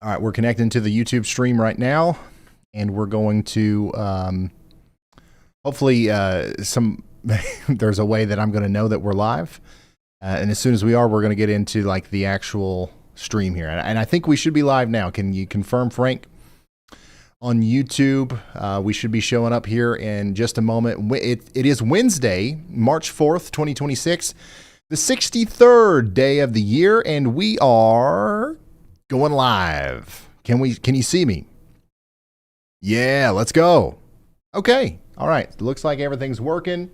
All right, we're connecting to the YouTube stream right now, and we're going to hopefully there's a way that I'm going to know that we're live, and as soon as we are, we're going to get into like the actual stream here, and I think we should be live now. Can you confirm, Frank? On YouTube, we should be showing up here in just a moment. It is Wednesday, March 4th, 2026, the 63rd day of the year, and we are going live. Can you see me? Yeah, let's go. Okay. All right. Looks like everything's working.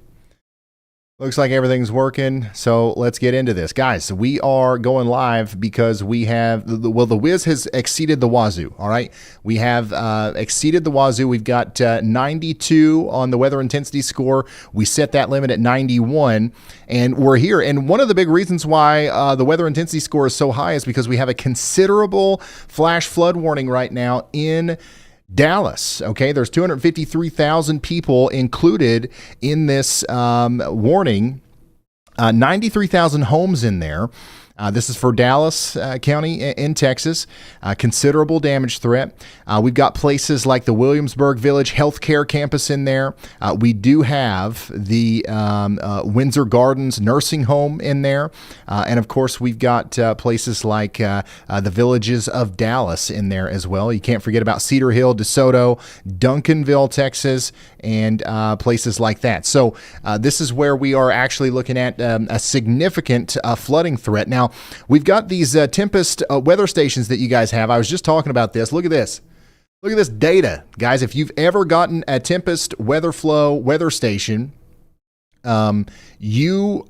So let's get into this. Guys, we are going live because we have, the Wiz has exceeded the wazoo. All right. We have exceeded the wazoo. We've got 92 on the weather intensity score. We set that limit at 91, and we're here. And one of the big reasons why the weather intensity score is so high is because we have a considerable flash flood warning right now in Dallas. Okay, there's 253,000 people included in this warning, 93,000 homes in there. This is for Dallas County in Texas. Considerable damage threat. We've got places like the Williamsburg Village Healthcare Campus in there. We do have the Windsor Gardens Nursing Home in there. And of course, we've got places like the Villages of Dallas in there as well. You can't forget about Cedar Hill, DeSoto, Duncanville, Texas, and places like that. So this is where we are actually looking at a significant flooding threat. Now, we've got these Tempest weather stations that you guys have. I was just talking about this. Look at this. Look at this data. Guys, if you've ever gotten a Tempest WeatherFlow weather station, you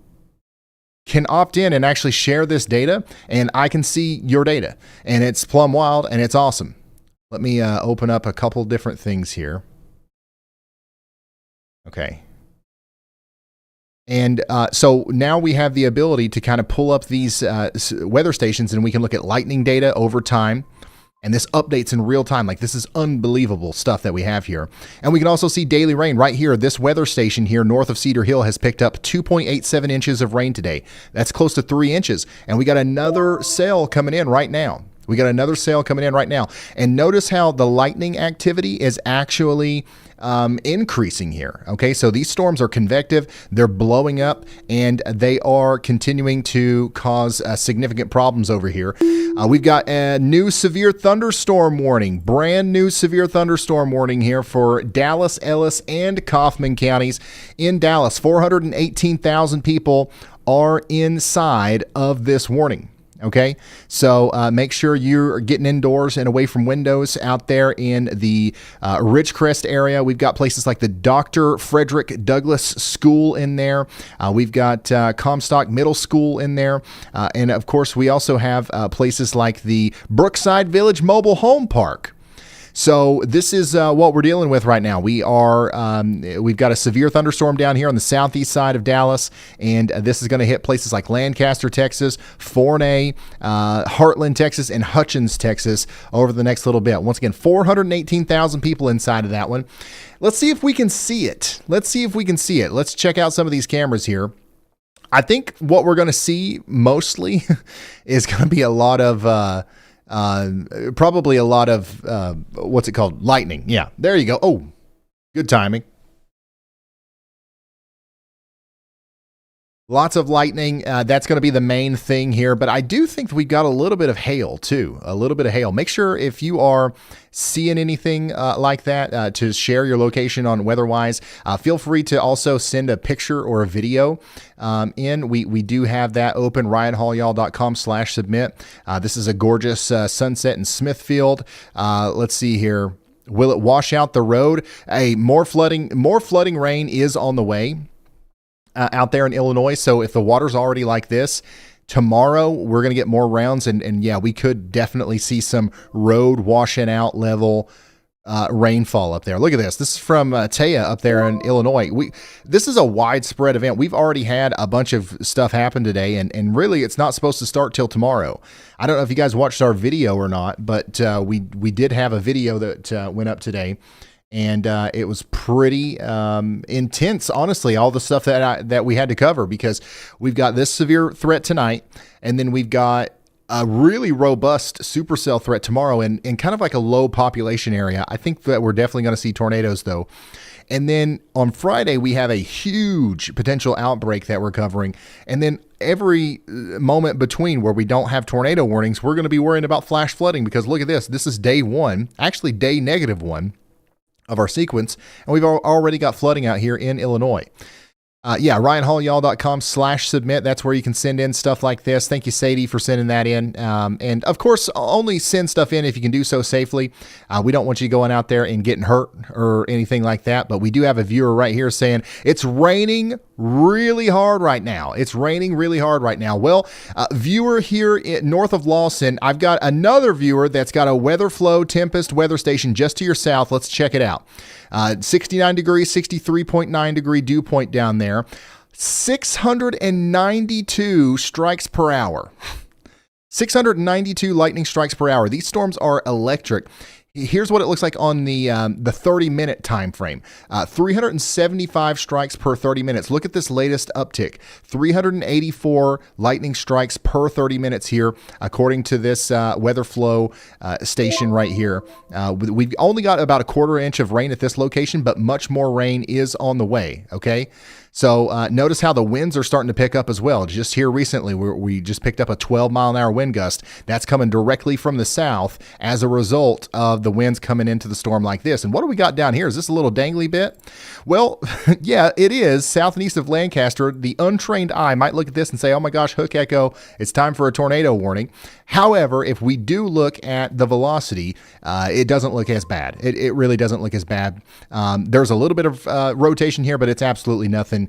can opt in and actually share this data, and I can see your data. And it's plumb wild, and it's awesome. Let me open up a couple different things here. Okay. And so now we have the ability to kind of pull up these weather stations, and we can look at lightning data over time. And this updates in real time. Like, this is unbelievable stuff that we have here. And we can also see daily rain right here. This weather station here north of Cedar Hill has picked up 2.87 inches of rain today. That's close to 3 inches. And we got another cell coming in right now. And notice how the lightning activity is actually increasing here. Okay, so these storms are convective, they're blowing up, and they are continuing to cause significant problems over here. We've got a new severe thunderstorm warning, brand new severe thunderstorm warning here for Dallas, Ellis, and Kaufman counties. In Dallas, 418,000 people are inside of this warning. Okay, so make sure you're getting indoors and away from windows out there in the Ridgecrest area. We've got places like the Dr. Frederick Douglass School in there. We've got Comstock Middle School in there. And of course, we also have places like the Brookside Village Mobile Home Park. So this is what we're dealing with right now. We've got a severe thunderstorm down here on the southeast side of Dallas, and this is going to hit places like Lancaster, Texas, Forney, Heartland, Texas, and Hutchins, Texas over the next little bit. Once again, 418,000 people inside of that one. Let's see if we can see it. Let's check out some of these cameras here. I think what we're going to see mostly is going to be a lot of probably a lot of, what's it called? Lightning. Yeah, there you go. Oh, good timing. Lots of lightning. That's going to be the main thing here. But I do think that we've got a little bit of hail, too. A little bit of hail. Make sure if you are seeing anything like that to share your location on WeatherWise. Feel free to also send a picture or a video in. We do have that open, ryanhallyall.com/submit. This is a gorgeous sunset in Smithfield. Let's see here. Will it wash out the road? More flooding rain is on the way. Out there in Illinois. So if the water's already like this, tomorrow we're going to get more rounds, and yeah, we could definitely see some road washing out level rainfall up there. Look at this. This is from Taya up there in Illinois. This is a widespread event. We've already had a bunch of stuff happen today, and really it's not supposed to start till tomorrow. I don't know if you guys watched our video or not, but we did have a video that went up today. And it was pretty intense, honestly, all the stuff that we had to cover, because we've got this severe threat tonight, and then we've got a really robust supercell threat tomorrow in kind of like a low population area. I think that we're definitely going to see tornadoes though. And then on Friday, we have a huge potential outbreak that we're covering. And then every moment between where we don't have tornado warnings, we're going to be worrying about flash flooding, because look at this. This is day one, actually day -1 of our sequence. And we've already got flooding out here in Illinois. Yeah, RyanHallYall.com/submit. That's where you can send in stuff like this. Thank you, Sadie, for sending that in. And of course, only send stuff in if you can do so safely. We don't want you going out there and getting hurt or anything like that. But we do have a viewer right here saying it's raining really hard right now. It's raining really hard right now. Well, viewer here north of Lawson, I've got another viewer that's got a WEATHERFLOW Tempest weather station just to your south. Let's check it out. 69 degrees, 63.9 degree dew point down there. 692 strikes per hour. 692 lightning strikes per hour. These storms are electric. Here's what it looks like on the 30-minute time frame. 375 strikes per 30 minutes. Look at this latest uptick. 384 lightning strikes per 30 minutes here, according to this WEATHERFLOW station right here. We've only got about a 1/4 inch of rain at this location, but much more rain is on the way, okay? So notice how the winds are starting to pick up as well. Just here recently, we just picked up a 12-mile-an-hour wind gust. That's coming directly from the south as a result of the winds coming into the storm like this. And what do we got down here? Is this a little dangly bit? Well, yeah, it is. South and east of Lancaster, the untrained eye might look at this and say, oh my gosh, hook echo, it's time for a tornado warning. However, if we do look at the velocity, it doesn't look as bad. It really doesn't look as bad. There's a little bit of rotation here, but it's absolutely nothing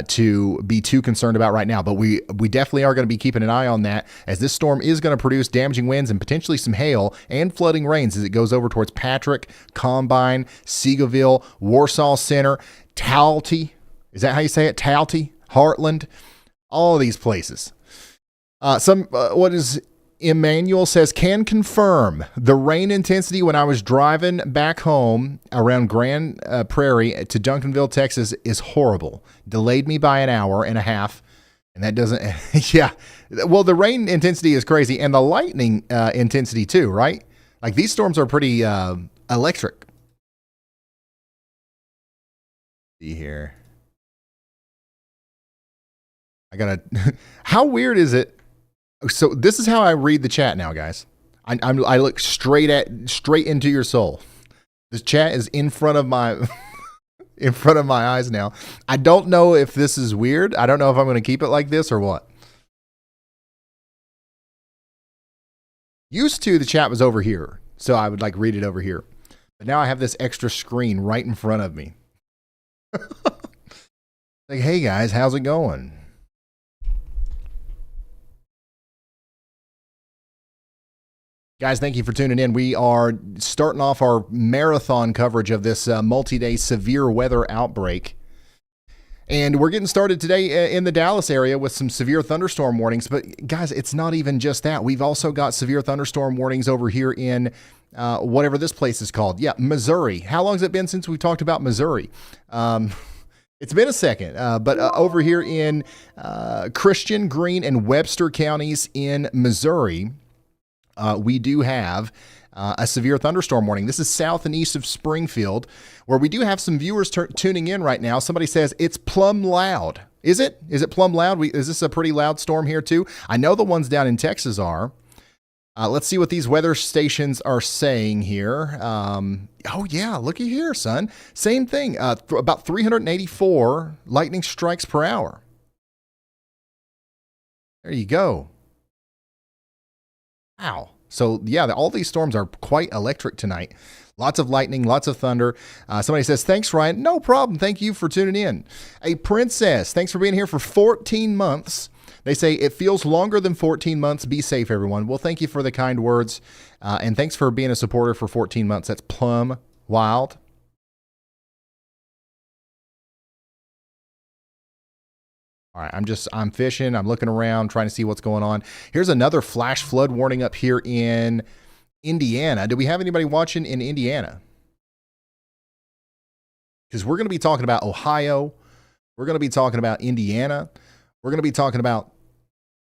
to be too concerned about right now. But we definitely are going to be keeping an eye on that, as this storm is going to produce damaging winds and potentially some hail and flooding rains as it goes over towards Patrick, Combine, Pikeville, Warsaw Center, Talty. Is that how you say it? Talty, Heartland, all of these places. What is Emmanuel says, can confirm the rain intensity when I was driving back home around Grand Prairie to Duncanville, Texas is horrible. Delayed me by 1.5 hours. And that doesn't, yeah. Well, the rain intensity is crazy, and the lightning intensity too, right? Like, these storms are pretty electric. See here. I gotta, how weird is it? So this is how I read the chat now, guys. I look straight into your soul. This chat is in front of my eyes now. I don't know if this is weird. I don't know if I'm going to keep it like this or what. Used to, the chat was over here, so I would like read it over here. But now I have this extra screen right in front of me. Like, hey guys, how's it going? Guys, thank you for tuning in. We are starting off our marathon coverage of this multi-day severe weather outbreak. And we're getting started today in the Dallas area with some severe thunderstorm warnings. But guys, it's not even just that. We've also got severe thunderstorm warnings over here in whatever this place is called. Yeah, Missouri. How long has it been since we talked about Missouri? It's been a second, but over here in Christian, Greene, and Webster counties in Missouri, we do have a severe thunderstorm warning. This is south and east of Springfield, where we do have some viewers tuning in right now. Somebody says it's plumb loud. Is it? Is it plumb loud? Is this a pretty loud storm here too? I know the ones down in Texas are. Let's see what these weather stations are saying here. Oh yeah, looky here, son. Same thing. About 384 lightning strikes per hour. There you go. Wow. So yeah, all these storms are quite electric tonight. Lots of lightning, lots of thunder. Somebody says, thanks, Ryan. No problem. Thank you for tuning in. A princess, thanks for being here for 14 months. They say it feels longer than 14 months. Be safe, everyone. Well, thank you for the kind words. And thanks for being a supporter for 14 months. That's plumb wild. All right, I'm fishing. I'm looking around, trying to see what's going on. Here's another flash flood warning up here in Indiana. Do we have anybody watching in Indiana? Because we're going to be talking about Ohio. We're going to be talking about Indiana. We're going to be talking about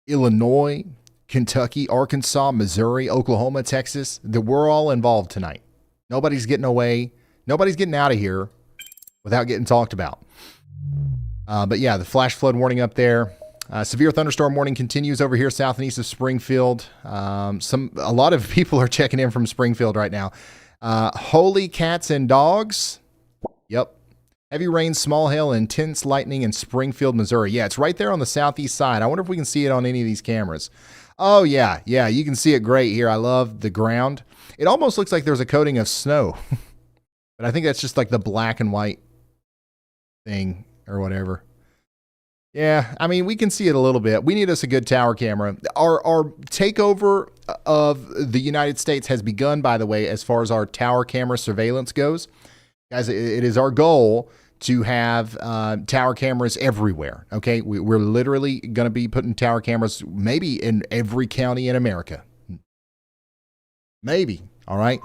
Illinois, Kentucky, Arkansas, Missouri, Oklahoma, Texas. We're all involved tonight. Nobody's getting away. Nobody's getting out of here without getting talked about. But yeah, the flash flood warning up there. Severe thunderstorm warning continues over here south and east of Springfield. A lot of people are checking in from Springfield right now. Holy cats and dogs. Yep. Heavy rain, small hail, intense lightning in Springfield, Missouri. Yeah, it's right there on the southeast side. I wonder if we can see it on any of these cameras. Oh, yeah. Yeah, you can see it great here. I love the ground. It almost looks like there's a coating of snow. But I think that's just like the black and white thing or whatever. Yeah, I mean, we can see it a little bit. We need us a good tower camera. Our takeover of the United States has begun, by the way, as far as our tower camera surveillance goes. Guys, it is our goal to have tower cameras everywhere, okay? We're literally going to be putting tower cameras maybe in every county in America. Maybe, all right?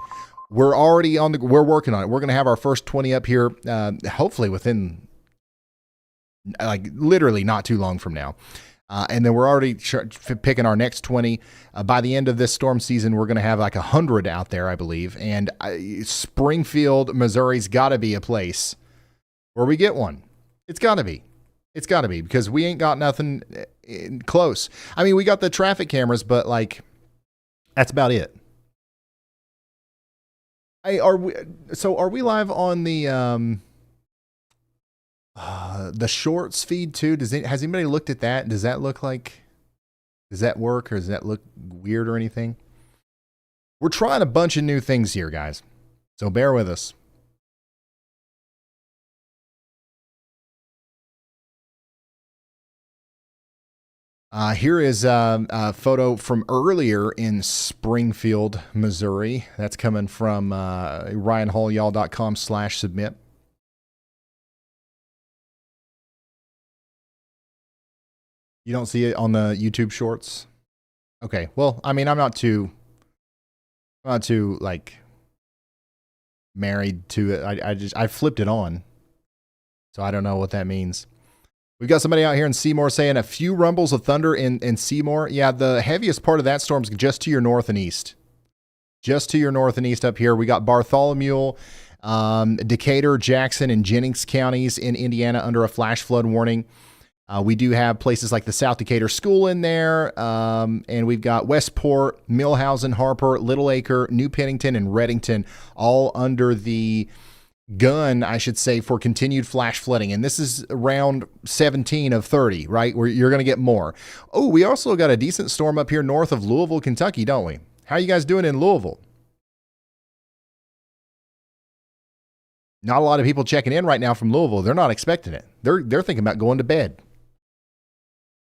We're already we're working on it. We're going to have our first 20 up here, hopefully within, like, literally not too long from now. And then we're already picking our next 20. By the end of this storm season, we're going to have like 100 out there, I believe. And Springfield, Missouri's got to be a place where we get one. It's got to be. It's got to be, because we ain't got nothing close. I mean, we got the traffic cameras, but like, that's about it. Hey, are we live on the shorts feed too? Has anybody looked at that? Does that work, or does that look weird or anything? We're trying a bunch of new things here, guys, so bear with us. Here is a photo from earlier in Springfield, Missouri. That's coming from ryanhallyall.com/submit. You don't see it on the YouTube shorts? Okay. Well, I mean, I'm not too like married to it. I flipped it on. So I don't know what that means. We've got somebody out here in Seymour saying a few rumbles of thunder in Seymour. Yeah, the heaviest part of that storm's just to your north and east. Just to your north and east up here. We got Bartholomew, Decatur, Jackson, and Jennings counties in Indiana under a flash flood warning. We do have places like the South Decatur School in there, and we've got Westport, Millhausen, Harper, Little Acre, New Pennington, and Reddington all under the gun, I should say, for continued flash flooding. And this is around 17 of 30, right? Where you're going to get more. Oh, we also got a decent storm up here north of Louisville, Kentucky, don't we? How are you guys doing in Louisville? Not a lot of people checking in right now from Louisville. They're not expecting it. They're thinking about going to bed.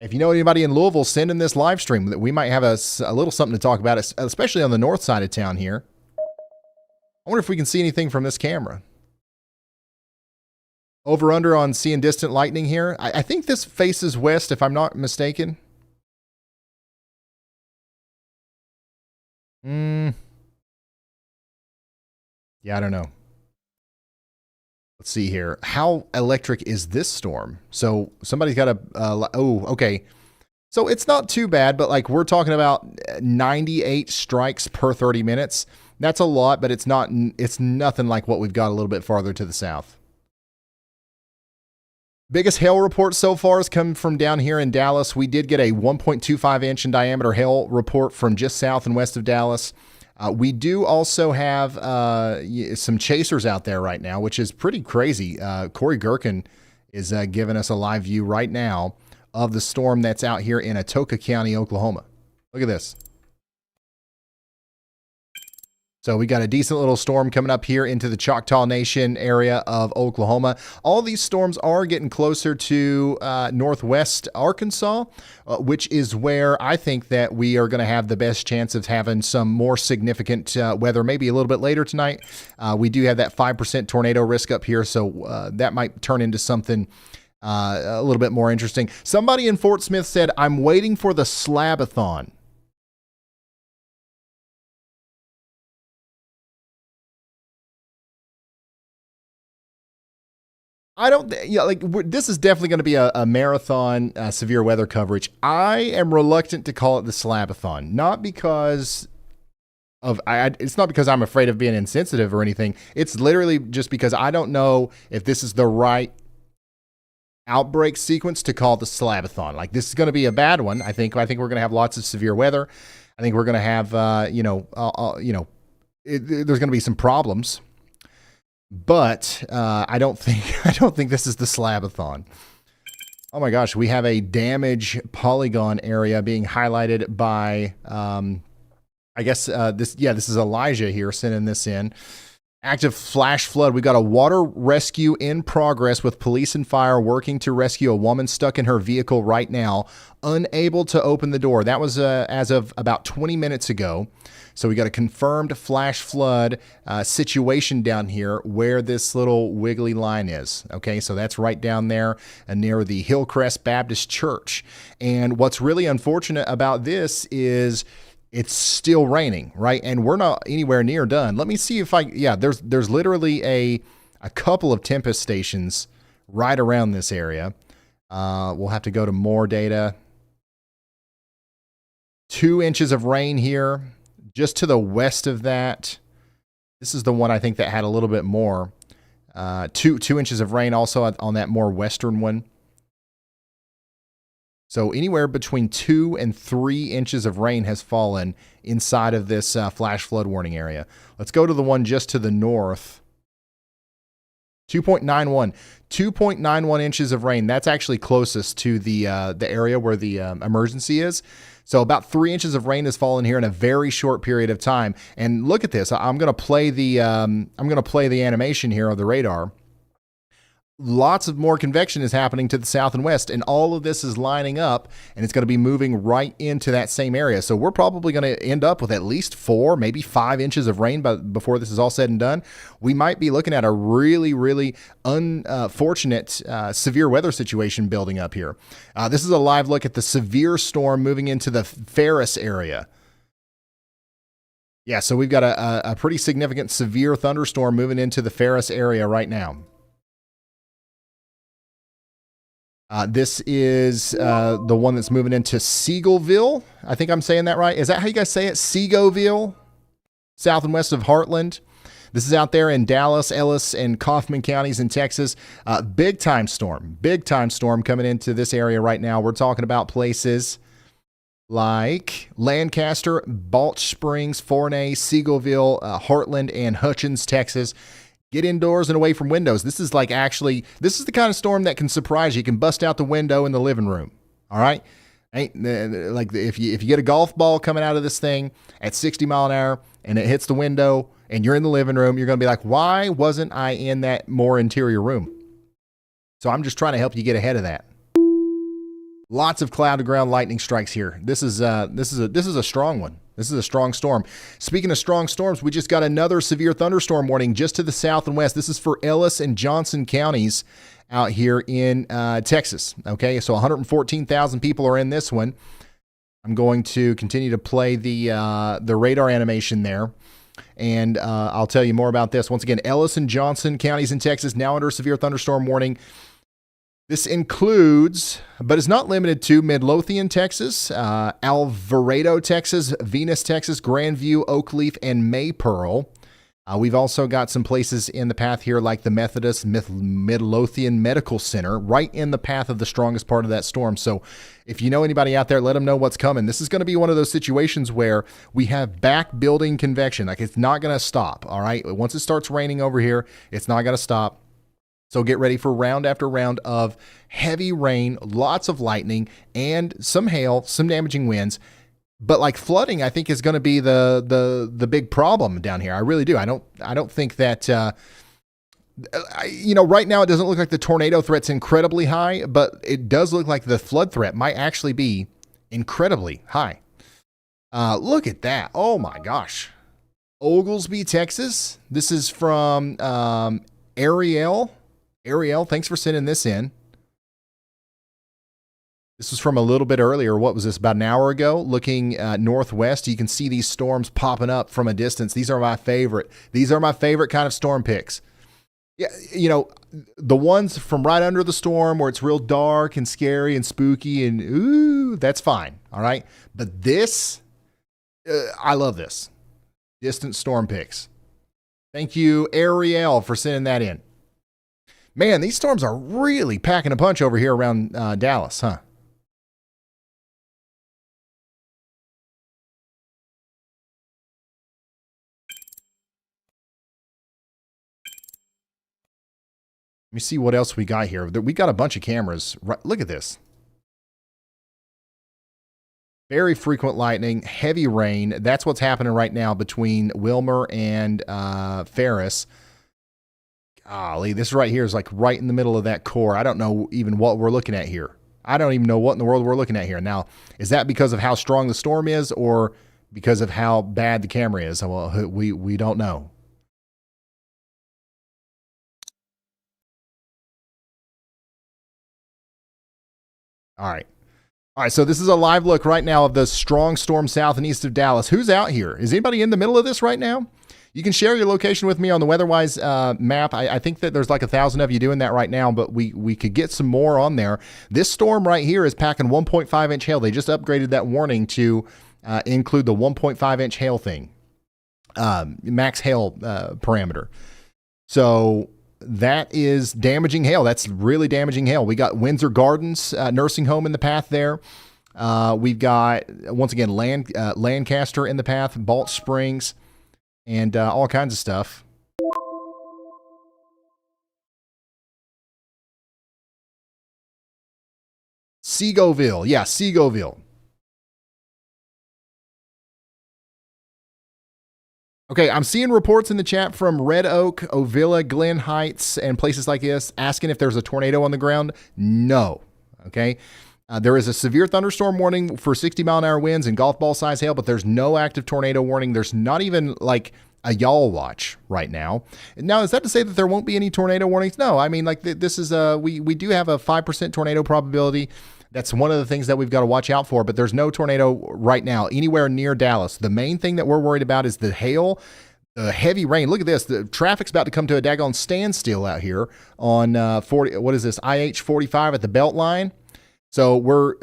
If you know anybody in Louisville, send in this live stream that we might have a little something to talk about, especially on the north side of town here. I wonder if we can see anything from this camera. Over under on seeing distant lightning here. I think this faces west, if I'm not mistaken. Yeah, I don't know. Let's see here. How electric is this storm? So somebody's got a, oh, okay. So it's not too bad, but like we're talking about 98 strikes per 30 minutes. That's a lot, but it's nothing like what we've got a little bit farther to the south. Biggest hail report so far has come from down here in Dallas. We did get a 1.25 inch in diameter hail report from just south and west of Dallas. We do also have some chasers out there right now, which is pretty crazy. Corey Gherkin is giving us a live view right now of the storm that's out here in Paducah County, Oklahoma. Look at this. So we got a decent little storm coming up here into the Choctaw Nation area of Oklahoma. All these storms are getting closer to northwest Arkansas, which is where I think that we are going to have the best chance of having some more significant weather, maybe a little bit later tonight. We do have that 5% tornado risk up here, so that might turn into something a little bit more interesting. Somebody in Fort Smith said, I'm waiting for the Slabathon. I don't, yeah, like this is definitely going to be a marathon severe weather coverage. I am reluctant to call it the slabathon, not because it's not because I'm afraid of being insensitive or anything. It's literally just because I don't know if this is the right outbreak sequence to call the slabathon. Like this is going to be a bad one. I think we're going to have lots of severe weather. I think we're going to have, there's going to be some problems. But I don't think this is the slabathon. Oh my gosh, we have a damage polygon area being highlighted by I guess this is Elijah here sending this in. Active flash flood. We got a water rescue in progress with police and fire working to rescue a woman stuck in her vehicle right now, unable to open the door. That was as of about 20 minutes ago. So we got a confirmed flash flood situation down here where this little wiggly line is. Okay, so that's right down there near the Hillcrest Baptist Church. And what's really unfortunate about this is it's still raining, right? And we're not anywhere near done. Let me see if there's literally a couple of Tempest stations right around this area. We'll have to go to more data. 2 inches of rain here. Just to the west of that, this is the one I think that had a little bit more. 2 inches of rain also on that more western one. So anywhere between 2 and 3 inches of rain has fallen inside of this flash flood warning area. Let's go to the one just to the north. 2.91. 2.91 inches of rain. That's actually closest to the area where the emergency is. So about 3 inches of rain has fallen here in a very short period of time. And look at this. I'm going to play the animation here of the radar. Lots of more convection is happening to the south and west, and all of this is lining up, and it's going to be moving right into that same area. So we're probably going to end up with at least 4, maybe 5 inches of rain before this is all said and done. We might be looking at a really, really unfortunate severe weather situation building up here. This is a live look at the severe storm moving into the Ferris area. Yeah, so we've got a pretty significant severe thunderstorm moving into the Ferris area right now. This is the one that's moving into Seagoville. I think I'm saying that right. Is that how you guys say it? Seagoville, south and west of Heartland. This is out there in Dallas, Ellis, and Kaufman counties in Texas. Big time storm coming into this area right now. We're talking about places like Lancaster, Balch Springs, Forney, Seagoville, Heartland, and Hutchins, Texas. Get indoors and away from windows. This is the kind of storm that can surprise you. You can bust out the window in the living room. All right. Like if you get a golf ball coming out of this thing at 60 mile an hour and it hits the window and you're in the living room, you're going to be like, why wasn't I in that more interior room? So I'm just trying to help you get ahead of that. Lots of cloud to ground lightning strikes here. This is a strong one. This is a strong storm. Speaking of strong storms, we just got another severe thunderstorm warning just to the south and west. This is for Ellis and Johnson counties out here in Texas. Okay, so 114,000 people are in this one. I'm going to continue to play the radar animation there, and I'll tell you more about this. Once again, Ellis and Johnson counties in Texas now under severe thunderstorm warning. This includes, but is not limited to, Midlothian, Texas, Alvarado, Texas, Venus, Texas, Grandview, Oakleaf, and Maypearl. We've also got some places in the path here like the Methodist Midlothian Medical Center, right in the path of the strongest part of that storm. So if you know anybody out there, let them know what's coming. This is going to be one of those situations where we have back building convection. Like it's not going to stop, all right? Once it starts raining over here, it's not going to stop. So get ready for round after round of heavy rain, lots of lightning, and some hail, some damaging winds. But like flooding, I think is going to be the big problem down here. I really do. I don't think that right now it doesn't look like the tornado threat's incredibly high, but it does look like the flood threat might actually be incredibly high. Look at that. Oh my gosh. Oglesby, Texas. This is from Ariel. Ariel, thanks for sending this in. This was from a little bit earlier. What was this, about an hour ago? Looking northwest, you can see these storms popping up from a distance. These are my favorite. These are my favorite kind of storm picks. Yeah, you know, the ones from right under the storm where it's real dark and scary and spooky and ooh, that's fine. All right. But this, I love this. Distant storm pics. Thank you, Ariel, for sending that in. Man, these storms are really packing a punch over here around Dallas, huh? Let me see what else we got here. We got a bunch of cameras. Look at this. Very frequent lightning, heavy rain. That's what's happening right now between Wilmer and Ferris. Golly, this right here is like right in the middle of that core. I don't know even what we're looking at here. I don't even know what in the world we're looking at here. Now, is that because of how strong the storm is or because of how bad the camera is? Well, we don't know. All right. All right, so this is a live look right now of the strong storm south and east of Dallas. Who's out here? Is anybody in the middle of this right now? You can share your location with me on the WeatherWise map. I think that there's like 1,000 of you doing that right now, but we could get some more on there. This storm right here is packing 1.5-inch hail. They just upgraded that warning to include the 1.5-inch hail thing, max hail parameter. So that is damaging hail. That's really damaging hail. We got Windsor Gardens nursing home in the path there. We've got, once again, Lancaster in the path, Balch Springs, and all kinds of stuff. Seagoville. Yeah, Seagoville. Okay, I'm seeing reports in the chat from Red Oak, Ovilla, Glen Heights, and places like this asking if there's a tornado on the ground. No. Okay. There is a severe thunderstorm warning for 60-mile-an-hour winds and golf ball size hail, but there's no active tornado warning. There's not even like a y'all watch right now. Now, is that to say that there won't be any tornado warnings? No. I mean, like this is we do have a 5% tornado probability. That's one of the things that we've got to watch out for, but there's no tornado right now anywhere near Dallas. The main thing that we're worried about is the hail, the heavy rain. Look at this. The traffic's about to come to a daggone standstill out here on what is this? IH 45 at the Beltline. So we're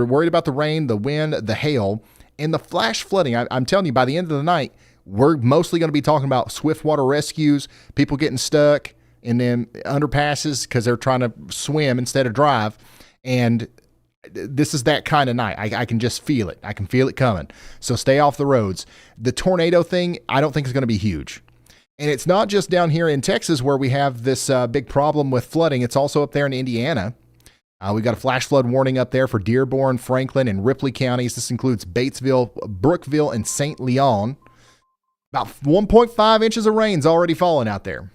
worried about the rain, the wind, the hail, and the flash flooding. I'm telling you, by the end of the night, we're mostly going to be talking about swift water rescues, people getting stuck in them underpasses because they're trying to swim instead of drive. And this is that kind of night. I can just feel it. I can feel it coming. So stay off the roads. The tornado thing, I don't think is going to be huge. And it's not just down here in Texas where we have this big problem with flooding. It's also up there in Indiana. We've got a flash flood warning up there for Dearborn, Franklin, and Ripley counties. This includes Batesville, Brookville, and St. Leon. About 1.5 inches of rain's already fallen out there.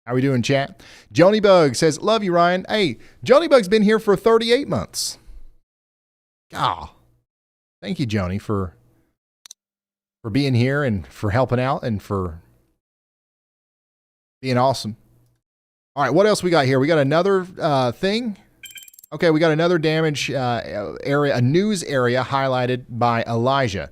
How we doing, chat? Joni Bug says, love you, Ryan. Hey, Joni Bug's been here for 38 months. Thank you, Joni, for being here and for helping out and for being awesome. All right, what else we got here? We got another thing. Okay, we got another damage area, a news area highlighted by Elijah.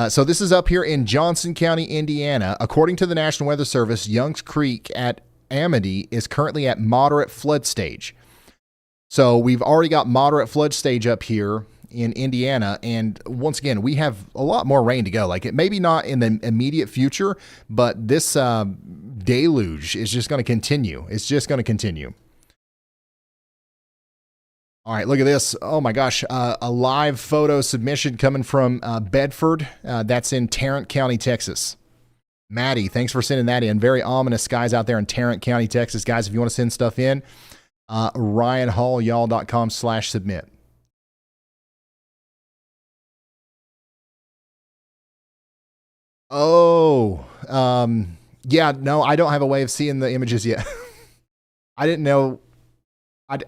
So this is up here in Johnson County, Indiana. According to the National Weather Service, Youngs Creek at Amity is currently at moderate flood stage. So we've already got moderate flood stage up here in Indiana. And once again, we have a lot more rain to go. Like it maybe not in the immediate future, but this deluge is just going to continue. It's just going to continue. All right, look at this. Oh my gosh, a live photo submission coming from Bedford. That's in Tarrant County, Texas. Maddie, thanks for sending that in. Very ominous skies out there in Tarrant County, Texas. Guys, if you want to send stuff in, ryanhallyall.com/submit. Oh, yeah, no, I don't have a way of seeing the images yet. I didn't know.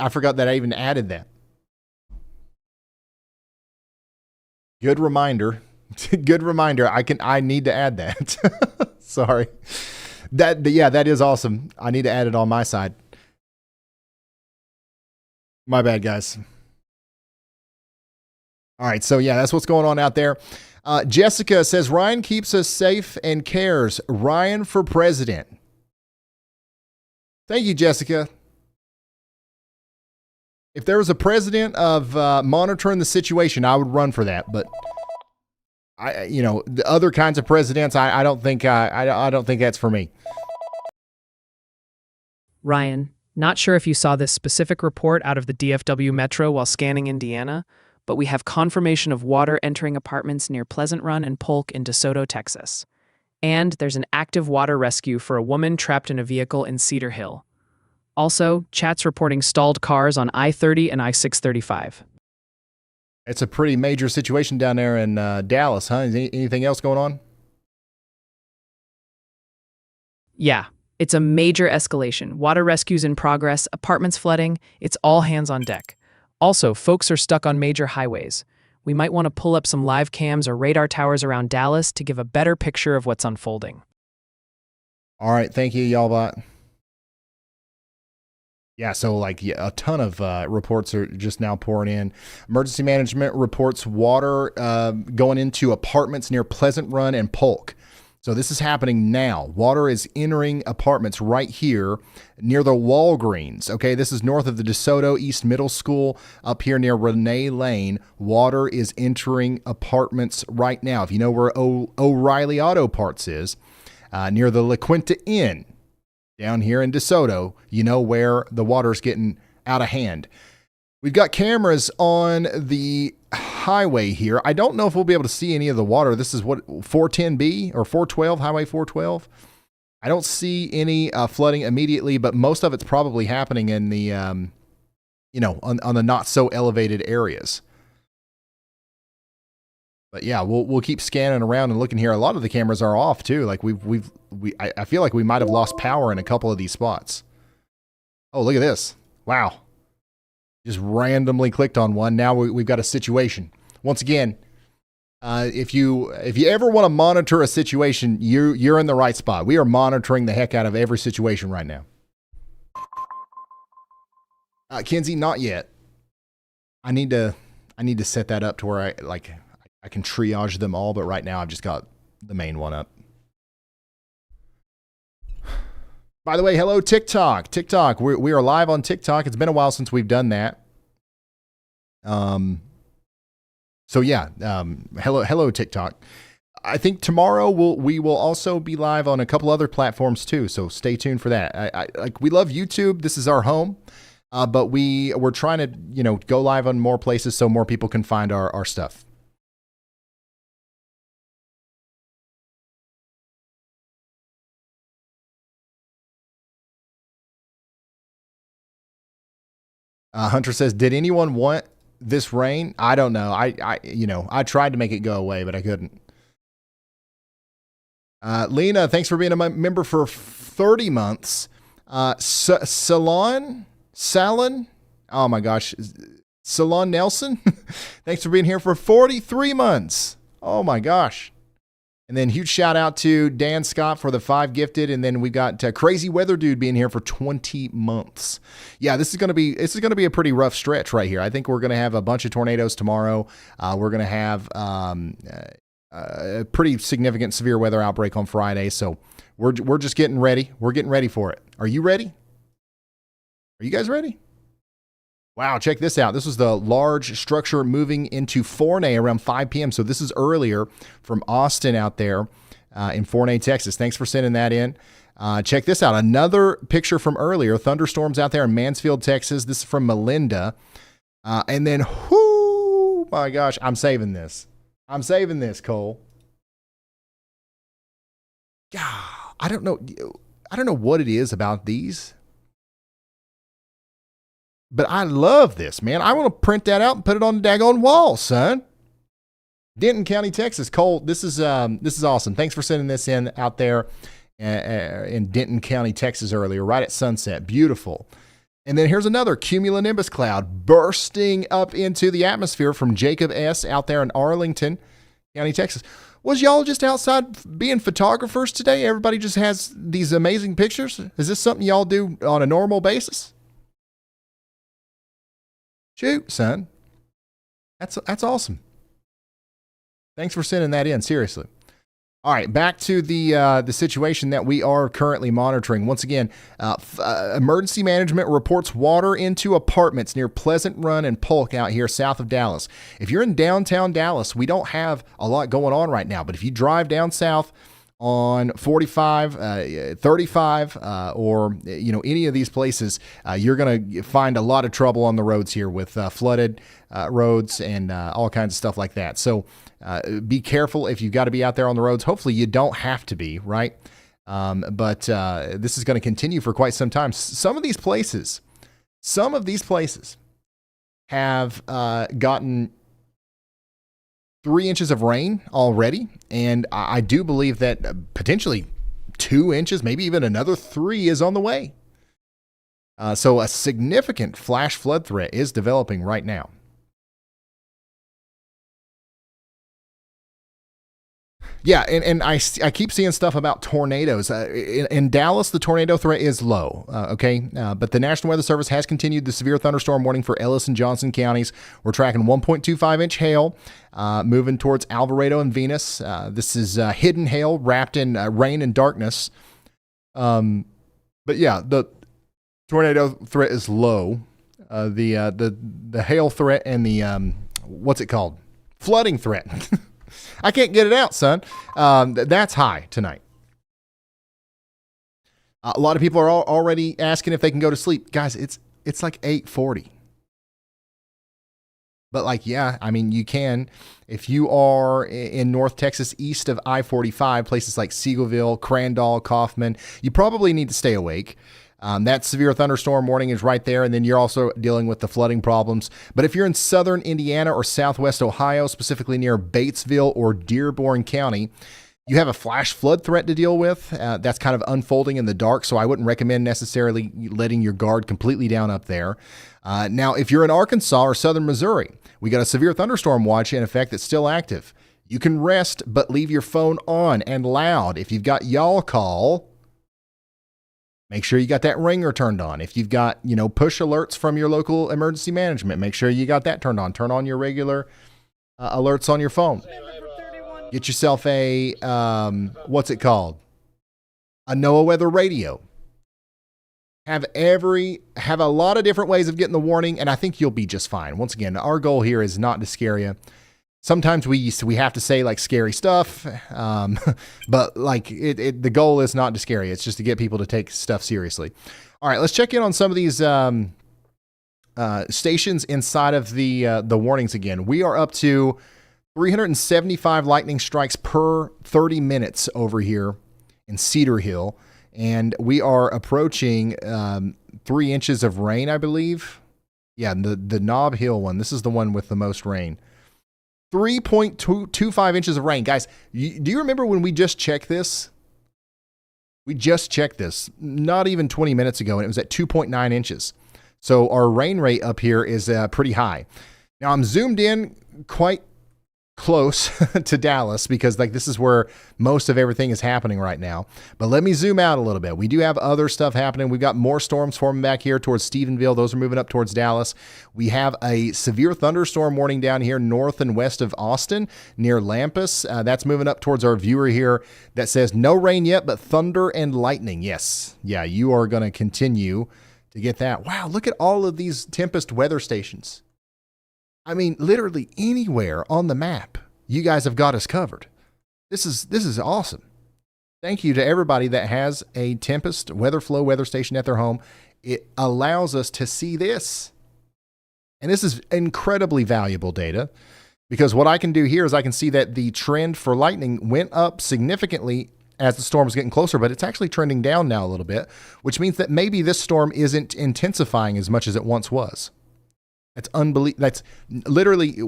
I forgot that I even added that. Good reminder. Good reminder. I need to add that. Sorry. That is awesome. I need to add it on my side. My bad, guys. All right, so yeah, that's what's going on out there. Jessica says, Ryan keeps us safe and cares. Ryan for president. Thank you, Jessica. If there was a president of monitoring the situation, I would run for that. But the other kinds of presidents, I don't think I don't think that's for me. Ryan, not sure if you saw this specific report out of the DFW Metro while scanning Indiana, but we have confirmation of water entering apartments near Pleasant Run and Polk in DeSoto, Texas. And there's an active water rescue for a woman trapped in a vehicle in Cedar Hill. Also, chats reporting stalled cars on I-30 and I-635. It's a pretty major situation down there in Dallas, huh? Is anything else going on? Yeah, it's a major escalation. Water rescues in progress, apartments flooding, it's all hands on deck. Also, folks are stuck on major highways. We might want to pull up some live cams or radar towers around Dallas to give a better picture of what's unfolding. All right, thank you, Yallbot. Yeah, so a ton of reports are just now pouring in. Emergency management reports water going into apartments near Pleasant Run and Polk. So this is happening now. Water is entering apartments right here near the Walgreens. Okay, this is north of the DeSoto East Middle School up here near Renee Lane. Water is entering apartments right now. If you know where O'Reilly Auto Parts is, near the La Quinta Inn, down here in DeSoto, you know where the water's getting out of hand. We've got cameras on the highway here. I don't know if we'll be able to see any of the water. This is what, 410B or 412, Highway 412. I don't see any flooding immediately, but most of it's probably happening in the, on the not so elevated areas. But yeah, we'll keep scanning around and looking here. A lot of the cameras are off too. Like I feel like we might have lost power in a couple of these spots. Oh, look at this. Wow. Just randomly clicked on one. Now we've got a situation. Once again, if you ever want to monitor a situation, you're in the right spot. We are monitoring the heck out of every situation right now. Kenzie, not yet. I need to set that up to where I can triage them all, but right now I've just got the main one up. By the way, hello TikTok. TikTok, we are live on TikTok. It's been a while since we've done that. So yeah, hello TikTok. I think tomorrow we will also be live on a couple other platforms too. So stay tuned for that. We love YouTube. This is our home, but we're trying to go live on more places so more people can find our stuff. Hunter says, did anyone want this rain? I don't know. I tried to make it go away, but I couldn't. Lena, thanks for being a member for 30 months. Salon? Oh my gosh. Salon Nelson? Thanks for being here for 43 months. Oh my gosh. And then huge shout out to Dan Scott for the 5 gifted. And then we got Crazy Weather Dude being here for 20 months. Yeah, this is going to be a pretty rough stretch right here. I think we're going to have a bunch of tornadoes tomorrow. We're going to have a pretty significant severe weather outbreak on Friday. So we're just getting ready. We're getting ready for it. Are you ready? Are you guys ready? Wow, check this out. This was the large structure moving into Forney around 5 p.m. So this is earlier from Austin out there in Forney, Texas. Thanks for sending that in. Check this out. Another picture from earlier. Thunderstorms out there in Mansfield, Texas. This is from Melinda. And then, whoo, my gosh, I'm saving this. I'm saving this, Cole. Yeah, I don't know what it is about these. But I love this, man. I want to print that out and put it on the daggone wall, son. Denton County, Texas. Cole, this is awesome. Thanks for sending this in out there in Denton County, Texas earlier, right at sunset. Beautiful. And then here's another cumulonimbus cloud bursting up into the atmosphere from Jacob S. out there in Arlington County, Texas. Was y'all just outside being photographers today? Everybody just has these amazing pictures? Is this something y'all do on a normal basis? Shoot, son. That's awesome. Thanks for sending that in. Seriously. All right, back to the situation that we are currently monitoring. Once again, emergency management reports water into apartments near Pleasant Run and Polk out here south of Dallas. If you're in downtown Dallas, we don't have a lot going on right now, but if you drive down south on 45, 35, or any of these places, you're going to find a lot of trouble on the roads here with flooded roads and all kinds of stuff like that. So be careful if you've got to be out there on the roads. Hopefully you don't have to be, right? But this is going to continue for quite some time. Some of these places have gotten 3 inches of rain already, and I do believe that potentially 2 inches, maybe even another 3 is on the way. So a significant flash flood threat is developing right now. Yeah, and I keep seeing stuff about tornadoes. In Dallas, the tornado threat is low, but the National Weather Service has continued the severe thunderstorm warning for Ellis and Johnson counties. We're tracking 1.25-inch hail moving towards Alvarado and Venus. This is hidden hail wrapped in rain and darkness. But yeah, the tornado threat is low. The hail threat and the what's it called? Flooding threat. I can't get it out, son. That's high tonight. A lot of people are already asking if they can go to sleep. Guys, it's like 8:40. But yeah, I mean, you can. If you are in North Texas, east of I-45, places like Seagoville, Crandall, Kaufman, you probably need to stay awake. That severe thunderstorm warning is right there, and then you're also dealing with the flooding problems. But if you're in southern Indiana or southwest Ohio, specifically near Batesville or Dearborn County, you have a flash flood threat to deal with. That's kind of unfolding in the dark, so I wouldn't recommend necessarily letting your guard completely down up there. Now, if you're in Arkansas or southern Missouri, we got a severe thunderstorm watch in effect that's still active. You can rest, but leave your phone on and loud. If you've got YALLCALL, make sure you got that ringer turned on. If you've got, push alerts from your local emergency management, make sure you got that turned on. Turn on your regular alerts on your phone. Get yourself a, what's it called? A NOAA weather radio. Have a lot of different ways of getting the warning, and I think you'll be just fine. Once again, our goal here is not to scare you. Sometimes we have to say scary stuff, but the goal is not to scare you. It's just to get people to take stuff seriously. All right, let's check in on some of these stations inside of the warnings again. We are up to 375 lightning strikes per 30 minutes over here in Cedar Hill, and we are approaching 3 inches of rain, I believe. Yeah, the Nob Hill one. This is the one with the most rain. 3.25 inches of rain. Guys, do you remember when we just checked this? We just checked this not even 20 minutes ago, and it was at 2.9 inches. So our rain rate up here is pretty high. Now, I'm zoomed in quite close to Dallas because this is where most of everything is happening right now. But let me zoom out a little bit. We do have other stuff happening. We've got more storms forming back here towards Stephenville. Those are moving up towards Dallas. We have a severe thunderstorm warning down here north and west of Austin near Lampus. That's moving up towards our viewer here that says no rain yet, but thunder and lightning. Yes. Yeah, you are going to continue to get that. Wow, look at all of these Tempest weather stations. I mean, literally anywhere on the map, you guys have got us covered. This is awesome. Thank you to everybody that has a Tempest WeatherFlow weather station at their home. It allows us to see this. And this is incredibly valuable data because what I can do here is I can see that the trend for lightning went up significantly as the storm is getting closer, but it's actually trending down now a little bit, which means that maybe this storm isn't intensifying as much as it once was. That's unbelievable. That's literally,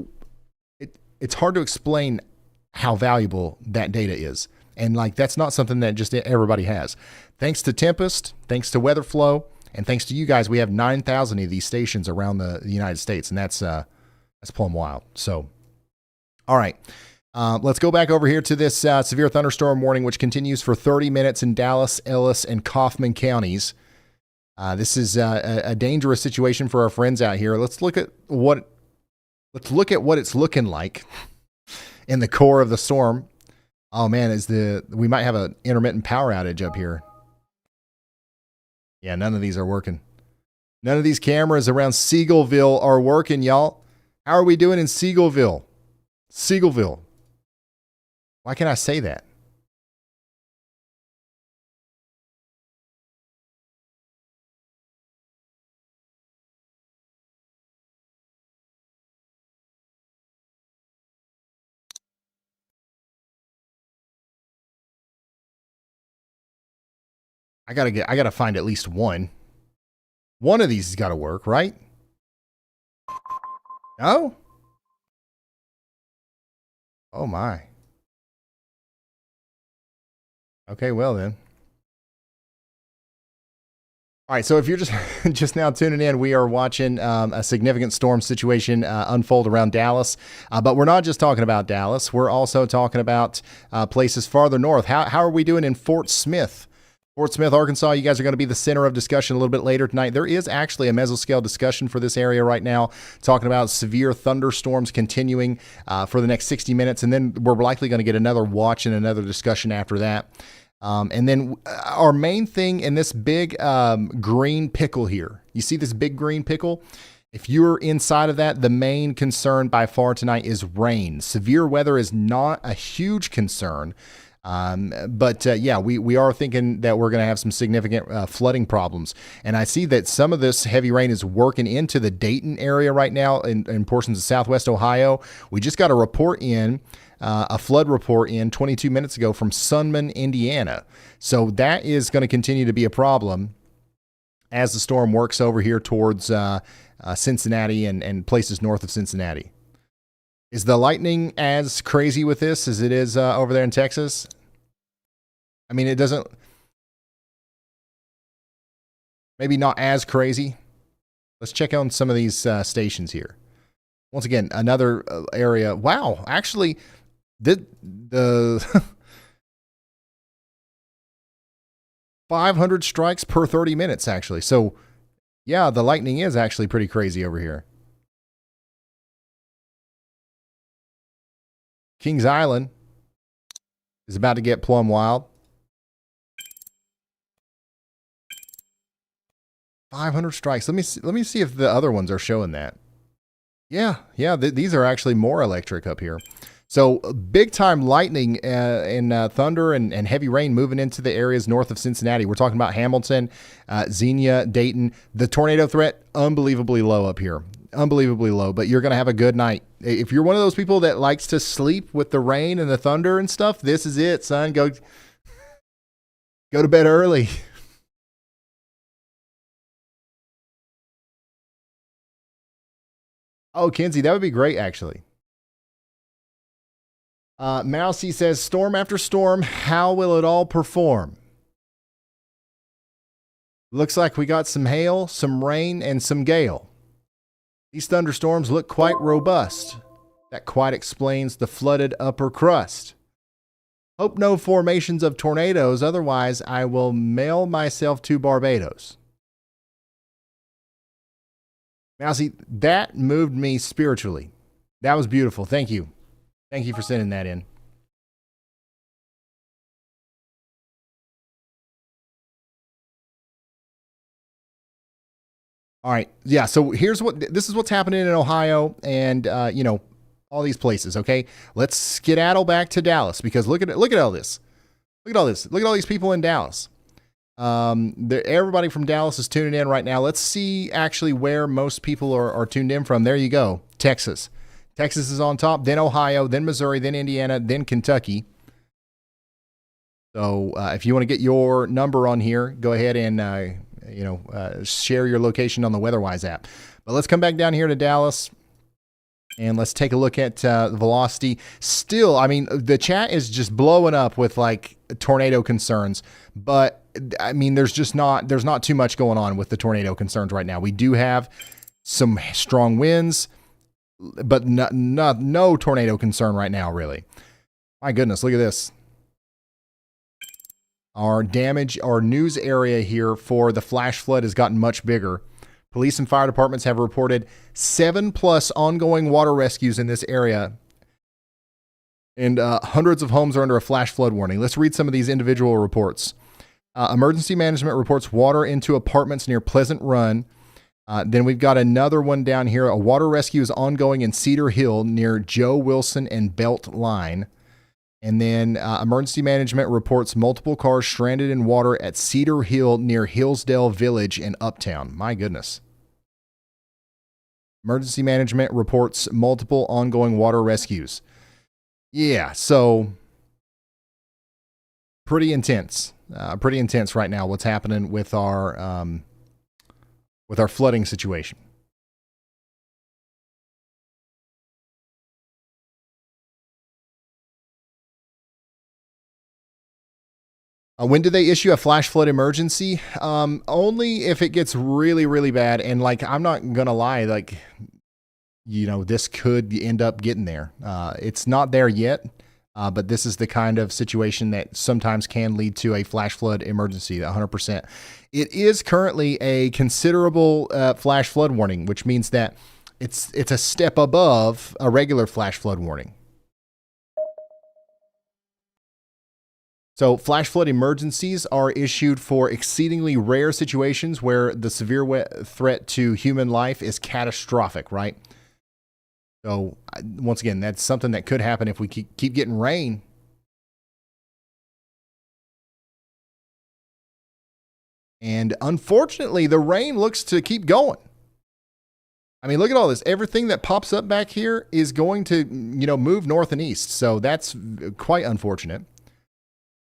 it's hard to explain how valuable that data is. And that's not something that just everybody has. Thanks to Tempest, thanks to WeatherFlow, and thanks to you guys, we have 9,000 of these stations around the United States. And that's plumb wild. So, all right. Let's go back over here to this severe thunderstorm warning, which continues for 30 minutes in Dallas, Ellis, and Kaufman counties. This is a dangerous situation for our friends out here. Let's look at what it's looking like in the core of the storm. Oh man, we might have an intermittent power outage up here. Yeah, none of these are working. None of these cameras around Seagullville are working, y'all. How are we doing in Seagullville? Seagullville. Why can't I say that? I gotta find at least one. One of these has got to work, right? No? Oh my. Okay, well then. All right, so if you're just now tuning in, we are watching a significant storm situation unfold around Dallas. But we're not just talking about Dallas. We're also talking about places farther north. How are we doing in Fort Smith? Fort Smith, Arkansas, you guys are going to be the center of discussion a little bit later tonight. There is actually a mesoscale discussion for this area right now, talking about severe thunderstorms continuing for the next 60 minutes. And then we're likely going to get another watch and another discussion after that. And then our main thing in this big green pickle here, you see this big green pickle? If you're inside of that, the main concern by far tonight is rain. Severe weather is not a huge concern. But we are thinking that we're going to have some significant flooding problems. And I see that some of this heavy rain is working into the Dayton area right now in portions of southwest Ohio. We just got a report in, a flood report in 22 minutes ago from Sunman, Indiana. So that is going to continue to be a problem as the storm works over here towards Cincinnati and places north of Cincinnati. Is the lightning as crazy with this as it is over there in Texas? I mean, it doesn't... Maybe not as crazy. Let's check on some of these stations here. Once again, another area. Wow, actually, the 500 strikes per 30 minutes, actually. So, yeah, the lightning is actually pretty crazy over here. Kings Island is about to get plumb wild. 500 strikes. Let me see if the other ones are showing that. Yeah, these are actually more electric up here. So big time lightning and thunder and heavy rain moving into the areas north of Cincinnati. We're talking about Hamilton, Xenia, Dayton. The tornado threat, unbelievably low up here. Unbelievably low, but you're going to have a good night. If you're one of those people that likes to sleep with the rain and the thunder and stuff, this is it, son. Go to bed early. Oh, Kinsey, that would be great, actually. Mousy says, storm after storm, how will it all perform? Looks like we got some hail, some rain, and some gale. These thunderstorms look quite robust. That quite explains the flooded upper crust. Hope no formations of tornadoes, otherwise I will mail myself to Barbados. Mousy, that moved me spiritually. That was beautiful. Thank you. Thank you for sending that in. All right. Yeah. So this is what's happening in Ohio and, all these places. Okay. Let's skedaddle back to Dallas because look at all this. Look at all this. Look at all these people in Dallas. Everybody from Dallas is tuning in right now. Let's see actually where most people are tuned in from. There you go. Texas. Texas is on top, then Ohio, then Missouri, then Indiana, then Kentucky. So if you want to get your number on here, go ahead and, share your location on the WeatherWise app. But let's come back down here to Dallas and let's take a look at the velocity. Still, I mean, the chat is just blowing up with like tornado concerns, but I mean, there's not too much going on with the tornado concerns right now. We do have some strong winds, but no tornado concern right now, really. My goodness, look at this. Our news area here for the flash flood has gotten much bigger. Police and fire departments have reported 7+ ongoing water rescues in this area. And hundreds of homes are under a flash flood warning. Let's read some of these individual reports. Emergency management reports water into apartments near Pleasant Run. Then we've got another one down here. A water rescue is ongoing in Cedar Hill near Joe Wilson and Belt Line. And then emergency management reports multiple cars stranded in water at Cedar Hill near Hillsdale Village in Uptown. My goodness. Emergency management reports multiple ongoing water rescues. Yeah, so pretty intense. Pretty intense right now what's happening with our flooding situation. When do they issue a flash flood emergency? Only if it gets really, really bad. And like, I'm not going to lie, like, this could end up getting there. It's not there yet, but this is the kind of situation that sometimes can lead to a flash flood emergency, 100%. It is currently a considerable flash flood warning, which means that it's a step above a regular flash flood warning. So flash flood emergencies are issued for exceedingly rare situations where the severe threat to human life is catastrophic, right? So once again, that's something that could happen if we keep getting rain. And unfortunately, the rain looks to keep going. I mean, look at all this. Everything that pops up back here is going to, move north and east. So that's quite unfortunate.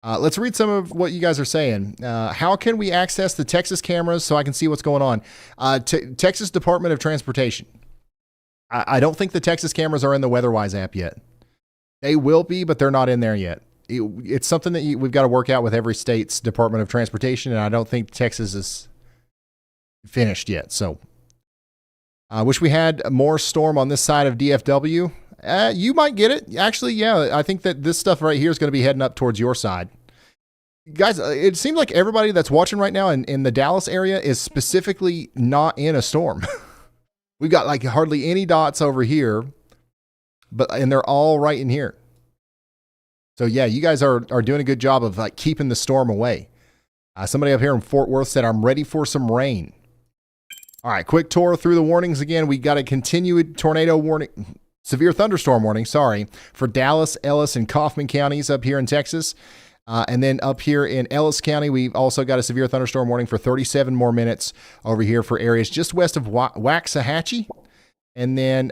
Let's read some of what you guys are saying. How can we access the Texas cameras so I can see what's going on? Texas Department of Transportation. I don't think the Texas cameras are in the WEATHERWISE app yet. They will be, but they're not in there yet. It's something that we've got to work out with every state's Department of Transportation, and I don't think Texas is finished yet. So I wish we had more storm on this side of DFW. You might get it. Actually, yeah, I think that this stuff right here is going to be heading up towards your side. Guys, it seems like everybody that's watching right now in the Dallas area is specifically not in a storm. We've got like hardly any dots over here, and they're all right in here. So yeah, you guys are doing a good job of like keeping the storm away. Somebody up here in Fort Worth said, I'm ready for some rain. All right, quick tour through the warnings again. We got a continued tornado warning. Severe thunderstorm warning, for Dallas, Ellis, and Kaufman counties up here in Texas. And then up here in Ellis County, we've also got a severe thunderstorm warning for 37 more minutes over here for areas just west of Waxahachie. And then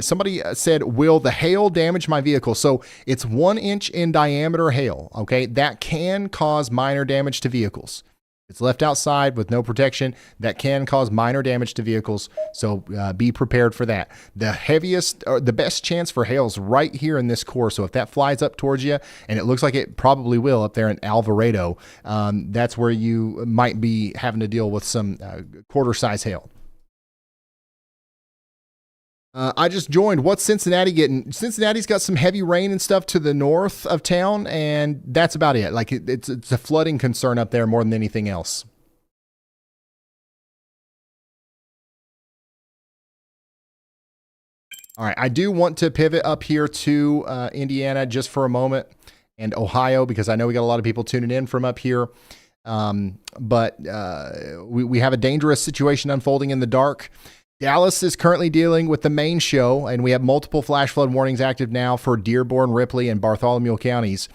somebody said, will the hail damage my vehicle? So it's 1 inch in diameter hail, okay? That can cause minor damage to vehicles. It's left outside with no protection. That can cause minor damage to vehicles, so be prepared for that. The heaviest, or the best chance for hail's right here in this core, so if that flies up towards you, and it looks like it probably will up there in Alvarado, that's where you might be having to deal with some quarter-size hail. I just joined. What's Cincinnati getting? Cincinnati's got some heavy rain and stuff to the north of town, and that's about it. Like it's a flooding concern up there more than anything else. All right, I do want to pivot up here to Indiana just for a moment and Ohio, because I know we got a lot of people tuning in from up here. But we have a dangerous situation unfolding in the dark. Dallas is currently dealing with the main show, and we have multiple flash flood warnings active now for Dearborn, Ripley, and Bartholomew counties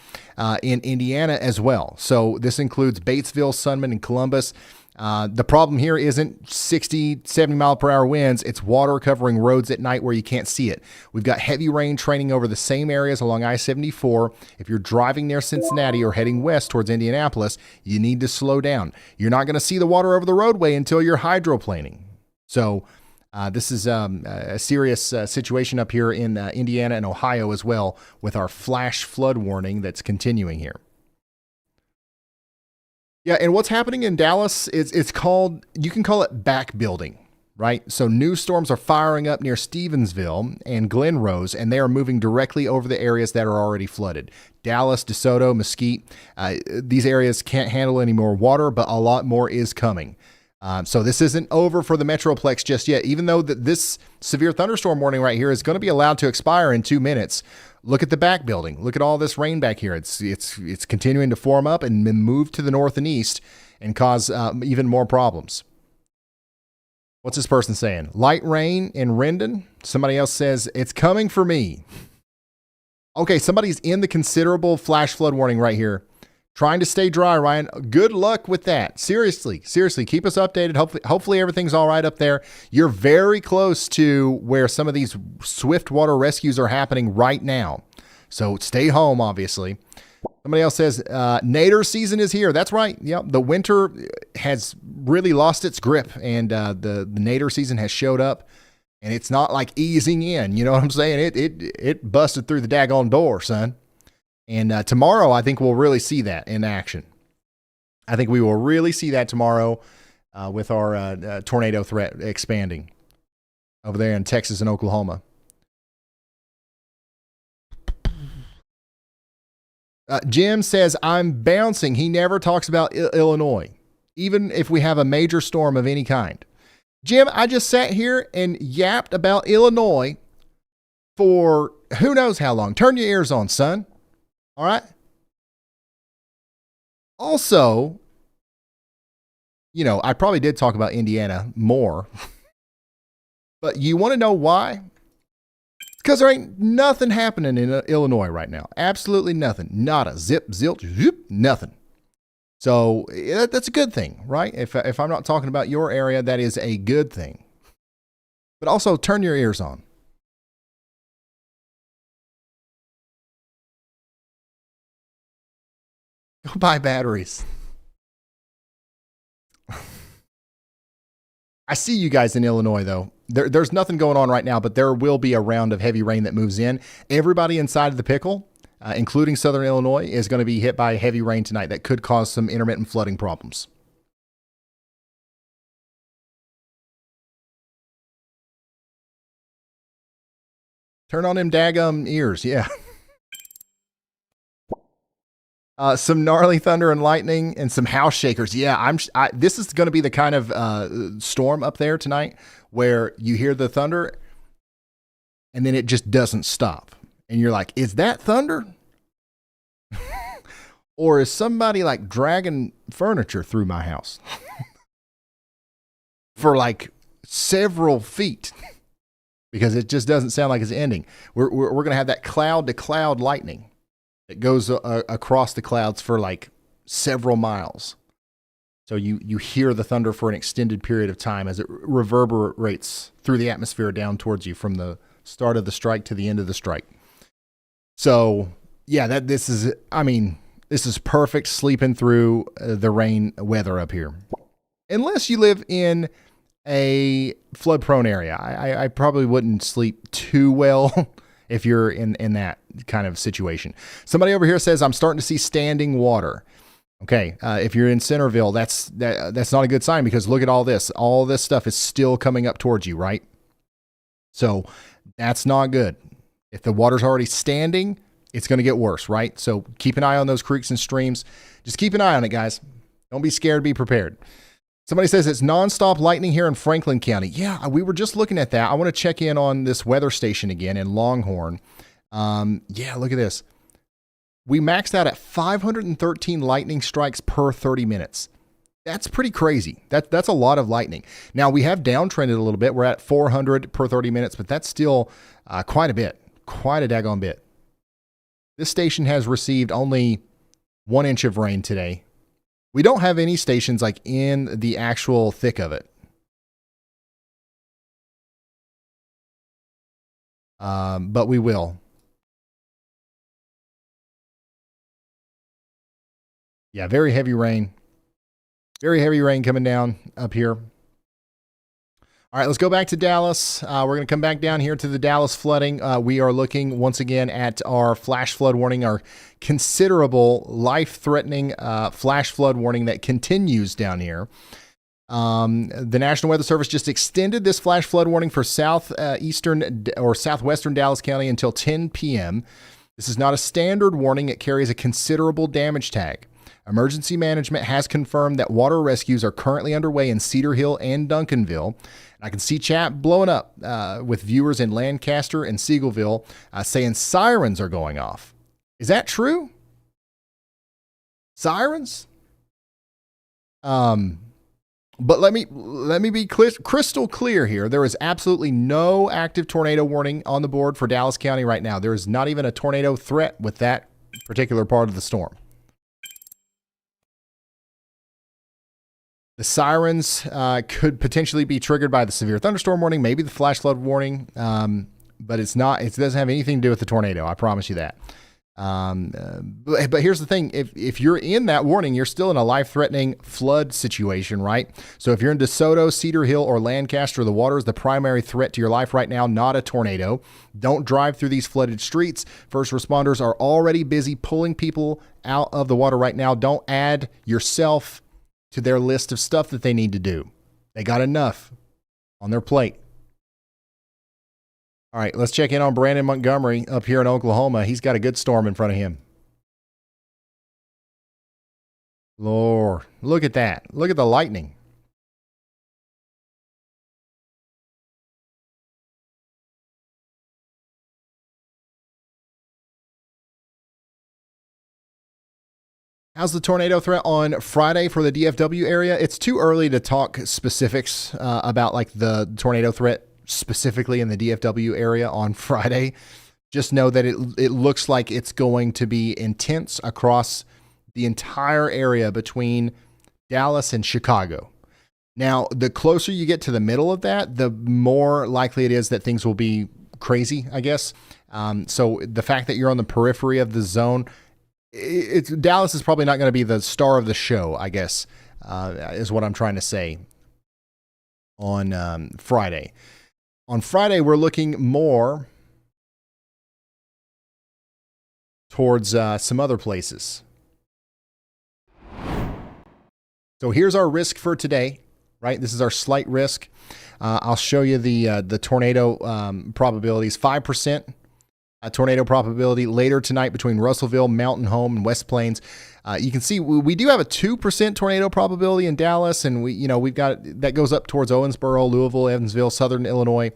in Indiana as well. So this includes Batesville, Sunman, and Columbus. The problem here isn't 60, 70 mile per hour winds. It's water covering roads at night where you can't see it. We've got heavy rain training over the same areas along I-74. If you're driving near Cincinnati or heading west towards Indianapolis, you need to slow down. You're not going to see the water over the roadway until you're hydroplaning. So this is a serious situation up here in Indiana and Ohio as well, with our flash flood warning that's continuing here. Yeah, and what's happening in Dallas is you can call it back building, right? So new storms are firing up near Stevensville and Glen Rose, and they are moving directly over the areas that are already flooded. Dallas, DeSoto, Mesquite, these areas can't handle any more water, but a lot more is coming. So this isn't over for the metroplex just yet, even though this severe thunderstorm warning right here is going to be allowed to expire in 2 minutes. Look at the back building. Look at all this rain back here. It's continuing to form up and move to the north and east and cause even more problems. What's this person saying? Light rain in Rendon. Somebody else says, it's coming for me. Okay, somebody's in the considerable flash flood warning right here. Trying to stay dry, Ryan. Good luck with that. Seriously, keep us updated. Hopefully everything's all right up there. You're very close to where some of these swift water rescues are happening right now. So stay home, obviously. Somebody else says, nadir season is here. That's right. Yep, the winter has really lost its grip, and the nadir season has showed up, and it's not like easing in. You know what I'm saying? It busted through the daggone door, son. And tomorrow, I think we'll really see that in action. I think we will really see that tomorrow with our tornado threat expanding over there in Texas and Oklahoma. Jim says, I'm bouncing. He never talks about Illinois, even if we have a major storm of any kind. Jim, I just sat here and yapped about Illinois for who knows how long. Turn your ears on, son. All right. Also, you know, I probably did talk about Indiana more, but you want to know why? Because there ain't nothing happening in Illinois right now. Absolutely nothing. Nada. Zip, zilch, zip, nothing. So that's a good thing, right? If I'm not talking about your area, that is a good thing. But also turn your ears on. Go buy batteries. I see you guys in Illinois, though. There's nothing going on right now, but there will be a round of heavy rain that moves in. Everybody inside of the pickle, including Southern Illinois, is going to be hit by heavy rain tonight that could cause some intermittent flooding problems. Turn on them daggum ears, yeah. Some gnarly thunder and lightning and some house shakers. Yeah, this is going to be the kind of storm up there tonight where you hear the thunder and then it just doesn't stop. And you're like, is that thunder? Or is somebody like dragging furniture through my house for like several feet? Because it just doesn't sound like it's ending. We're going to have that cloud to cloud lightning. It goes across the clouds for like several miles. So you hear the thunder for an extended period of time as it reverberates through the atmosphere down towards you from the start of the strike to the end of the strike. So yeah, this is perfect sleeping through the rain weather up here. Unless you live in a flood prone area. I probably wouldn't sleep too well if you're in that kind of situation. Somebody over here says, I'm starting to see standing water. Okay, if you're in Centerville, that's not a good sign because look at all this. All this stuff is still coming up towards you, right? So that's not good. If the water's already standing, it's going to get worse, right? So keep an eye on those creeks and streams. Just keep an eye on it, guys. Don't be scared. Be prepared. Somebody says it's nonstop lightning here in Franklin County. Yeah, we were just looking at that. I want to check in on this weather station again in Longhorn. Yeah, look at this. We maxed out at 513 lightning strikes per 30 minutes. That's pretty crazy. That's a lot of lightning. Now, we have downtrended a little bit. We're at 400 per 30 minutes, but that's still quite a bit. Quite a daggone bit. This station has received only 1 inch of rain today. We don't have any stations like in the actual thick of it. But we will. Yeah, very heavy rain. Very heavy rain coming down up here. All right, let's go back to Dallas. We're going to come back down here to the Dallas flooding. We are looking once again at our flash flood warning, our considerable life-threatening flash flood warning that continues down here. The National Weather Service just extended this flash flood warning for southeastern or southwestern Dallas County until 10 p.m. This is not a standard warning. It carries a considerable damage tag. Emergency management has confirmed that water rescues are currently underway in Cedar Hill and Duncanville. I can see chat blowing up with viewers in Lancaster and Seagoville saying sirens are going off. Is that true? Sirens? But let me be crystal clear here. There is absolutely no active tornado warning on the board for Dallas County right now. There is not even a tornado threat with that particular part of the storm. The sirens could potentially be triggered by the severe thunderstorm warning, maybe the flash flood warning, but it's not. It doesn't have anything to do with the tornado. I promise you that. But here's the thing: if you're in that warning, you're still in a life-threatening flood situation, right? So if you're in DeSoto, Cedar Hill, or Lancaster, the water is the primary threat to your life right now, not a tornado. Don't drive through these flooded streets. First responders are already busy pulling people out of the water right now. Don't add yourself to their list of stuff that they need to do. They got enough on their plate. All right, let's check in on Brandon Montgomery up here in Oklahoma. He's got a good storm in front of him. Lord, look at that. Look at the lightning. How's the tornado threat on Friday for the DFW area? It's too early to talk specifics about like the tornado threat specifically in the DFW area on Friday. Just know that it looks like it's going to be intense across the entire area between Dallas and Chicago. Now, the closer you get to the middle of that, the more likely it is that things will be crazy, I guess. So the fact that you're on the periphery of the zone, Dallas is probably not going to be the star of the show, I guess, is what I'm trying to say on Friday. On Friday, we're looking more towards some other places. So here's our risk for today, right? This is our slight risk. I'll show you the tornado probabilities. 5%. A tornado probability later tonight between Russellville, Mountain Home, and West Plains. You can see we do have a 2% tornado probability in Dallas, and we've got that goes up towards Owensboro, Louisville, Evansville, Southern Illinois,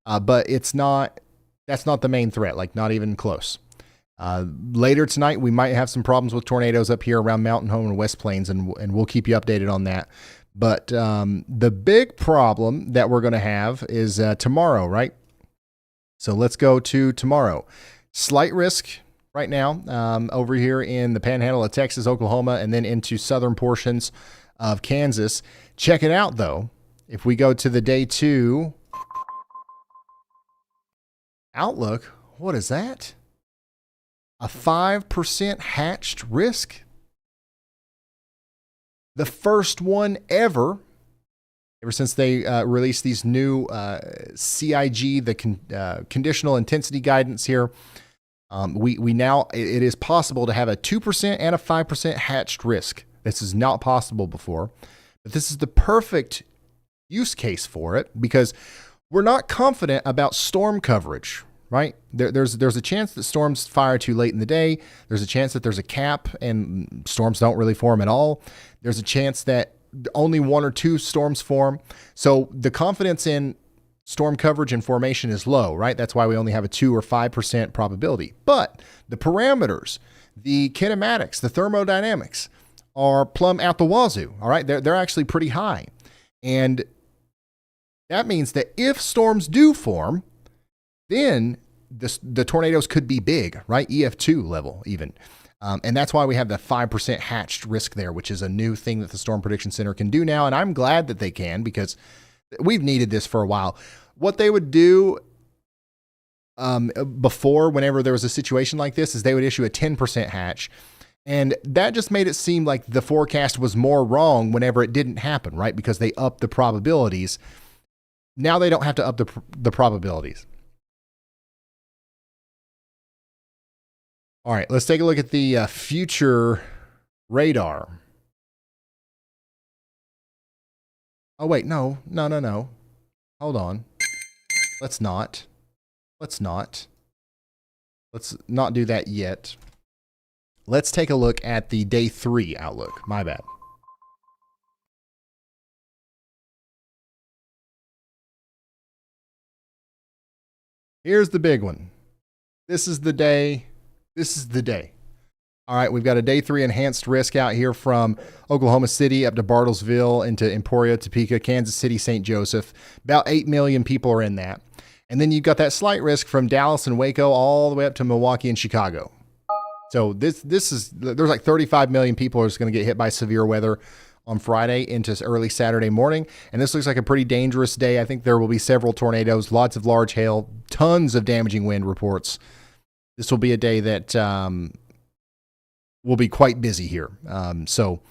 but that's not the main threat, like not even close. Later tonight, we might have some problems with tornadoes up here around Mountain Home and West Plains, and we'll keep you updated on that. But the big problem that we're going to have is tomorrow, right? So let's go to tomorrow. Slight risk right now over here in the panhandle of Texas, Oklahoma, and then into southern portions of Kansas. Check it out, though. If we go to the day 2 outlook, what is that? A 5% hatched risk. The first one ever since they released these new CIG, the conditional intensity guidance here. We now, it is possible to have a 2% and a 5% hatched risk. This is not possible before, but this is the perfect use case for it because we're not confident about storm coverage, right? There's a chance that storms fire too late in the day. There's a chance that there's a cap and storms don't really form at all. There's a chance that only 1 or 2 storms form. So the confidence in storm coverage and formation is low, right? That's why we only have a 2 or 5% probability. But the parameters, the kinematics, the thermodynamics are plumb out the wazoo, all right? They're actually pretty high. And that means that if storms do form, then the tornadoes could be big, right? EF2 level even. And that's why we have the 5% hatched risk there, which is a new thing that the Storm Prediction Center can do now. And I'm glad that they can because we've needed this for a while. What they would do before, whenever there was a situation like this, is they would issue a 10% hatch. And that just made it seem like the forecast was more wrong whenever it didn't happen, right? Because they upped the probabilities. Now they don't have to up the probabilities. All right, let's take a look at the future radar. Oh, wait, no. Hold on. Let's not do that yet. let's take a look at the day 3 outlook. My bad. Here's the big one. This is the day. This is the day. All right, we've got a day 3 enhanced risk out here from Oklahoma City up to Bartlesville into Emporia, Topeka, Kansas City, St. Joseph. About 8 million people are in that. And then you've got that slight risk from Dallas and Waco all the way up to Milwaukee and Chicago. So there's like 35 million people are just going to get hit by severe weather on Friday into early Saturday morning. And this looks like a pretty dangerous day. I think there will be several tornadoes, lots of large hail, tons of damaging wind reports. This will be a day that will be quite busy here. So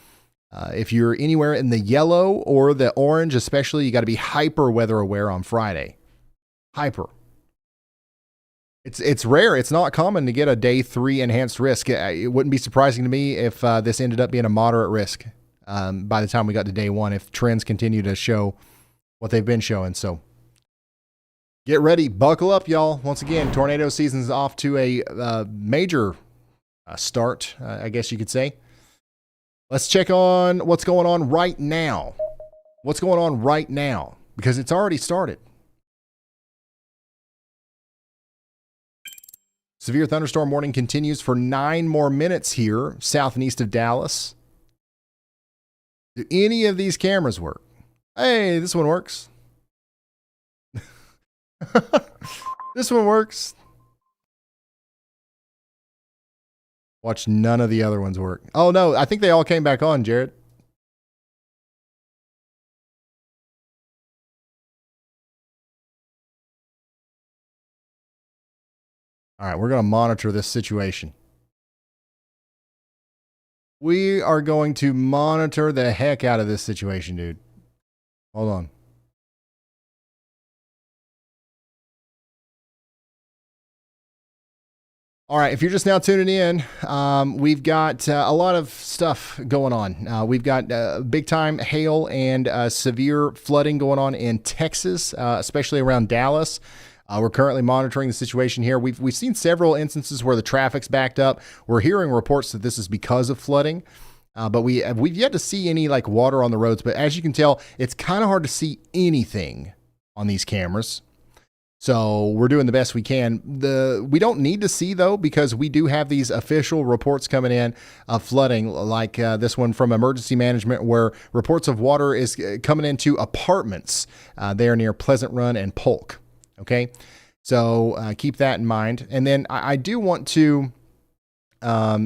if you're anywhere in the yellow or the orange, especially, you got to be hyper weather aware on Friday. Hyper. It's rare. It's not common to get a day 3 enhanced risk. It wouldn't be surprising to me if this ended up being a moderate risk by the time we got to day 1, if trends continue to show what they've been showing. So get ready. Buckle up, y'all. Once again, tornado season's off to a major start, I guess you could say. Let's check on what's going on right now. What's going on right now? Because it's already started. Severe thunderstorm warning continues for 9 more minutes here, south and east of Dallas. Do any of these cameras work? Hey, this one works. This one works. Watch none of the other ones work. Oh, no, I think they all came back on, Jared. All right, we're going to monitor this situation. We are going to monitor the heck out of this situation, dude. Hold on. All right, if you're just now tuning in, we've got a lot of stuff going on. We've got big time hail and severe flooding going on in Texas, especially around Dallas. We're currently monitoring the situation here. We've seen several instances where the traffic's backed up. We're hearing reports that this is because of flooding, but we've yet to see any like water on the roads. But as you can tell, it's kind of hard to see anything on these cameras. So we're doing the best we can. We don't need to see, though, because we do have these official reports coming in of flooding, like this one from emergency management, where reports of water is coming into apartments there near Pleasant Run and Polk. Okay, so keep that in mind. And then I do want to, talk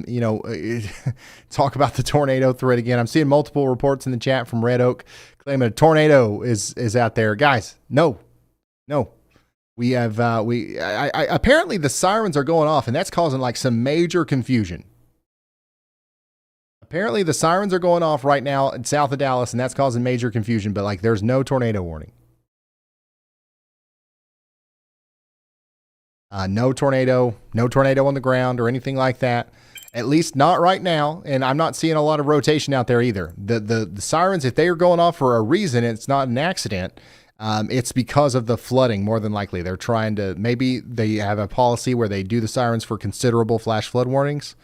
about the tornado threat again. I'm seeing multiple reports in the chat from Red Oak claiming a tornado is out there. Guys, no. We have apparently the sirens are going off, and that's causing like some major confusion. Apparently the sirens are going off right now south of Dallas, and that's causing major confusion. But like, there's no tornado warning. No tornado on the ground or anything like that. At least not right now. And I'm not seeing a lot of rotation out there either. The sirens, if they are going off for a reason, it's not an accident. It's because of the flooding, more than likely. They're trying to, maybe they have a policy where they do the sirens for considerable flash flood warnings.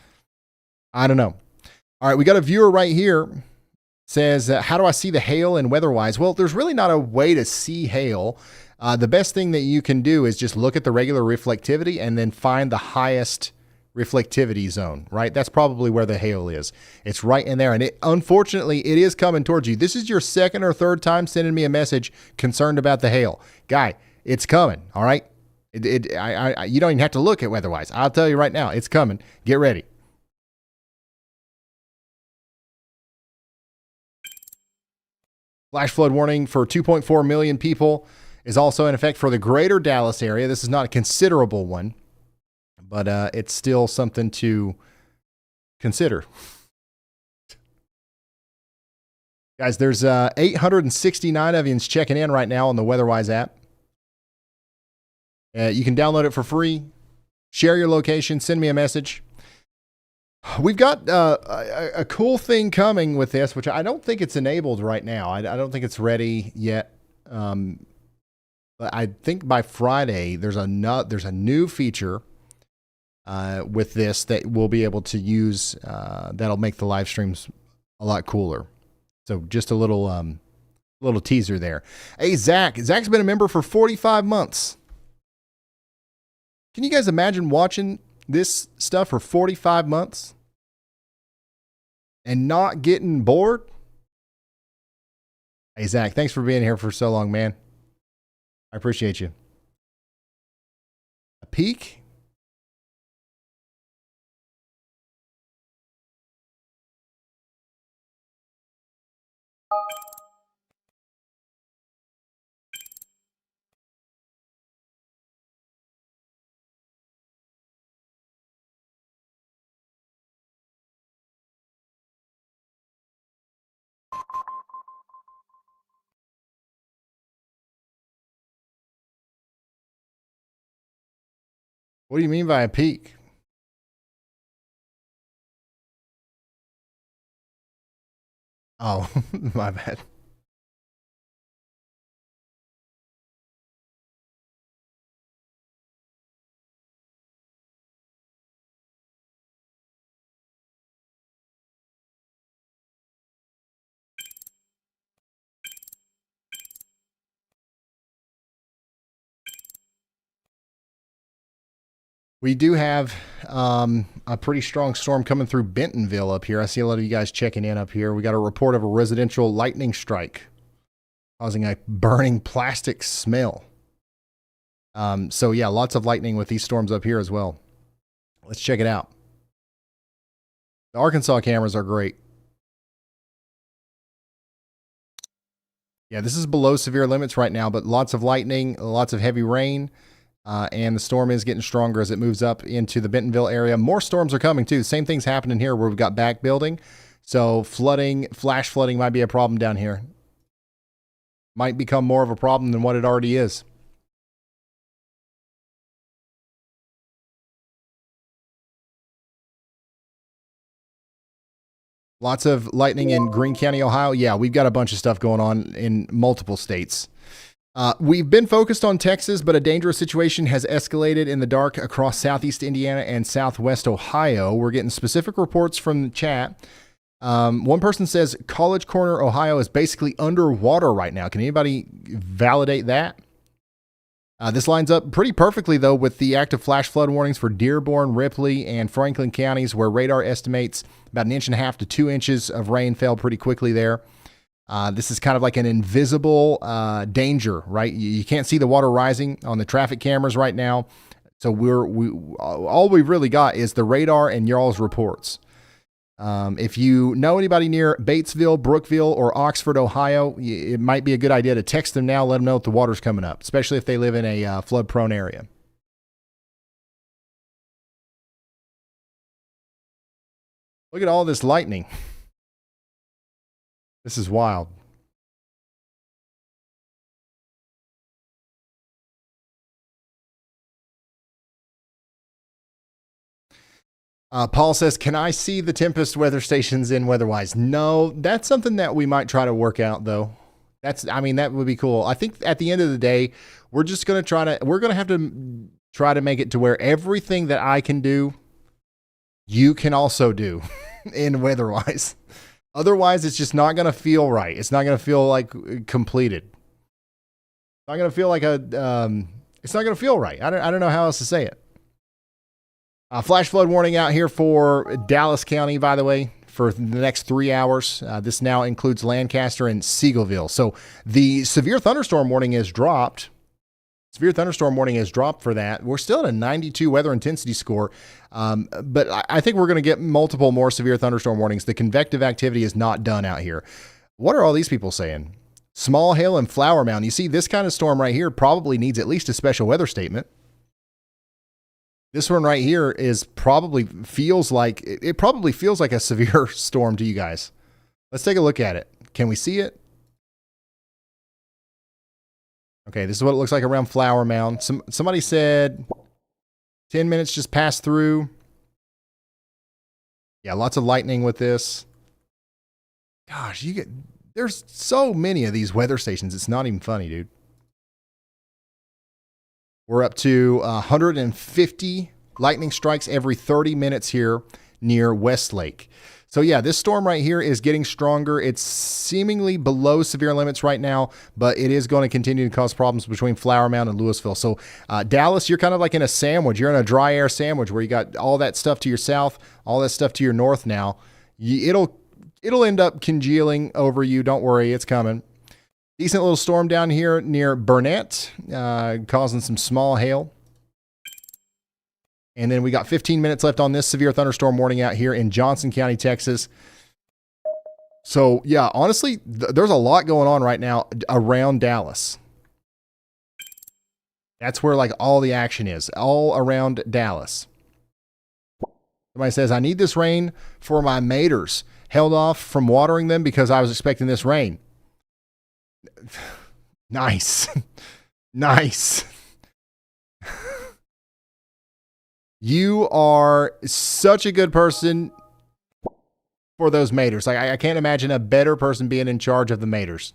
I don't know. All right, we got a viewer right here. Says, how do I see the hail in WEATHERWISE? Well, there's really not a way to see hail. The best thing that you can do is just look at the regular reflectivity and then find the highest reflectivity zone, right? That's probably where the hail is. It's right in there. And unfortunately, it is coming towards you. This is your second or third time sending me a message concerned about the hail. Guy, it's coming, all right? You don't even have to look at WEATHERWISE. I'll tell you right now, it's coming. Get ready. Flash flood warning for 2.4 million people is also in effect for the greater Dallas area. This is not a considerable one, but it's still something to consider. Guys, there's 869 of you checking in right now on the WEATHERWISE app. You can download it for free. Share your location. Send me a message. We've got a cool thing coming with this, which I don't think it's enabled right now. I don't think it's ready yet. But I think by Friday there's a new feature with this that we'll be able to use. That'll make the live streams a lot cooler. So just a little teaser there. Hey, Zach's been a member for 45 months. Can you guys imagine watching this stuff for 45 months and not getting bored? Hey, Zach, thanks for being here for so long, man. I appreciate you. A peak? What do you mean by a peak? Oh, my bad. We do have a pretty strong storm coming through Bentonville up here. I see a lot of you guys checking in up here. We got a report of a residential lightning strike causing a burning plastic smell. So yeah, lots of lightning with these storms up here as well. Let's check it out. The Arkansas cameras are great. Yeah, this is below severe limits right now, but lots of lightning, lots of heavy rain. And the storm is getting stronger as it moves up into the Bentonville area. More storms are coming too. Same thing's happening here where we've got back building. So flooding, flash flooding might be a problem down here. Might become more of a problem than what it already is. Lots of lightning in Greene County, Ohio. Yeah, we've got a bunch of stuff going on in multiple states. We've been focused on Texas, but a dangerous situation has escalated in the dark across southeast Indiana and southwest Ohio. We're getting specific reports from the chat. One person says College Corner, Ohio is basically underwater right now. Can anybody validate that? This lines up pretty perfectly, though, with the active flash flood warnings for Dearborn, Ripley, and Franklin counties, where radar estimates about 1.5 inches to 2 inches of rain fell pretty quickly there. This is kind of like an invisible danger, right? You can't see the water rising on the traffic cameras right now. So all we've really got is the radar and y'all's reports. If you know anybody near Batesville, Brookville, or Oxford, Ohio, it might be a good idea to text them now, let them know that the water's coming up, especially if they live in a flood-prone area. Look at all this lightning. This is wild. Paul says, can I see the Tempest weather stations in WeatherWise? No, that's something that we might try to work out, though. That would be cool. I think at the end of the day, we're going to have to try to make it to where everything that I can do, you can also do in WeatherWise. Otherwise, it's just not going to feel right. It's not going to feel like completed. It's not going to feel like it's not going to feel right. I don't know how else to say it. Flash flood warning out here for Dallas County, by the way, for the next 3 hours. This now includes Lancaster and Seagoville. So the severe thunderstorm warning is dropped. Severe thunderstorm warning is dropped for that. We're still at a 92 weather intensity score, but I think we're going to get multiple more severe thunderstorm warnings. The convective activity is not done out here. What are all these people saying? Small hail and Flower Mound. You see, this kind of storm right here probably needs at least a special weather statement. This one right here probably feels like a severe storm to you guys. Let's take a look at it. Can we see it? Okay, this is what it looks like around Flower Mound. Somebody said 10 minutes just passed through. Yeah, lots of lightning with this. Gosh, there's so many of these weather stations. It's not even funny, dude. We're up to 150 lightning strikes every 30 minutes here near Westlake. So yeah, this storm right here is getting stronger. It's seemingly below severe limits right now, but it is going to continue to cause problems between Flower Mound and Louisville. So Dallas, you're kind of like in a sandwich. You're in a dry air sandwich where you got all that stuff to your south, all that stuff to your north now. It'll end up congealing over you. Don't worry, it's coming. Decent little storm down here near Burnett, causing some small hail. And then we got 15 minutes left on this severe thunderstorm warning out here in Johnson County, Texas. So, yeah, honestly, there's a lot going on right now around Dallas. That's where, like, all the action is, all around Dallas. Somebody says, I need this rain for my maters. Held off from watering them because I was expecting this rain. Nice. Nice. You are such a good person for those maters. Like, I can't imagine a better person being in charge of the maters.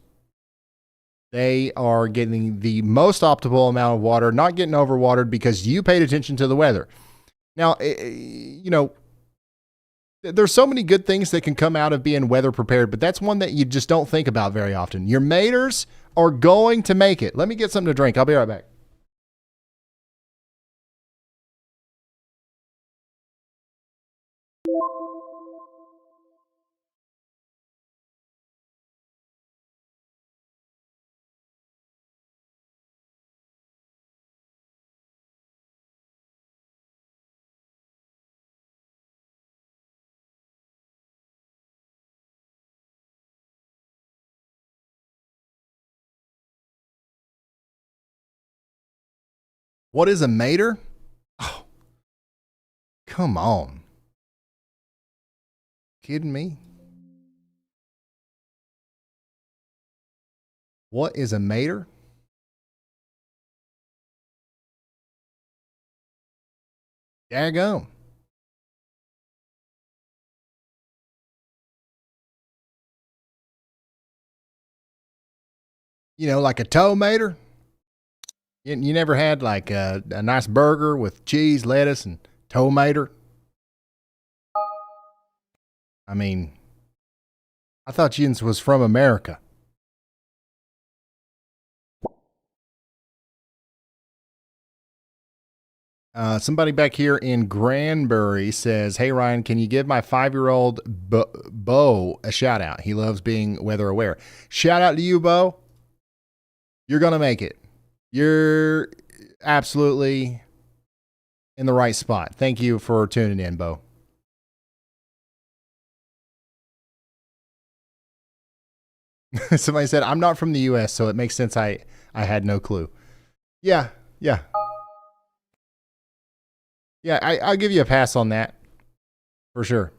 They are getting the most optimal amount of water, not getting overwatered because you paid attention to the weather. Now, you know, there's so many good things that can come out of being weather prepared, but that's one that you just don't think about very often. Your maters are going to make it. Let me get something to drink. I'll be right back. What is a mater? Oh, come on. Kidding me? What is a mater? Daggone. You know, like a toe mater? You never had like a nice burger with cheese, lettuce, and tomato? I mean, I thought you was from America. Somebody back here in Granbury says, hey, Ryan, can you give my 5-year-old Bo a shout out? He loves being weather aware. Shout out to you, Bo. You're going to make it. You're absolutely in the right spot. Thank you for tuning in, Bo. Somebody said, I'm not from the U.S., so it makes sense I had no clue. Yeah. Yeah, I'll give you a pass on that. For sure.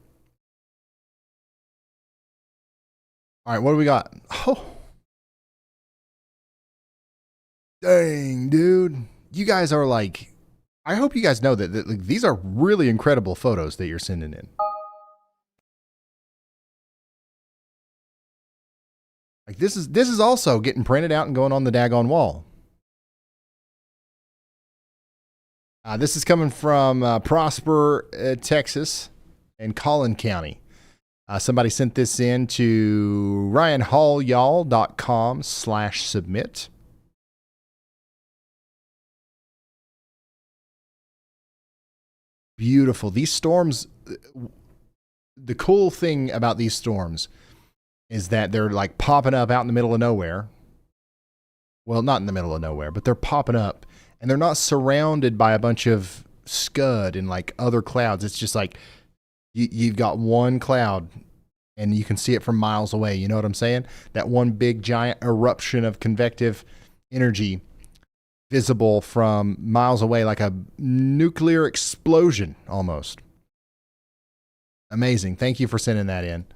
All right, what do we got? Oh. Dang, dude. You guys are like, I hope you guys know that like, these are really incredible photos that you're sending in. Like this is also getting printed out and going on the daggone wall. This is coming from Prosper, Texas, and Collin County. Somebody sent this in to ryanhallyall.com/submit. Beautiful. These storms, the cool thing about these storms is that they're like popping up out in the middle of nowhere. Well, not in the middle of nowhere, but they're popping up and they're not surrounded by a bunch of scud and like other clouds. It's just like you've got one cloud and you can see it from miles away. You know what I'm saying? That one big giant eruption of convective energy visible from miles away, like a nuclear explosion almost. Amazing. Thank you for sending that in.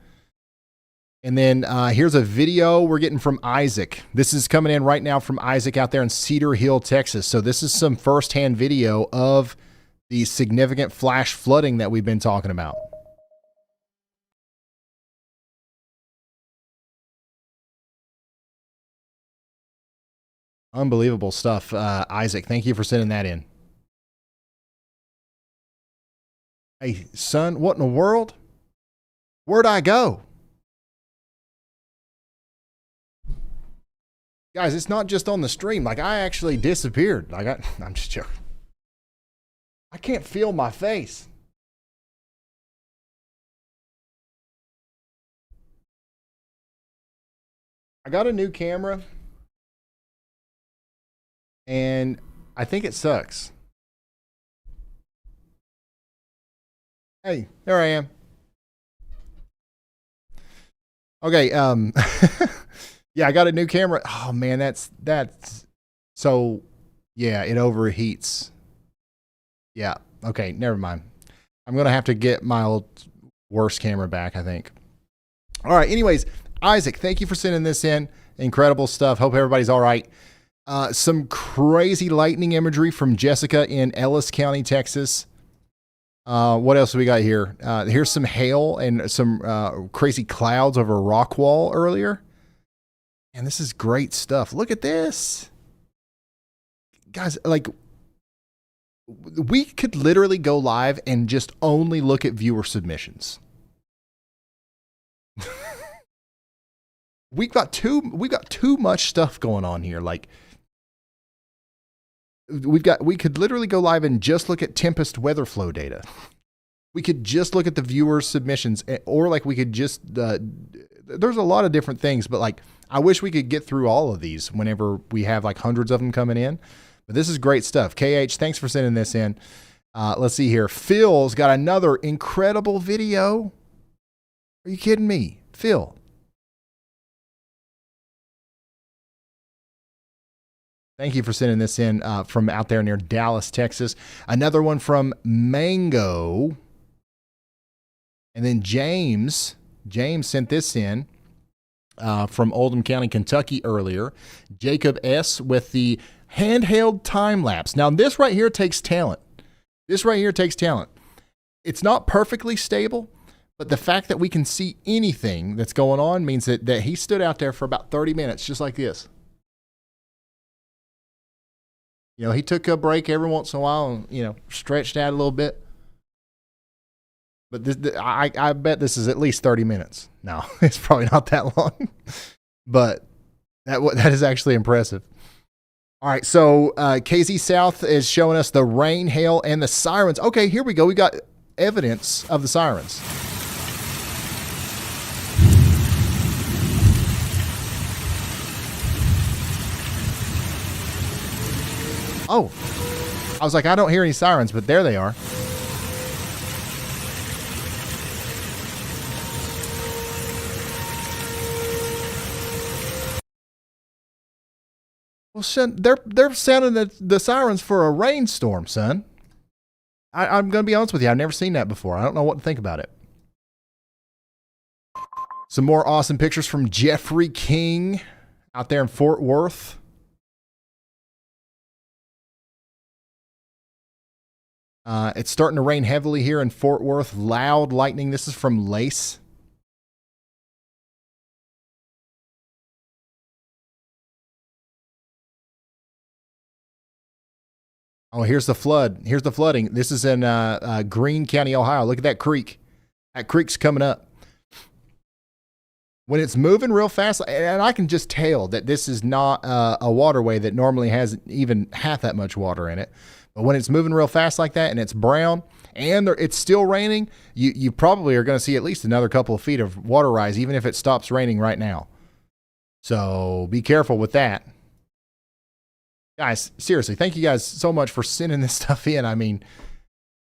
And then here's a video we're getting from Isaac. This is coming in right now from Isaac out there in Cedar Hill, Texas. So this is some firsthand video of the significant flash flooding that we've been talking about. Unbelievable stuff, Isaac. Thank you for sending that in. Hey, son, what in the world? Where'd I go? Guys, it's not just on the stream. Like, I actually disappeared. Like, I'm just joking. I can't feel my face. I got a new camera, and I think it sucks. Hey, there I am. Okay, yeah, I got a new camera. Oh man, that's so yeah, it overheats. Yeah, okay, never mind. I'm gonna have to get my old worst camera back, I think. All right, anyways, Isaac, thank you for sending this in. Incredible stuff. Hope everybody's all right. Some crazy lightning imagery from Jessica in Ellis County, Texas. What else do we got here? Here's some hail and some crazy clouds over a rock wall earlier. And this is great stuff. Look at this. Guys, like, we could literally go live and just only look at viewer submissions. we got too much stuff going on here. Like, we could literally go live and just look at Tempest weather flow data. We could just look at the viewer submissions, or like we could just, there's a lot of different things, but like, I wish we could get through all of these whenever we have like hundreds of them coming in. But this is great stuff. KH, thanks for sending this in. Let's see here. Phil's got another incredible video. Are you kidding me? Phil. Thank you for sending this in from out there near Dallas, Texas. Another one from Mango. And then James sent this in from Oldham County, Kentucky earlier. Jacob S. with the handheld time lapse. Now, this right here takes talent. It's not perfectly stable, but the fact that we can see anything that's going on means that he stood out there for about 30 minutes, just like this. You know, he took a break every once in a while and, you know, stretched out a little bit. But I bet this is at least 30 minutes. No, it's probably not that long. But that is actually impressive. All right, so KZ South is showing us the rain, hail, and the sirens. Okay, here we go. We got evidence of the sirens. Oh, I was like, I don't hear any sirens, but there they are. Well, son, they're sounding the sirens for a rainstorm, son. I'm going to be honest with you. I've never seen that before. I don't know what to think about it. Some more awesome pictures from Jeffrey King out there in Fort Worth. It's starting to rain heavily here in Fort Worth. Loud lightning. This is from Lace. Oh, here's the flood. Here's the flooding. This is in Greene County, Ohio. Look at that creek. That creek's coming up. When it's moving real fast, and I can just tell that this is not a waterway that normally has even half that much water in it. But when it's moving real fast like that and it's brown and it's still raining, you probably are going to see at least another couple of feet of water rise, even if it stops raining right now. So be careful with that. Guys, seriously, thank you guys so much for sending this stuff in. I mean,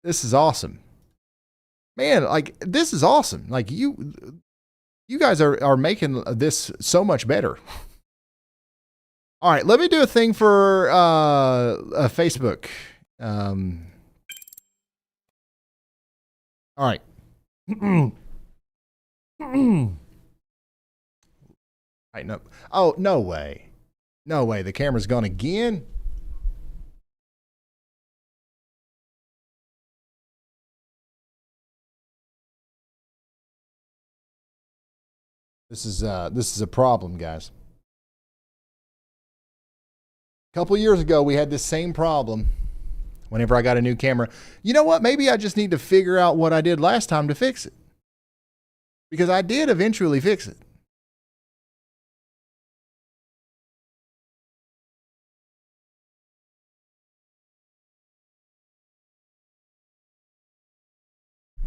this is awesome. Man, like, this is awesome. Like, you guys are making this so much better. All right, let me do a thing for Facebook. All right. Right, no. Oh, no way. No way. The camera's gone again. This is a problem, guys. A couple years ago, we had this same problem. whenever I got a new camera. You know what? Maybe I just need to figure out what I did last time to fix it. Because I did eventually fix it.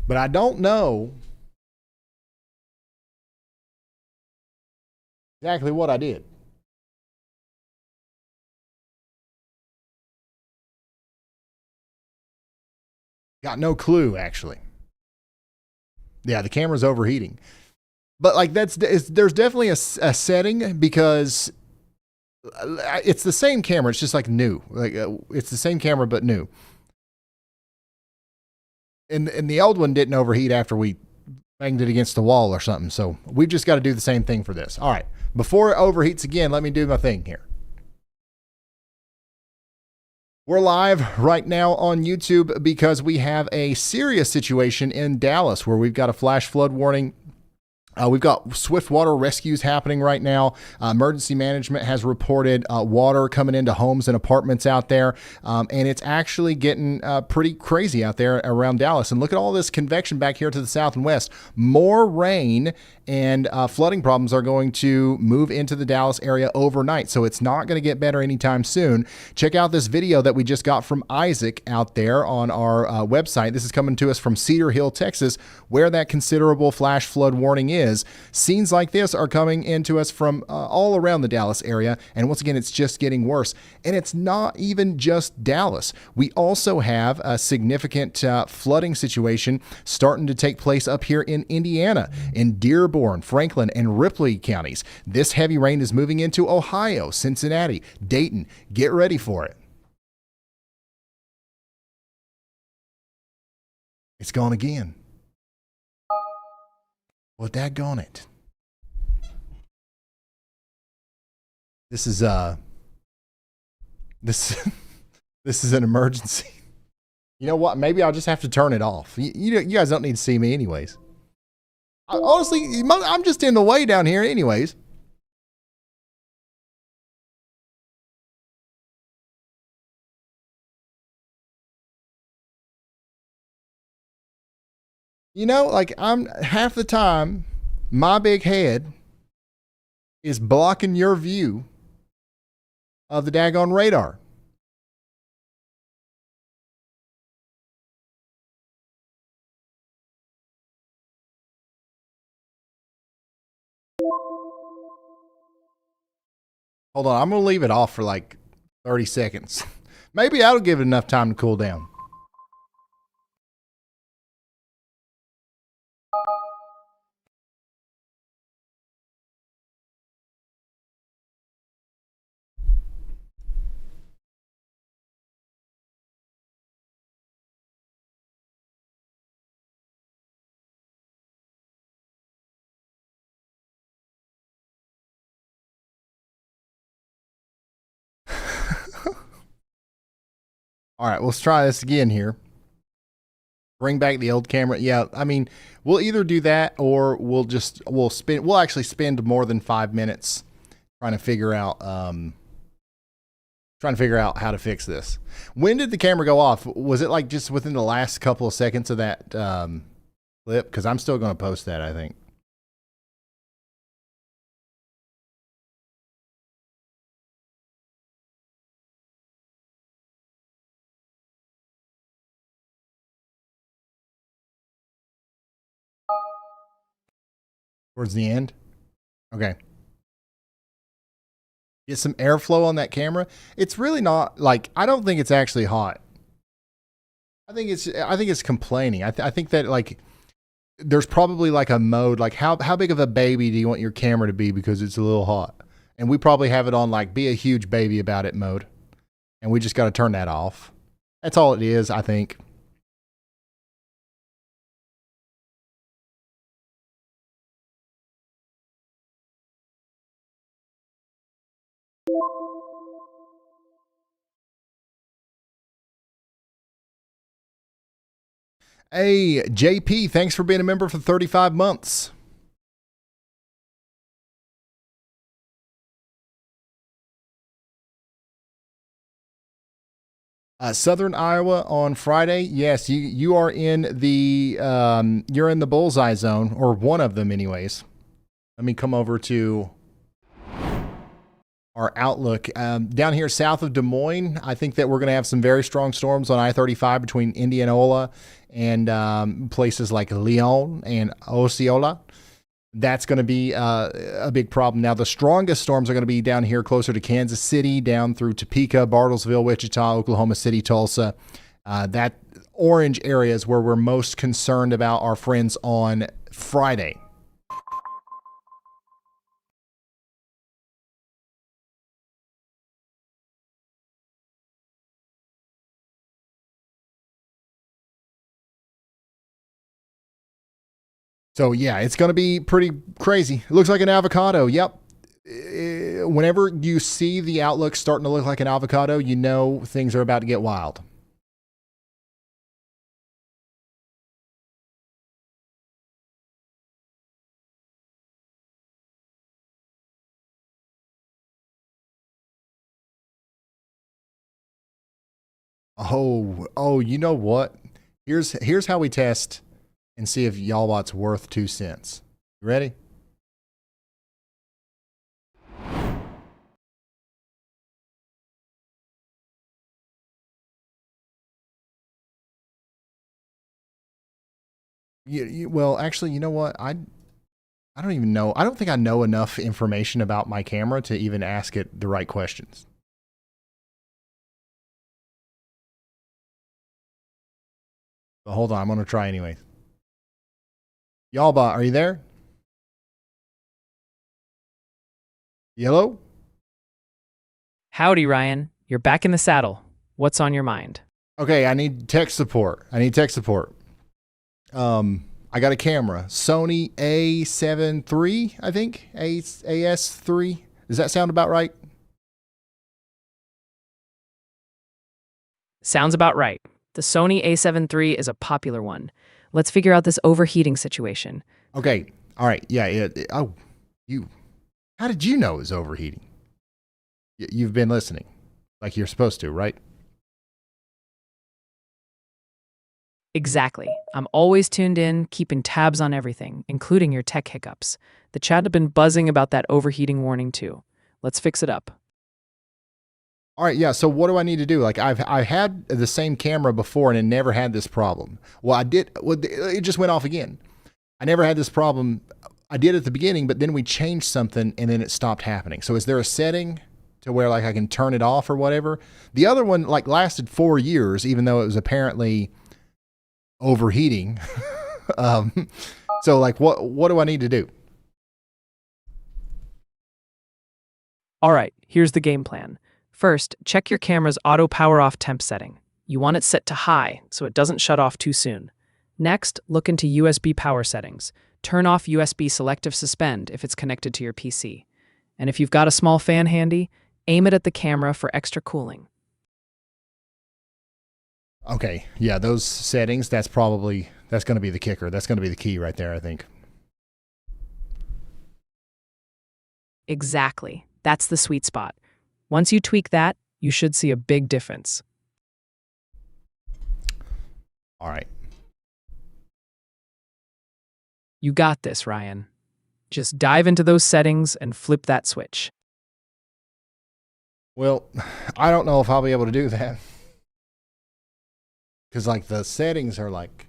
But I don't know exactly what I did. Got no clue, actually. Yeah, the camera's overheating. But like there's definitely a setting, because it's the same camera. It's just like new. Like it's the same camera but new. And the old one didn't overheat after we banged it against the wall or something. So we've just got to do the same thing for this. All right. Before it overheats again, let me do my thing here. We're live right now on YouTube because we have a serious situation in Dallas where we've got a flash flood warning. We've got swift water rescues happening right now. Emergency management has reported water coming into homes and apartments out there. And it's actually getting pretty crazy out there around Dallas. And look at all this convection back here to the south and west. More rain and flooding problems are going to move into the Dallas area overnight. So it's not going to get better anytime soon. Check out this video that we just got from Isaac out there on our website. This is coming to us from Cedar Hill, Texas, where that considerable flash flood warning is. Scenes like this are coming into us from all around the Dallas area. And once again, it's just getting worse. And it's not even just Dallas. We also have a significant flooding situation starting to take place up here in Indiana, in Dearborn, Franklin, and Ripley counties. This heavy rain is moving into Ohio, Cincinnati, Dayton. Get ready for it. It's gone again. Well, daggone it. This is this is an emergency. You know what? Maybe I'll just have to turn it off. You guys don't need to see me anyways. Honestly, I'm just in the way down here anyways. You know, like I'm half the time, my big head is blocking your view of the daggone radar. Hold on, I'm going to leave it off for like 30 seconds. Maybe that'll give it enough time to cool down. All right, let's try this again here. Bring back the old camera. Yeah, I mean, we'll either do that or we'll actually spend more than 5 minutes trying to figure out how to fix this. When did the camera go off? Was it like just within the last couple of seconds of that clip? Because I'm still going to post that, I think. Towards the end? Okay. Get some airflow on that camera. It's really not like, I don't think it's actually hot. I think it's complaining. I think that like there's probably like a mode, like how big of a baby do you want your camera to be because it's a little hot? And we probably have it on like be a huge baby about it mode. And we just got to turn that off. That's all it is, I think. Hey, JP, thanks for being a member for 35 months. Southern Iowa on Friday. Yes, you are in the you're in the bullseye zone, or one of them, anyways. Let me come over to our outlook. Down here south of Des Moines, I think that we're going to have some very strong storms on I-35 between Indianola and places like Lyon and Osceola. That's going to be a big problem. Now, the strongest storms are going to be down here closer to Kansas City, down through Topeka, Bartlesville, Wichita, Oklahoma City, Tulsa. That orange area is where we're most concerned about our friends on Friday. So, yeah, it's going to be pretty crazy. It looks like an avocado. Yep. Whenever you see the outlook starting to look like an avocado, you know things are about to get wild. Oh, you know what? Here's how we test and see if Yallbot's worth 2 cents. You ready? Well, actually, you know what? I don't even know. I don't think I know enough information about my camera to even ask it the right questions. But hold on, I'm going to try anyway. Yallbot, are you there? Yellow? Howdy, Ryan. You're back in the saddle. What's on your mind? Okay, I need tech support. I got a camera, Sony A7 III, I think, AS3. Does that sound about right? Sounds about right. The Sony A7 III is a popular one. Let's figure out this overheating situation. Okay, all right, yeah. Oh, how did you know it was overheating? You've been listening, like you're supposed to, right? Exactly. I'm always tuned in, keeping tabs on everything, including your tech hiccups. The chat have been buzzing about that overheating warning too. Let's fix it up. All right, yeah. So what do I need to do? Like I had the same camera before and it never had this problem. Well, I did. Well, it just went off again. I never had this problem. I did at the beginning, but then we changed something and then it stopped happening. So is there a setting to where like I can turn it off or whatever? The other one like lasted 4 years, even though it was apparently overheating. So like what do I need to do? All right, here's the game plan. First, check your camera's auto power off temp setting. You want it set to high so it doesn't shut off too soon. Next, look into USB power settings. Turn off USB selective suspend if it's connected to your PC. And if you've got a small fan handy, aim it at the camera for extra cooling. Okay, yeah, those settings, that's going to be the kicker. That's going to be the key right there, I think. Exactly. That's the sweet spot. Once you tweak that, you should see a big difference. All right. You got this, Ryan. Just dive into those settings and flip that switch. Well, I don't know if I'll be able to do that. Because like the settings are like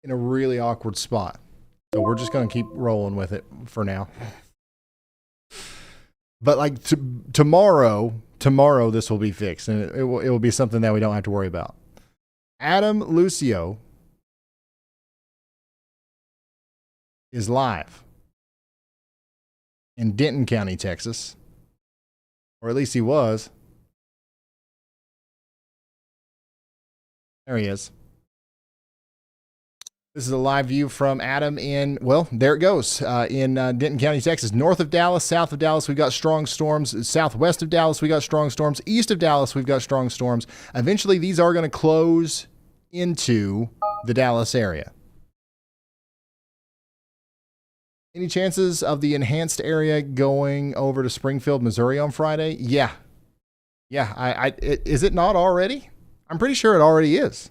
in a really awkward spot. So we're just going to keep rolling with it for now. But like tomorrow this will be fixed and it will be something that we don't have to worry about. Adam Lucio is live in Denton County, Texas. Or at least he was. There he is. This is a live view from Adam in, well, there it goes, in Denton County, Texas. North of Dallas, south of Dallas, we've got strong storms. Southwest of Dallas, we got strong storms. East of Dallas, we've got strong storms. Eventually, these are going to close into the Dallas area. Any chances of the enhanced area going over to Springfield, Missouri on Friday? Yeah. Yeah, is it not already? I'm pretty sure it already is.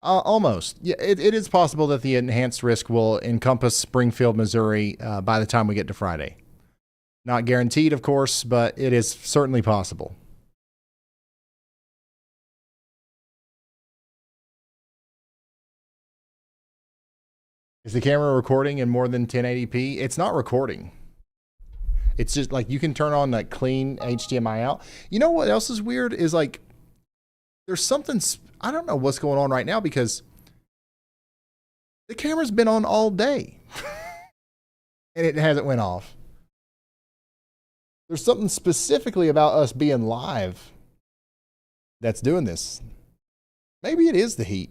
Almost. Yeah, it is possible that the enhanced risk will encompass Springfield, Missouri by the time we get to Friday. Not guaranteed, of course, but it is certainly possible. Is the camera recording in more than 1080p? It's not recording. It's just like you can turn on that clean HDMI out. You know what else is weird is like there's something, I don't know what's going on right now because the camera's been on all day and it hasn't went off. There's something specifically about us being live that's doing this. Maybe it is the heat.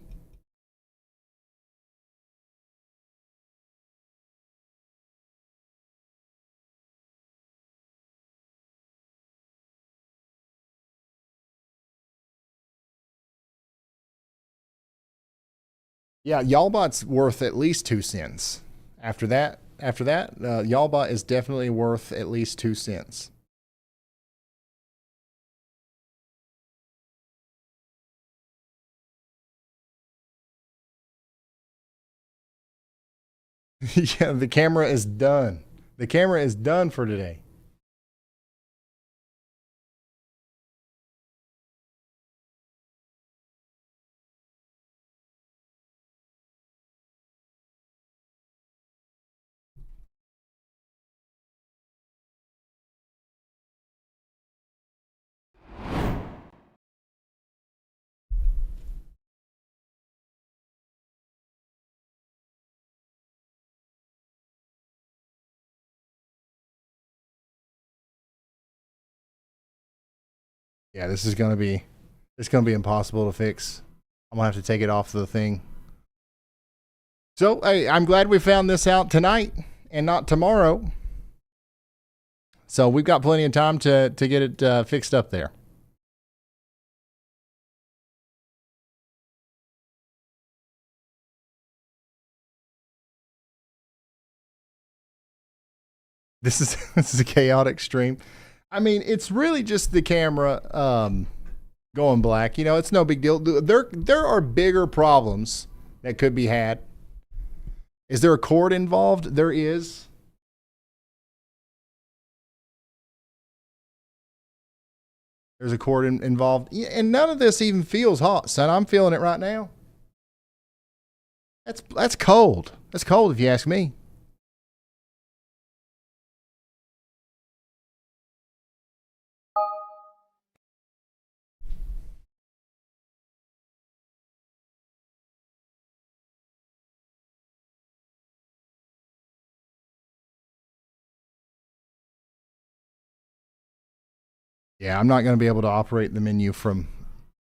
Yeah, Ybot's worth at least 2 cents. After that, Ybot is definitely worth at least 2 cents. Yeah, the camera is done. The camera is done for today. Yeah, this is gonna be impossible to fix. I'm gonna have to take it off the thing. So hey, I'm glad we found this out tonight and not tomorrow. So we've got plenty of time to get it fixed up there. This is this is a chaotic stream. I mean, it's really just the camera going black. You know, it's no big deal. There are bigger problems that could be had. Is there a cord involved? There is. There's a cord involved. Yeah, and none of this even feels hot, son. I'm feeling it right now. That's cold. That's cold if you ask me. Yeah, I'm not going to be able to operate the menu from,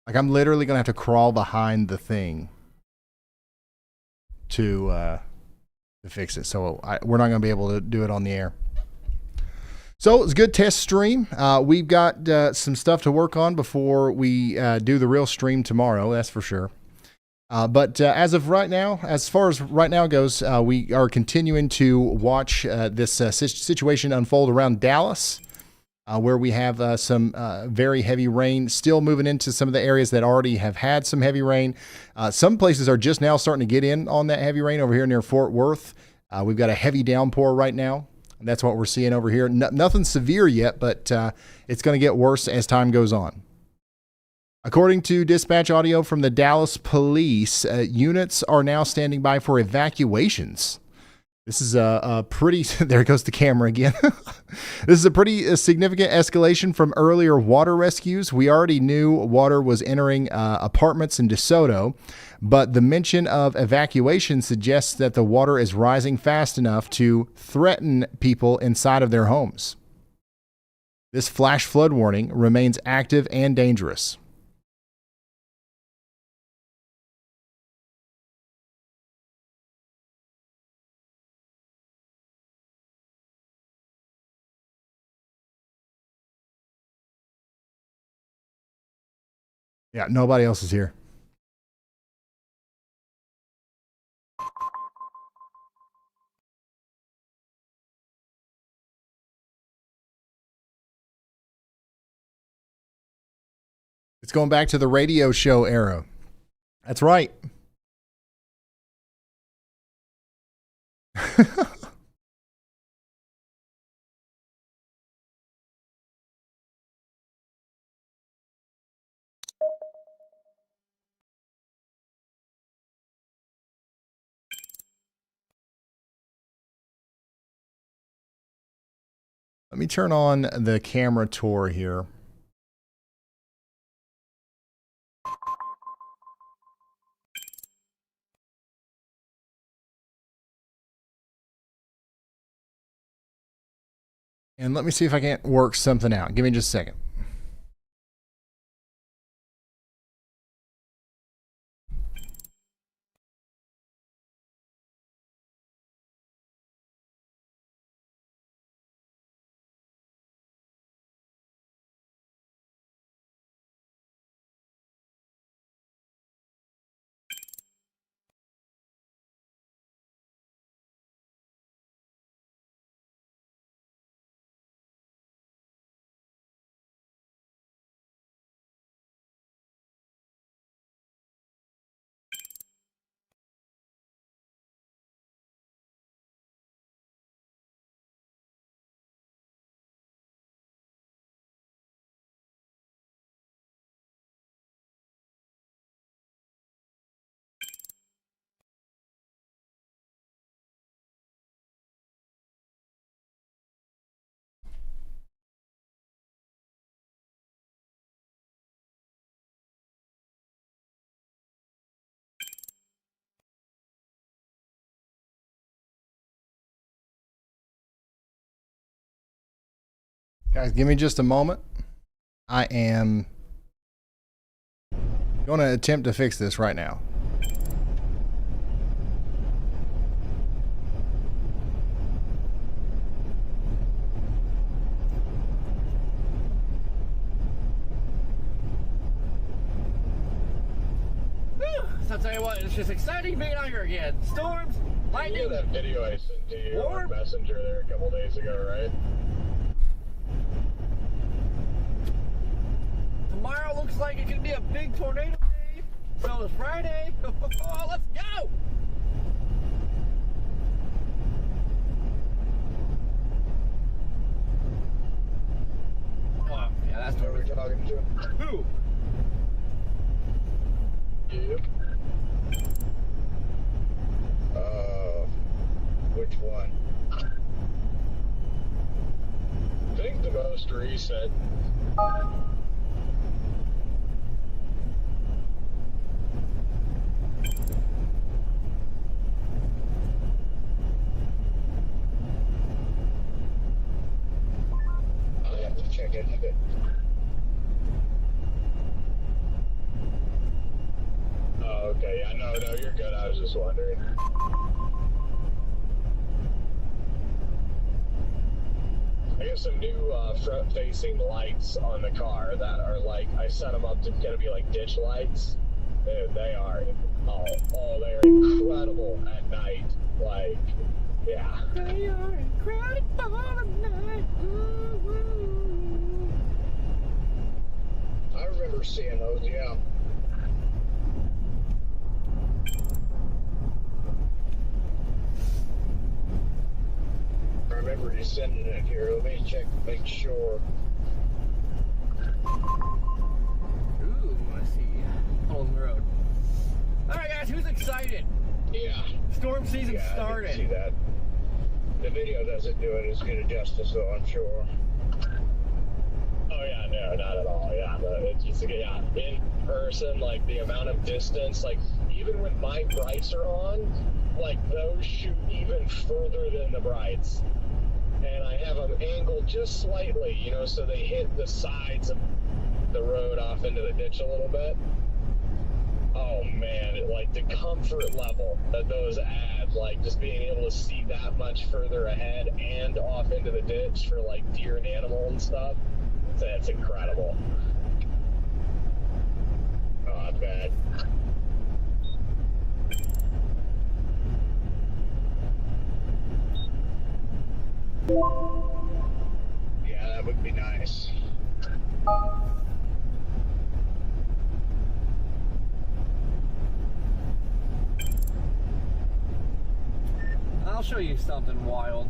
like, I'm literally going to have to crawl behind the thing to fix it. So we're not going to be able to do it on the air. So it's a good test stream. We've got some stuff to work on before we do the real stream tomorrow. That's for sure. But as of right now, as far as right now goes, we are continuing to watch this situation unfold around Dallas. Where we have some very heavy rain still moving into some of the areas that already have had some heavy rain. Some places are just now starting to get in on that heavy rain over here near Fort Worth. We've got a heavy downpour right now. That's what we're seeing over here. Nothing severe yet, but it's going to get worse as time goes on. According to dispatch audio from the Dallas police, units are now standing by for evacuations. This is a pretty, there goes the camera again. This is a pretty significant escalation from earlier water rescues. We already knew water was entering apartments in DeSoto, but the mention of evacuation suggests that the water is rising fast enough to threaten people inside of their homes. This flash flood warning remains active and dangerous. Yeah, nobody else is here. It's going back to the radio show era. That's right. Let me turn on the camera tour here. And let me see if I can't work something out. Give me just a second. Guys, give me just a moment. I am going to attempt to fix this right now. So I'll tell you what, it's just exciting being out here again. Storms, lightning. You know that video I sent to you on Messenger there a couple days ago, right? Tomorrow looks like it could be a big tornado day. So it's Friday. Oh, let's go! Oh, yeah, that's What we're talking to. Who? You. Which one? I think the most recent. I have to check into it. Oh, okay. Yeah, no, you're good. I was just wondering. I got some new front-facing lights on the car that are like, I set them up to kind of be like ditch lights. Dude, they are, they are incredible at night. Like, yeah. They are incredible at night. I remember seeing those, yeah. I remember you sending it here. Let me check to make sure. Ooh, let's see. On the road. Alright guys, who's excited? Yeah. Storm season Yeah, started. I didn't see that. The video doesn't do it as good a justice, though, I'm sure. Oh, yeah, no, not at all. Yeah, but it's just, yeah, in person, like, the amount of distance, like, even when my brights are on, like, those shoot even further than the brights. And I have them angled just slightly, you know, so they hit the sides of the road off into the ditch a little bit. Oh man, like the comfort level that those add, like just being able to see that much further ahead and off into the ditch for like deer and animal and stuff, that's incredible. Oh, not bad. Yeah, that would be nice. show you something wild.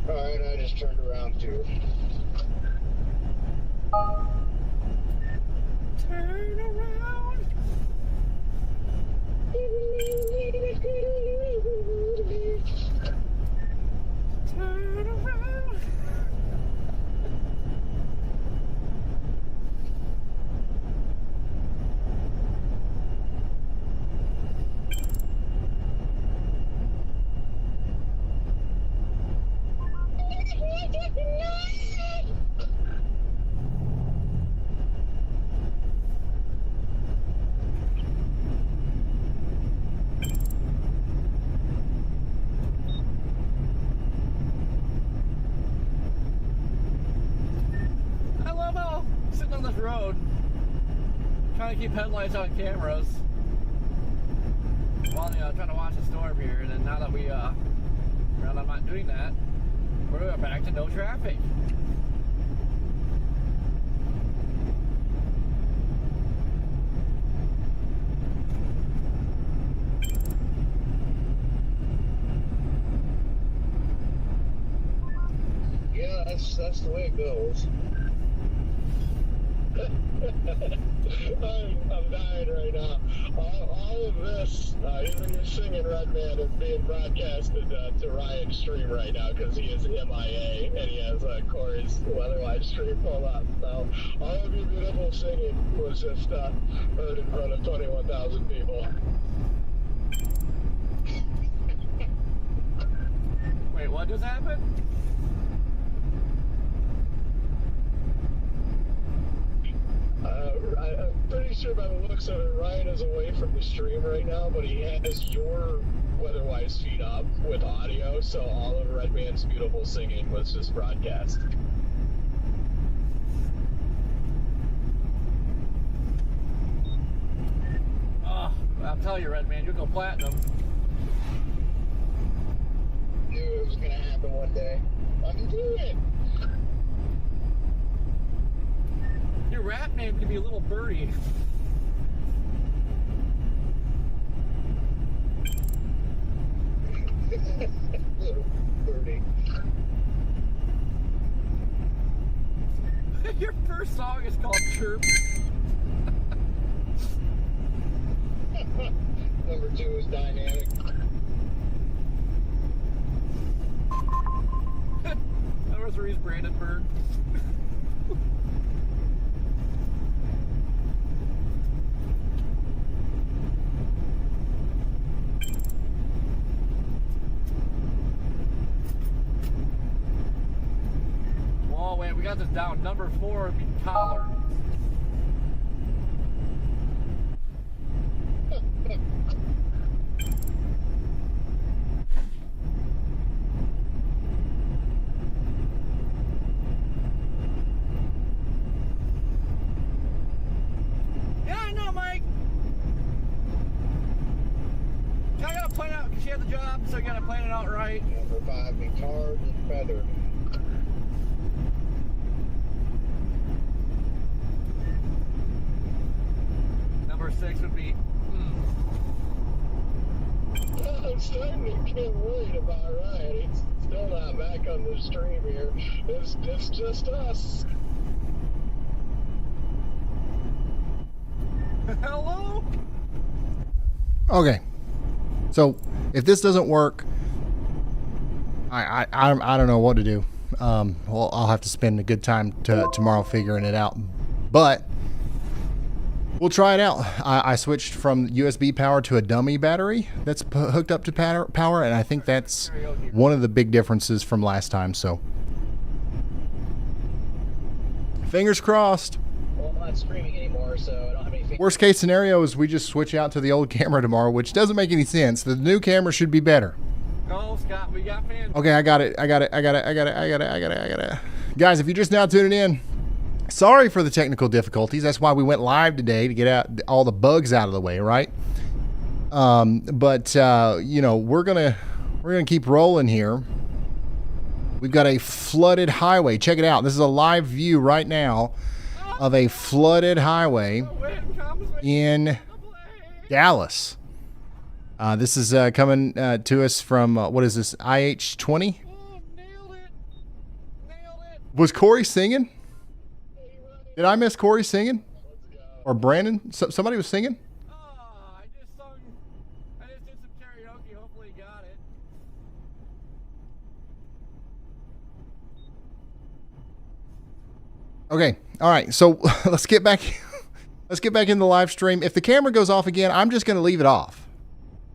Alright, I just turned around too. Turn around. Turn around. I love how sitting on this road, trying to keep headlights on cameras while trying to watch the storm here. And then now that now that I'm not doing that, we're back to no traffic. Yeah, that's the way it goes. I'm dying right now. All of this, even your singing Red Man, is being broadcasted to Ryan's stream right now because he is MIA and he has Corey's WEATHERWISE stream pulled up. So all of your beautiful singing was just heard in front of 21,000 people. Wait, what just happened? I'm pretty sure by the looks of it, Ryan is away from the stream right now, but he has your WEATHERWISE feed up with audio, so all of Redman's beautiful singing was just broadcast. Oh, I'll tell you, Red Man, you'll go platinum. Knew it was gonna happen one day. I can do it! Your rap name could be Little Birdie. Little birdie. Your first song is called Chirp. Number 2 is Dynamic. Number 3 is Brandenburg. Oh wait, we got this down. Number 4 would be Collar. Yeah, I know, Mike. I gotta plan out because she had the job, so you gotta plan it out right. Number 5 be Tarred and Feathered. Number 6 would be. I'm starting to get worried about Ryan. He's still not back on the stream here. It's just us. Hello? Okay. So if this doesn't work, I don't know what to do. Well, I'll have to spend a good time tomorrow figuring it out. But we'll try it out. I switched from USB power to a dummy battery that's hooked up to power, and I think that's one of the big differences from last time. So fingers crossed. Well, I'm not streaming anymore, so I don't have anything. Worst case scenario is we just switch out to the old camera tomorrow, which doesn't make any sense. The new camera should be better. Go, Scott. We got fans. Okay, I got it. Guys, if you're just now tuning in, sorry for the technical difficulties. That's why we went live today, to get out all the bugs out of the way, right? But you know, we're gonna We're going to keep rolling here. We've got a flooded highway. Check it out. This is a live view right now of a flooded highway in Dallas. This is coming to us from, what is this, IH-20? Oh, nailed it. Nailed it. Was Corey singing? Did I miss Corey singing? Or Brandon? Somebody was singing? Oh, I just did some karaoke. Hopefully you got it. Okay. All right. So let's get back. Let's get back in the live stream. If the camera goes off again, I'm just going to leave it off.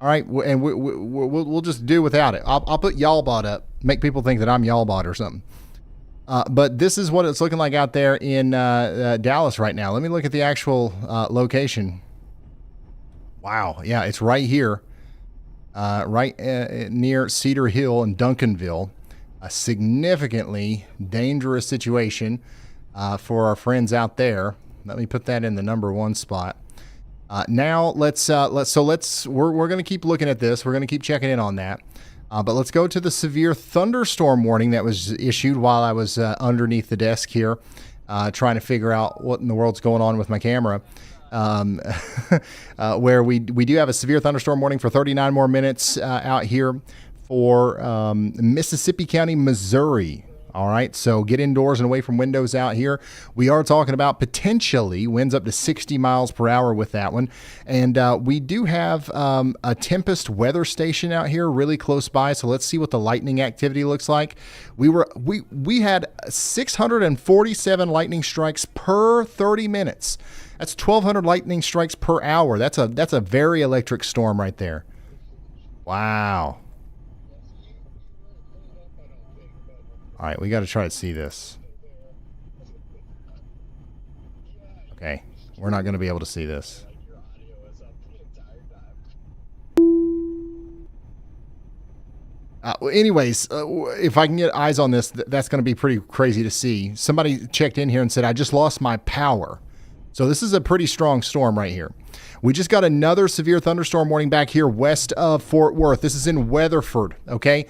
All right, and we'll just do without it. I'll put Yallbot up, make people think that I'm Yallbot or something. But this is what it's looking like out there in Dallas right now. Let me look at the actual location. Wow, yeah, it's right here, right near Cedar Hill and Duncanville. A significantly dangerous situation for our friends out there. Let me put that in the #1 spot. Now we're going to keep looking at this. We're going to keep checking in on that. But let's go to the severe thunderstorm warning that was issued while I was underneath the desk here, trying to figure out what in the world's going on with my camera. Where we do have a severe thunderstorm warning for 39 more minutes out here for Mississippi County, Missouri. All right, so get indoors and away from windows out here. We are talking about potentially winds up to 60 miles per hour with that one. And we do have a Tempest weather station out here really close by. So let's see what the lightning activity looks like. We had 647 lightning strikes per 30 minutes. That's 1,200 lightning strikes per hour. That's a very electric storm right there. Wow. All right, we got to try to see this. Okay, we're not going to be able to see this. Anyways, if I can get eyes on this, that's going to be pretty crazy to see. Somebody checked in here and said, I just lost my power. So this is a pretty strong storm right here. We just got another severe thunderstorm warning back here west of Fort Worth. This is in Weatherford, okay?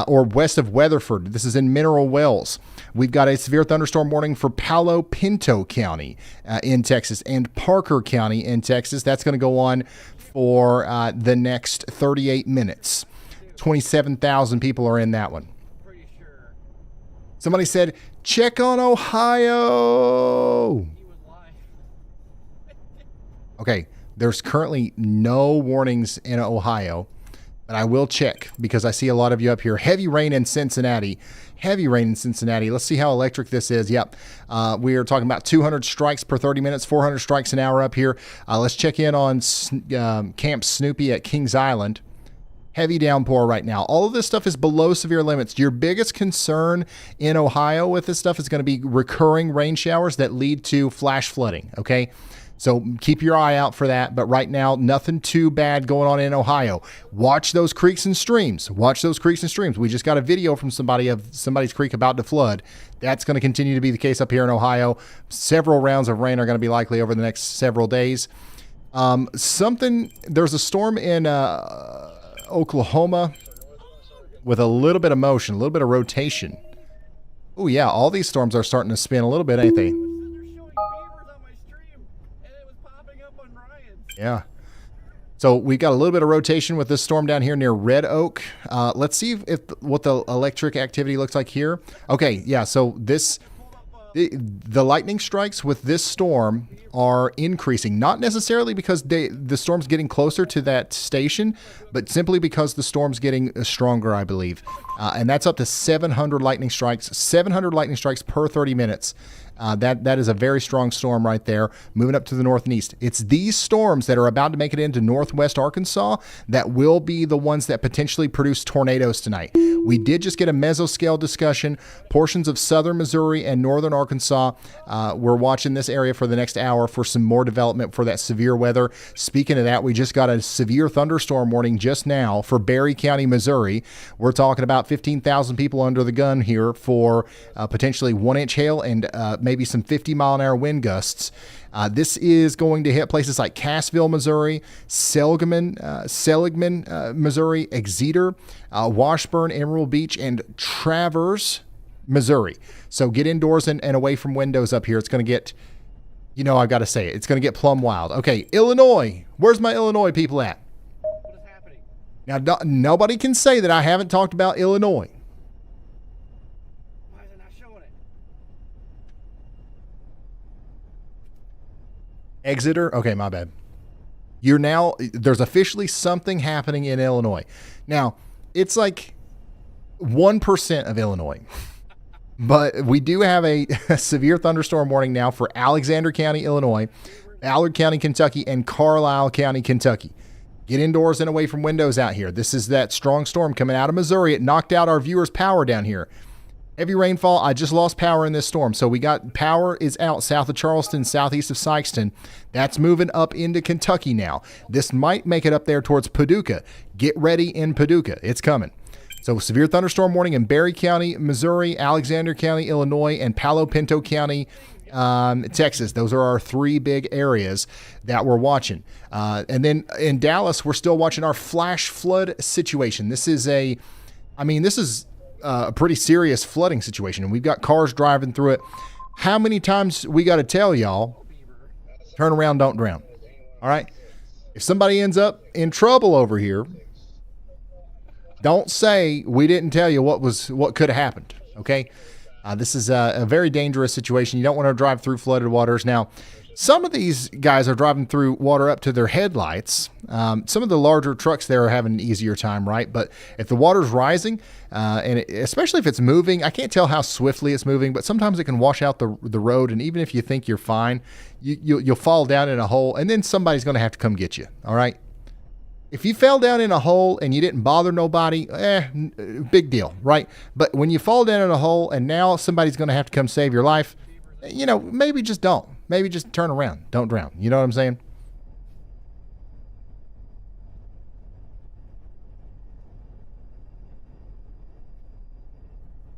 Or west of Weatherford. This is in Mineral Wells. We've got a severe thunderstorm warning for Palo Pinto County in Texas and Parker County in Texas. That's going to go on for the next 38 minutes. 27,000 people are in that one. Pretty sure. Somebody said, check on Ohio. He was lying. Okay, there's currently no warnings in Ohio, but I will check because I see a lot of you up here. Heavy rain in Cincinnati. Heavy rain in Cincinnati. Let's see how electric this is. Yep. We are talking about 200 strikes per 30 minutes, 400 strikes an hour up here. Let's check in on Camp Snoopy at Kings Island. Heavy downpour right now. All of this stuff is below severe limits. Your biggest concern in Ohio with this stuff is going to be recurring rain showers that lead to flash flooding, okay? So keep your eye out for that. But right now, nothing too bad going on in Ohio. Watch those creeks and streams. Watch those creeks and streams. We just got a video from somebody of somebody's creek about to flood. That's going to continue to be the case up here in Ohio. Several rounds of rain are going to be likely over the next several days. There's a storm in Oklahoma with a little bit of motion, a little bit of rotation. Oh, yeah. All these storms are starting to spin a little bit, ain't they? Yeah. So we got a little bit of rotation with this storm down here near Red Oak. Let's see what the electric activity looks like here. Okay, yeah, so the lightning strikes with this storm are increasing, not necessarily because the storm's getting closer to that station, but simply because the storm's getting stronger, I believe. And that's up to 700 lightning strikes, 700 lightning strikes per 30 minutes. That is a very strong storm right there, moving up to the north and east. It's these storms that are about to make it into northwest Arkansas that will be the ones that potentially produce tornadoes tonight. We did just get a mesoscale discussion. Portions of southern Missouri and northern Arkansas, we're watching this area for the next hour for some more development for that severe weather. Speaking of that, we just got a severe thunderstorm warning just now for Berry County, Missouri. We're talking about 15,000 people under the gun here for potentially 1-inch hail and maybe some 50-mile-an-hour wind gusts. This is going to hit places like Cassville, Missouri, Seligman, Missouri, Exeter, Washburn, Emerald Beach, and Traverse, Missouri. So get indoors and away from windows up here. It's going to get, I've got to say it. It's going to get plumb wild. Okay, Illinois. Where's my Illinois people at? What is happening? Now, nobody can say that I haven't talked about Illinois. Why is it not showing it? Exeter? Okay, my bad. There's officially something happening in Illinois. Now, it's like 1% of Illinois. But we do have a severe thunderstorm warning now for Alexander County, Illinois, Allard County, Kentucky, and Carlisle County, Kentucky. Get indoors and away from windows out here. This is that strong storm coming out of Missouri. It knocked out our viewers' power down here. Heavy rainfall. I just lost power in this storm. So we got power is out south of Charleston, southeast of Sykeston. That's moving up into Kentucky now. This might make it up there towards Paducah. Get ready in Paducah. It's coming. So severe thunderstorm warning in Berry County, Missouri, Alexander County, Illinois, and Palo Pinto County, Texas. Those are our three big areas that we're watching. And then in Dallas, we're still watching our flash flood situation. This is a pretty serious flooding situation, and we've got cars driving through it. How many times we got to tell y'all, turn around, don't drown. All right? If somebody ends up in trouble over here, don't say we didn't tell you what could have happened, okay? This is a very dangerous situation. You don't want to drive through flooded waters. Now, some of these guys are driving through water up to their headlights. Some of the larger trucks there are having an easier time, right? But if the water's rising, especially if it's moving, I can't tell how swiftly it's moving, but sometimes it can wash out the road, and even if you think you're fine, you'll fall down in a hole, and then somebody's going to have to come get you, all right? If you fell down in a hole and you didn't bother nobody, big deal, right? But when you fall down in a hole and now somebody's going to have to come save your life, maybe just don't. Maybe just turn around. Don't drown. You know what I'm saying?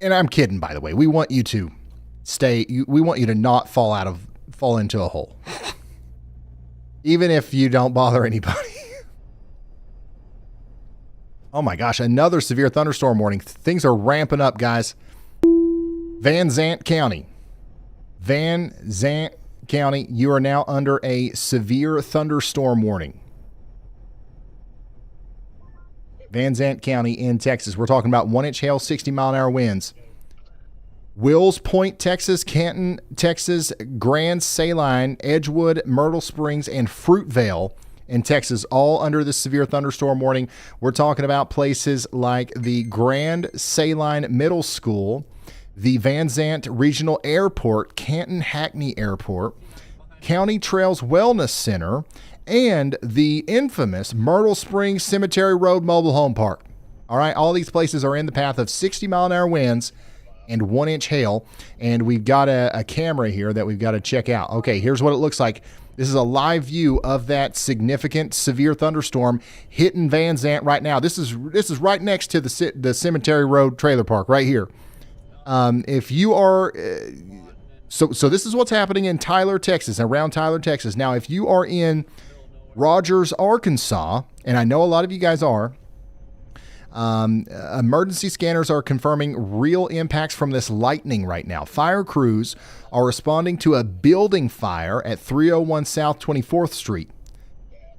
And I'm kidding, by the way. We want you to we want you to not fall into a hole. Even if you don't bother anybody. Oh my gosh, another severe thunderstorm warning. Things are ramping up, guys. Van Zant County. You are now under a severe thunderstorm warning. Van Zant County in Texas. We're talking about 1-inch hail, 60-mile-an-hour winds. Wills Point, Texas, Canton, Texas, Grand Saline, Edgewood, Myrtle Springs, and Fruitvale in Texas, all under the severe thunderstorm warning. We're talking about places like the Grand Saline Middle School, the Van Zant Regional Airport, Canton Hackney Airport, County Trails Wellness Center, and the infamous Myrtle Springs Cemetery Road Mobile Home Park. All right, all these places are in the path of 60-mile-an-hour winds and 1-inch hail, and we've got a camera here that we've got to check out. Okay, here's what it looks like. This is a live view of that significant severe thunderstorm hitting Van Zant right now. This is right next to the Cemetery Road trailer park right here. If you are so this is what's happening in Tyler, Texas, around Tyler, Texas. Now, if you are in Rogers, Arkansas, and I know a lot of you guys are, emergency scanners are confirming real impacts from this lightning right now. Fire crews are responding to a building fire at 301 South 24th Street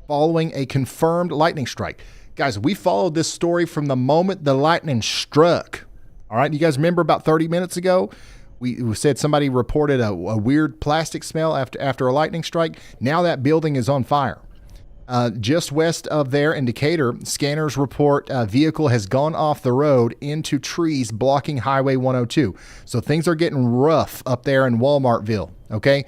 following a confirmed lightning strike. Guys, we followed this story from the moment the lightning struck. All right, you guys remember about 30 minutes ago, we said somebody reported a weird plastic smell after a lightning strike. Now that building is on fire. Just west of there in Decatur, scanners report a vehicle has gone off the road into trees blocking Highway 102. So things are getting rough up there in Walmartville, okay?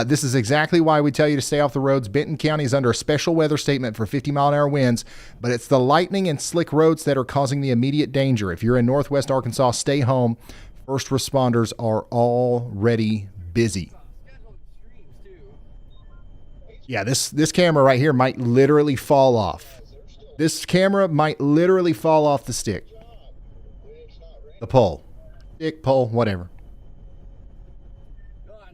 This is exactly why we tell you to stay off the roads. Benton County is under a special weather statement for 50-mile-an-hour winds, but it's the lightning and slick roads that are causing the immediate danger. If you're in northwest Arkansas, stay home. First responders are already busy. Yeah, this camera right here might literally fall off. This camera might literally fall off the stick. The pole. Stick, pole, whatever. No, I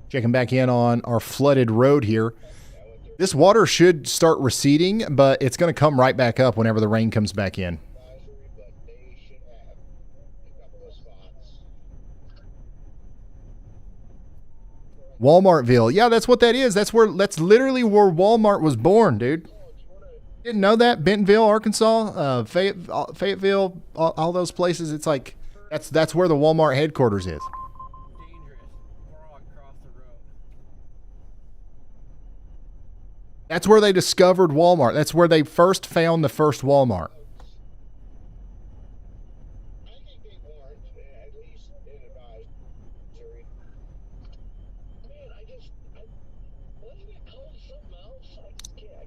Checking back in on our flooded road here. This water should start receding, but it's going to come right back up whenever the rain comes back in. But they should have a couple of spots. Walmartville. Yeah, that's what that is. That's literally where Walmart was born, dude. Didn't know that? Bentonville, Arkansas, Fayetteville, all those places. It's like that's where the Walmart headquarters is. Dangerous. Frog across the road. That's where they discovered Walmart. That's where they first found the first Walmart. I think they warned, at least in advisory. Man, wasn't it called something else? I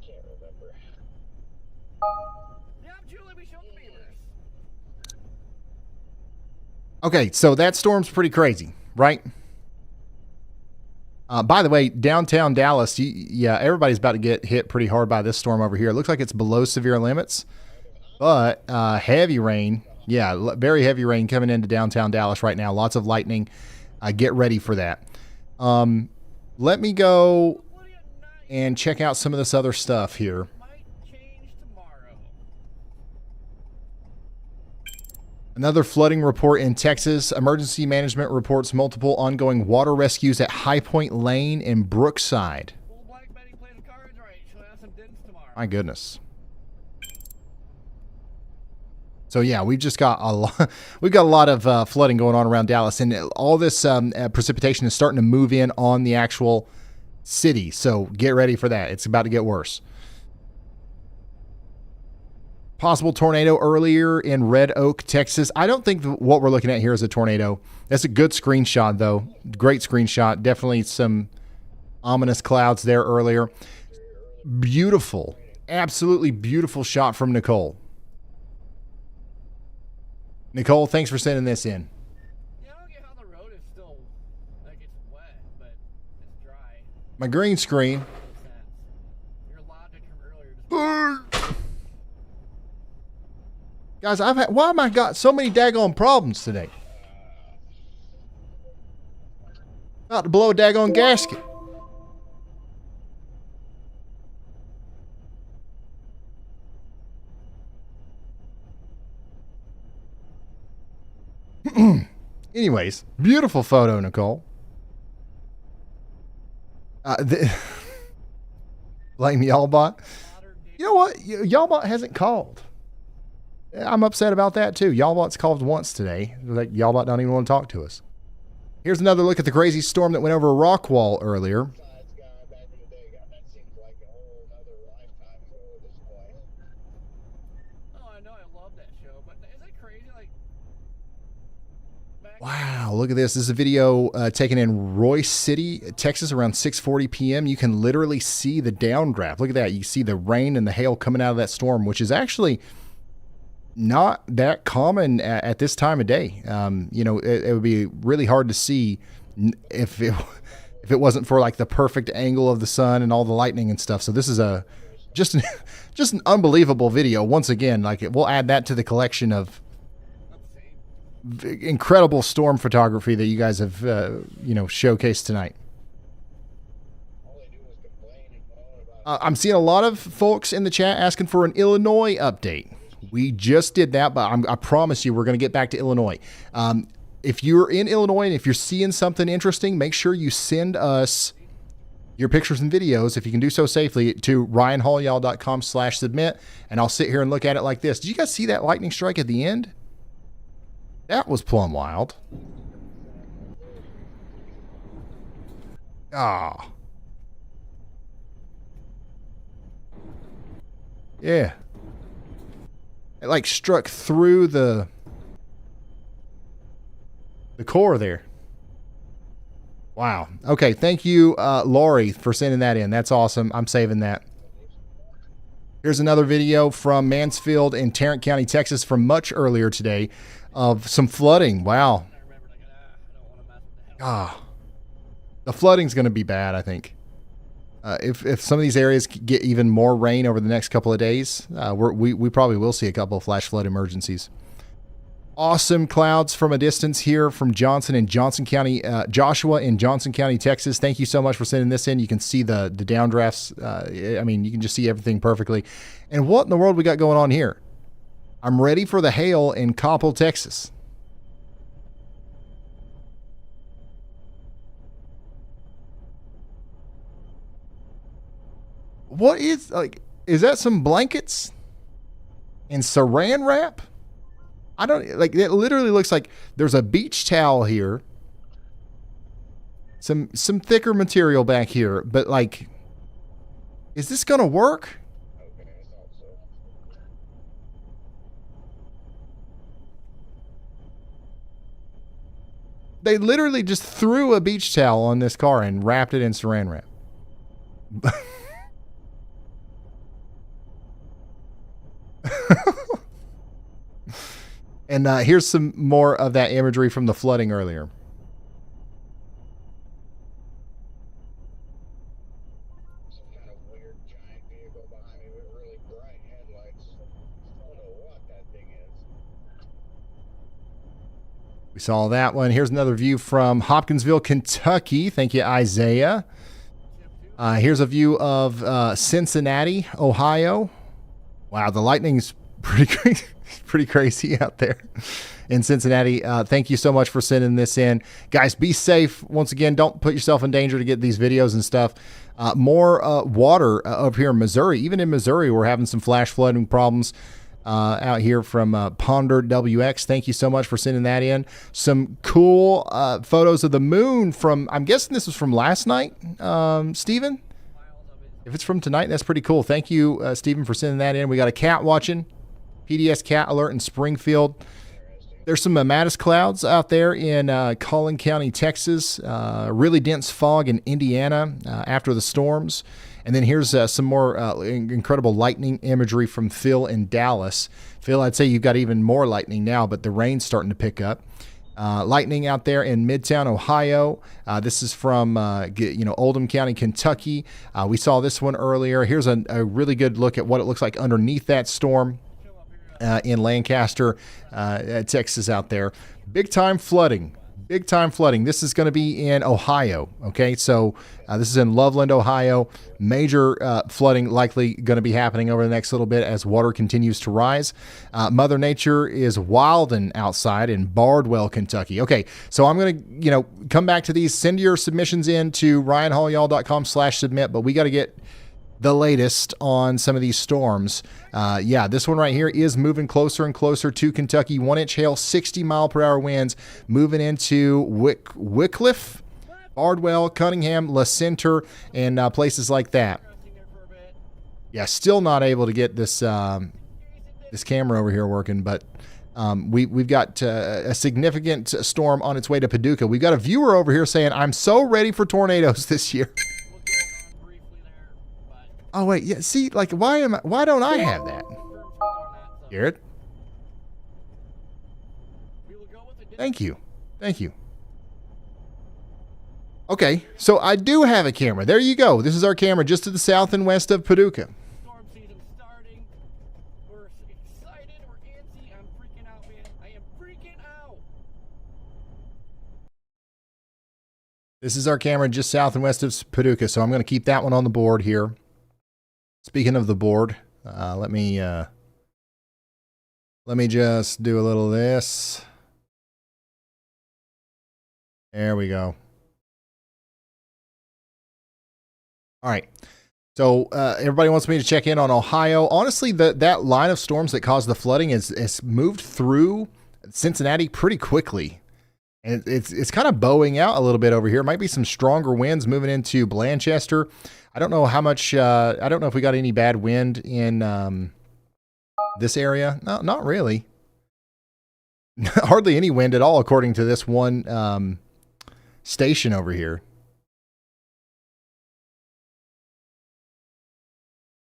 can't remember. Yeah, Julie, we showed the beavers. Okay, so that storm's pretty crazy, right? By the way, downtown Dallas, yeah, everybody's about to get hit pretty hard by this storm over here. It looks like it's below severe limits, but heavy rain. Yeah, very heavy rain coming into downtown Dallas right now. Lots of lightning. Get ready for that. Let me go and check out some of this other stuff here. Might change tomorrow. Another flooding report in Texas. Emergency management reports multiple ongoing water rescues at High Point Lane in Brookside. Old Black Betty played the cards right. She'll have some dents tomorrow. My goodness. So yeah, we've just got a lot. We've got a lot of flooding going on around Dallas, and all this precipitation is starting to move in on the actual city. So get ready for that. It's about to get worse. Possible tornado earlier in Red Oak, Texas. I don't think what we're looking at here is a tornado. That's a good screenshot, though. Great screenshot. Definitely some ominous clouds there earlier. Beautiful. Absolutely beautiful shot from Nicole. Nicole, thanks for sending this in. Yeah, I don't get how the road is still, like, it's wet, but it's dry. My green screen. Makes sense. Your logic from earlier just Guys, why am I got so many daggone problems today? About to blow a daggone gasket. Anyways, beautiful photo, Nicole. Blame Ybot. You know what? Ybot hasn't called. I'm upset about that too. Ybot's called once today. Like Ybot don't even want to talk to us. Here's another look at the crazy storm that went over Rockwall earlier. Besides, guy back in the day, that seems like a whole other lifetime ago at this point. Oh, I know, I love that show, but is it crazy? Like, back Wow, look at this. This is a video taken in Royce City, Texas, around 6:40 p.m. You can literally see the downdraft. Look at that. You see the rain and the hail coming out of that storm, which is actually not that common at this time of day. You know, it would be really hard to see if it wasn't for like the perfect angle of the sun and all the lightning and stuff. So this is just an unbelievable video. Once again, like we'll add that to the collection of incredible storm photography that you guys have showcased tonight. All they do is complain and moan about I'm seeing a lot of folks in the chat asking for an Illinois update. We just did that, but I promise you we're going to get back to Illinois. If you're in Illinois and if you're seeing something interesting, make sure you send us your pictures and videos, if you can do so safely, to ryanhallyall.com/submit, and I'll sit here and look at it like this. Did you guys see that lightning strike at the end? That was plumb wild. Ah. Yeah. It like struck through the core there. Wow. Okay. Thank you, Lori, for sending that in. That's awesome. I'm saving that. Here's another video from Mansfield in Tarrant County, Texas, from much earlier today of some flooding. Wow. I remember, like, I don't want to mess with the hell. Ah. The flooding's going to be bad, I think. If some of these areas get even more rain over the next couple of days, we probably will see a couple of flash flood emergencies. Awesome clouds from a distance here from Joshua in Johnson County, Texas. Thank you so much for sending this in. You can see the downdrafts. I mean, you can just see everything perfectly. And what in the world we got going on here? I'm ready for the hail in Coppell, Texas. What is, like, is that some blankets and saran wrap? I don't, like, it literally looks like there's a beach towel here. Some thicker material back here, but like, is this gonna work? They literally just threw a beach towel on this car and wrapped it in saran wrap. And here's some more of that imagery from the flooding earlier. Some kind of weird giant vehicle behind me with really bright headlights. I don't know what that thing is. We saw that one. Here's another view from Hopkinsville, Kentucky. Thank you, Isaiah. Here's a view of Cincinnati, Ohio. Wow, the lightning's pretty crazy out there in Cincinnati. Thank you so much for sending this in. Guys, be safe. Once again, don't put yourself in danger to get these videos and stuff. More water up here in Missouri. Even in Missouri, we're having some flash flooding problems out here from Ponder WX. Thank you so much for sending that in. Some cool photos of the moon from, I'm guessing this was from last night, Stephen? If it's from tonight, that's pretty cool. Thank you, Stephen, for sending that in. We got a cat watching. PDS cat alert in Springfield. There's some mammatus clouds out there in Collin County, Texas. Really dense fog in Indiana after the storms. And then here's some more incredible lightning imagery from Phil in Dallas. Phil, I'd say you've got even more lightning now, but the rain's starting to pick up. Lightning out there in Midtown, Ohio. This is from Oldham County, Kentucky. We saw this one earlier. Here's a really good look at what it looks like underneath that storm. In Lancaster, Texas out there. Big time flooding. This is going to be in Ohio. Okay, so this is in Loveland, Ohio. Major flooding likely going to be happening over the next little bit as water continues to rise. Mother Nature is wilding outside in Bardwell, Kentucky. Okay, so I'm going to, come back to these. Send your submissions in to ryanhaulyall.com/submit, but we got to get the latest on some of these storms. This one right here is moving closer and closer to Kentucky. 1-inch hail, 60-mile-per-hour winds, moving into Wycliffe, Bardwell, Cunningham, La Center, and places like that. Yeah, still not able to get this this camera over here working, but we've got a significant storm on its way to Paducah. We've got a viewer over here saying, "I'm so ready for tornadoes this year." Oh wait, yeah. See, like, why don't I have that? Garrett. Thank you. Okay, so I do have a camera. There you go. This is our camera just to the south and west of Paducah. Storm season starting. We're excited. We're antsy. I'm freaking out, man. I am freaking out. This is our camera just south and west of Paducah, so I'm going to keep that one on the board here. Speaking of the board, let me just do a little of this. There we go. All right. So everybody wants me to check in on Ohio. Honestly, that line of storms that caused the flooding has moved through Cincinnati pretty quickly. And it's kind of bowing out a little bit over here. Might be some stronger winds moving into Blanchester. I don't know how much, I don't know if we got any bad wind in this area. No, not really. Hardly any wind at all, according to this one station over here.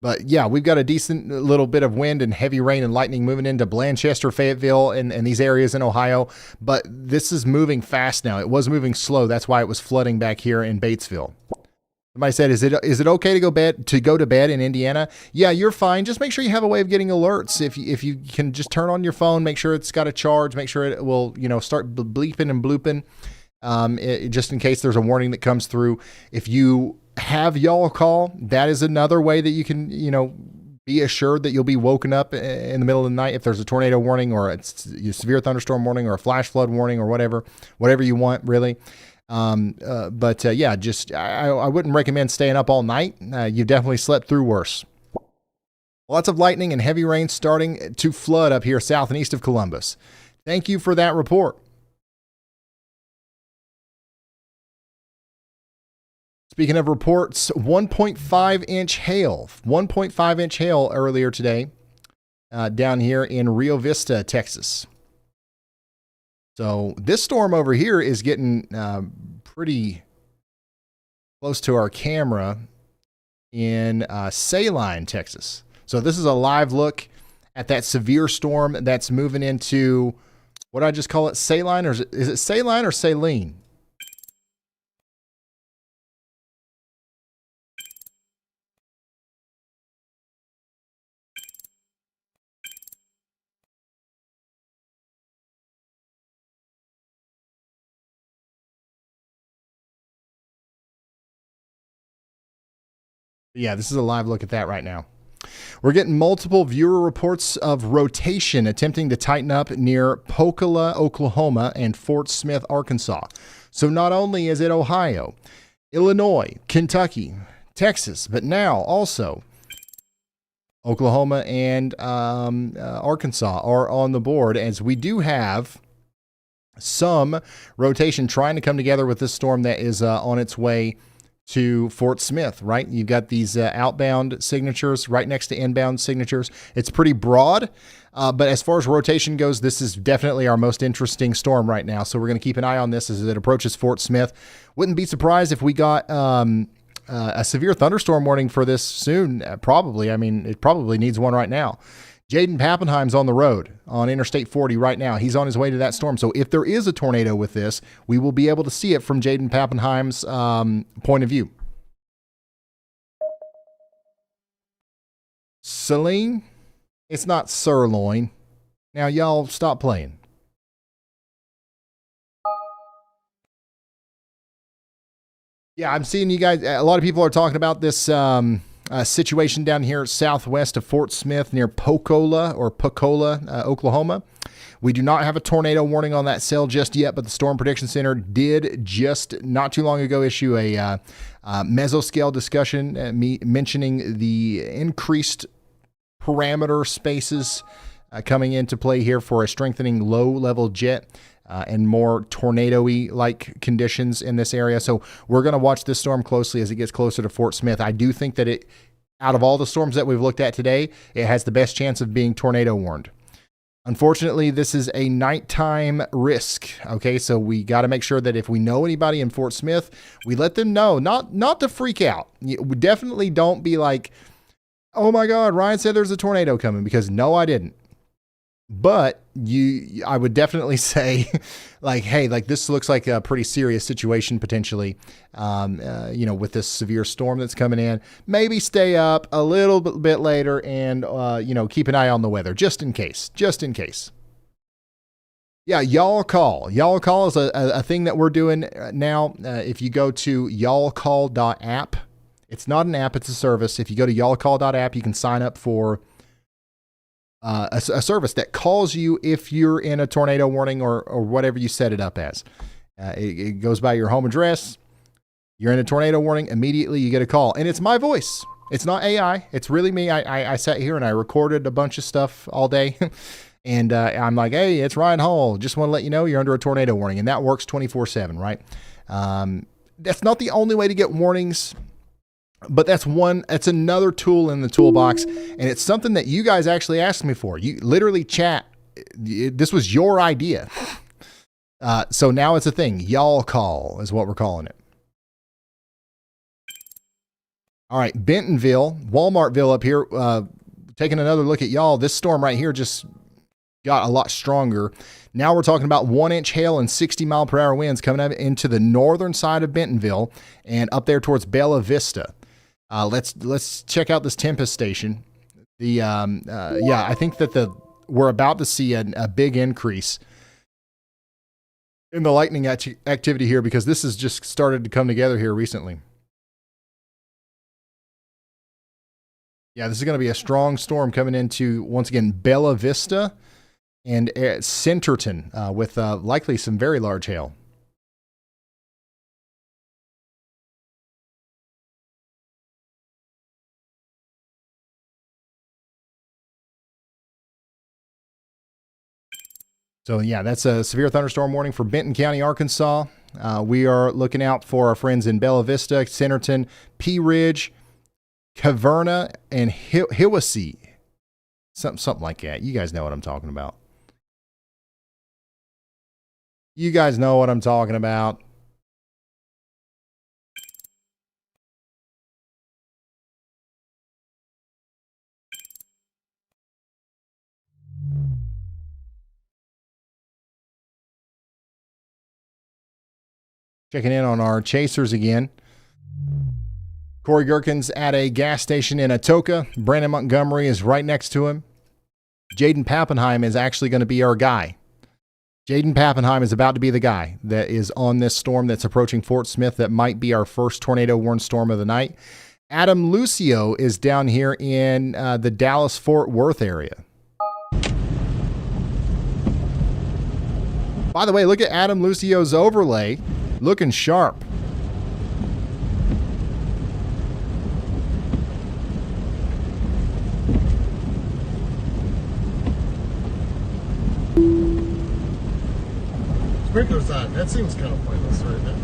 But yeah, we've got a decent little bit of wind and heavy rain and lightning moving into Blanchester, Fayetteville, and these areas in Ohio. But this is moving fast now. It was moving slow. That's why it was flooding back here in Batesville. Somebody said, is it okay to go to bed in Indiana? Yeah, you're fine. Just make sure you have a way of getting alerts. If you can just turn on your phone, make sure it's got a charge, make sure it will, start bleeping and blooping, just in case there's a warning that comes through. If you have YALLCALL, that is another way that you can, be assured that you'll be woken up in the middle of the night if there's a tornado warning or a severe thunderstorm warning or a flash flood warning or whatever you want, really. Just I wouldn't recommend staying up all night. You've definitely slept through worse. Lots of lightning and heavy rain starting to flood up here south and east of Columbus. Thank you for that report. Speaking of reports, 1.5 inch hail. 1.5 inch hail earlier today down here in Rio Vista, Texas. So this storm over here is getting pretty close to our camera in Saline, Texas. So this is a live look at that severe storm that's moving into, what did I just call it, Saline? Or is it Saline or Saline? Yeah, this is a live look at that right now. We're getting multiple viewer reports of rotation attempting to tighten up near Pikeville, Oklahoma, and Fort Smith, Arkansas. So not only is it Ohio, Illinois, Kentucky, Texas, but now also Oklahoma and Arkansas are on the board, as we do have some rotation trying to come together with this storm that is on its way to Fort Smith, right? You've got these outbound signatures right next to inbound signatures. It's pretty broad, but as far as rotation goes, this is definitely our most interesting storm right now. So we're going to keep an eye on this as it approaches Fort Smith. Wouldn't be surprised if we got a severe thunderstorm warning for this soon. Probably. I mean, it probably needs one right now. Jaden Pappenheim's on the road on Interstate 40 right now. He's on his way to that storm. So if there is a tornado with this, we will be able to see it from Jaden Pappenheim's point of view. Celine? It's not sirloin. Now, y'all stop playing. Yeah, I'm seeing you guys. A lot of people are talking about this situation down here southwest of Fort Smith near Pikeville, Oklahoma. We do not have a tornado warning on that cell just yet, but the Storm Prediction Center did just not too long ago issue a mesoscale discussion mentioning the increased parameter spaces coming into play here for a strengthening low-level jet and more tornado-y like conditions in this area. So we're going to watch this storm closely as it gets closer to Fort Smith. I do think that it, out of all the storms that we've looked at today, it has the best chance of being tornado warned. Unfortunately, this is a nighttime risk. Okay, so we got to make sure that if we know anybody in Fort Smith, we let them know, not to freak out. We definitely don't be like, oh my God, Ryan said there's a tornado coming, because no, I didn't. But I would definitely say, like, hey, like this looks like a pretty serious situation potentially, with this severe storm that's coming in. Maybe stay up a little bit later and, keep an eye on the weather just in case. Yeah, YALLCALL. YALLCALL is a thing that we're doing now. If you go to yallcall.app, it's not an app, it's a service. If you go to yallcall.app, you can sign up for a service that calls you if you're in a tornado warning or whatever you set it up as. It goes by your home address. You're in a tornado warning, immediately you get a call. And it's my voice. It's not AI. It's really me. I sat here and I recorded a bunch of stuff all day. And I'm like, hey, it's Ryan Hall. Just want to let you know you're under a tornado warning. And that works 24/7, right? That's not the only way to get warnings. But that's another tool in the toolbox, and it's something that you guys actually asked me for. You literally chat. This was your idea. So now it's a thing. YALLCALL is what we're calling it. All right, Bentonville, Walmartville up here, taking another look at y'all. This storm right here just got a lot stronger. Now we're talking about 1-inch hail and 60-mile-per-hour winds coming up into the northern side of Bentonville and up there towards Bella Vista. Let's check out this Tempest station. I think that we're about to see a big increase in the lightning activity here because this has just started to come together here recently. Yeah, this is going to be a strong storm coming into, once again, Bella Vista and Centerton with likely some very large hail. So yeah, that's a severe thunderstorm warning for Benton County, Arkansas. We are looking out for our friends in Bella Vista, Centerton, Pea Ridge, Caverna, and Hiwassee. Something like that. You guys know what I'm talking about. You guys know what I'm talking about. Checking in on our chasers again. Corey Gherkin's at a gas station in Atoka. Brandon Montgomery is right next to him. Jaden Pappenheim is actually going to be our guy. Jaden Pappenheim is about to be the guy that is on this storm that's approaching Fort Smith that might be our first tornado-warned storm of the night. Adam Lucio is down here in the Dallas-Fort Worth area. By the way, look at Adam Lucio's overlay. Looking sharp. Sprinklers on. That seems kind of pointless right now.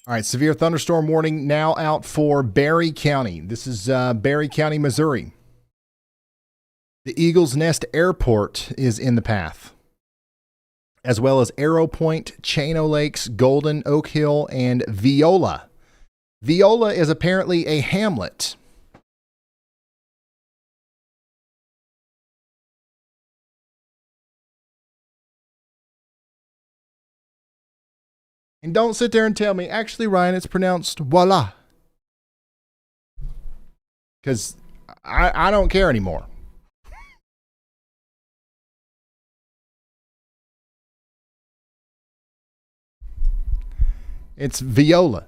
All right, severe thunderstorm warning now out for Berry County. This is Berry County, Missouri. The Eagles Nest Airport is in the path, as well as Arrow Point, Chano Lakes, Golden, Oak Hill, and Viola. Viola is apparently a hamlet. And don't sit there and tell me, actually, Ryan, it's pronounced voila. Because I don't care anymore. It's Viola.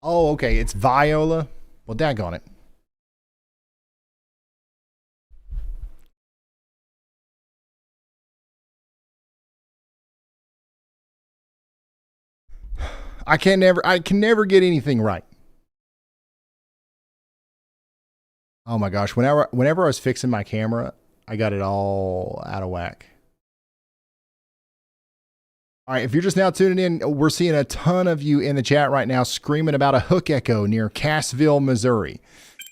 Oh, okay. It's Viola. Well, daggone it. I can never get anything right. Oh my gosh. Whenever I was fixing my camera, I got it all out of whack. All right, if you're just now tuning in, we're seeing a ton of you in the chat right now screaming about a hook echo near Cassville, Missouri.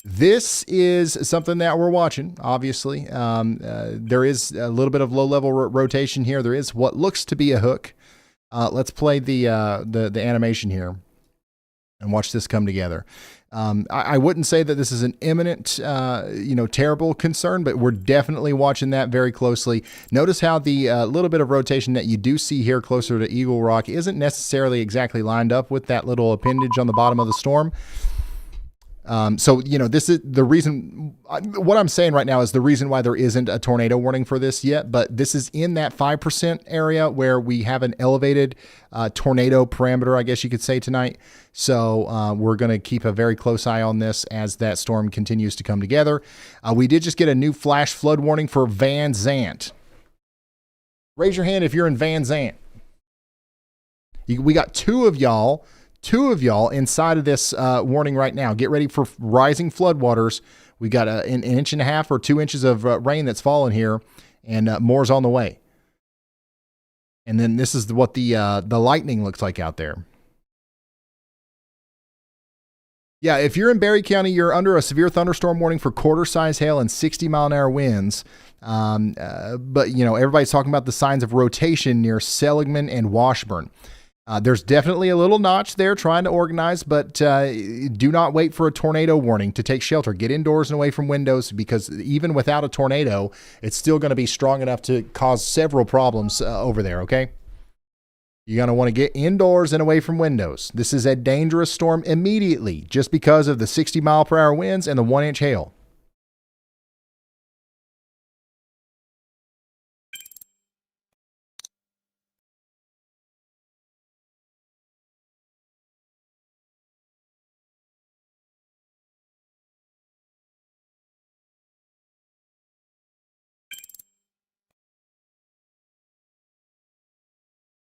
This is something that we're watching, obviously. There is a little bit of low-level rotation here. There is what looks to be a hook. Let's play the animation here and watch this come together. I wouldn't say that this is an imminent, terrible concern, but we're definitely watching that very closely. Notice how the little bit of rotation that you do see here closer to Eagle Rock isn't necessarily exactly lined up with that little appendage on the bottom of the storm. This is the reason. What I'm saying right now is the reason why there isn't a tornado warning for this yet, but this is in that 5% area where we have an elevated tornado parameter, I guess you could say, tonight. So we're going to keep a very close eye on this as that storm continues to come together. We did just get a new flash flood warning for Van Zant. Raise your hand if you're in Van Zant. We got two of y'all inside of this warning right now. Get ready for rising floodwaters. We got an inch and a half or 2 inches of rain that's fallen here, and more's on the way. And then this is what the lightning looks like out there. Yeah, if you're in Berry County, you're under a severe thunderstorm warning for quarter-size hail and 60-mile-an-hour winds. But everybody's talking about the signs of rotation near Seligman and Washburn. There's definitely a little notch there trying to organize, but do not wait for a tornado warning to take shelter. Get indoors and away from windows, because even without a tornado, it's still going to be strong enough to cause several problems over there, okay? You're going to want to get indoors and away from windows. This is a dangerous storm immediately just because of the 60-mile-per-hour winds and the 1-inch hail.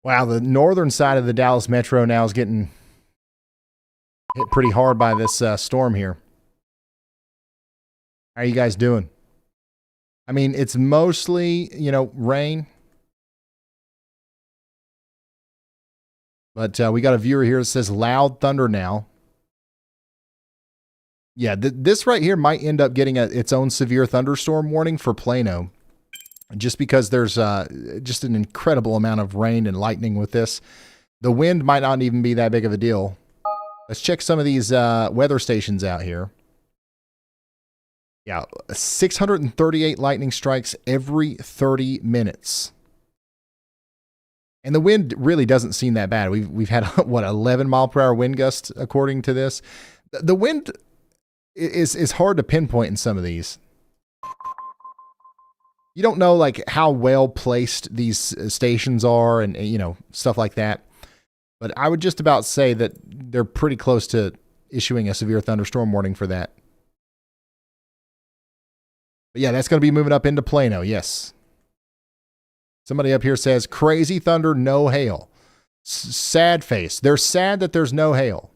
Wow, the northern side of the Dallas Metro now is getting hit pretty hard by this storm here. How are you guys doing? I mean, it's mostly, rain. But we got a viewer here that says loud thunder now. Yeah, this right here might end up getting its own severe thunderstorm warning for Plano, just because there's just an incredible amount of rain and lightning with this. The wind might not even be that big of a deal. Let's check some of these weather stations out here. Yeah, 638 lightning strikes every 30 minutes. And the wind really doesn't seem that bad. We've had, 11 mile per hour wind gusts according to this. The wind is hard to pinpoint in some of these. You don't know how well placed these stations are and stuff like that. But I would just about say that they're pretty close to issuing a severe thunderstorm warning for that. But yeah, that's going to be moving up into Plano. Yes. Somebody up here says crazy thunder, no hail. Sad face. They're sad that there's no hail.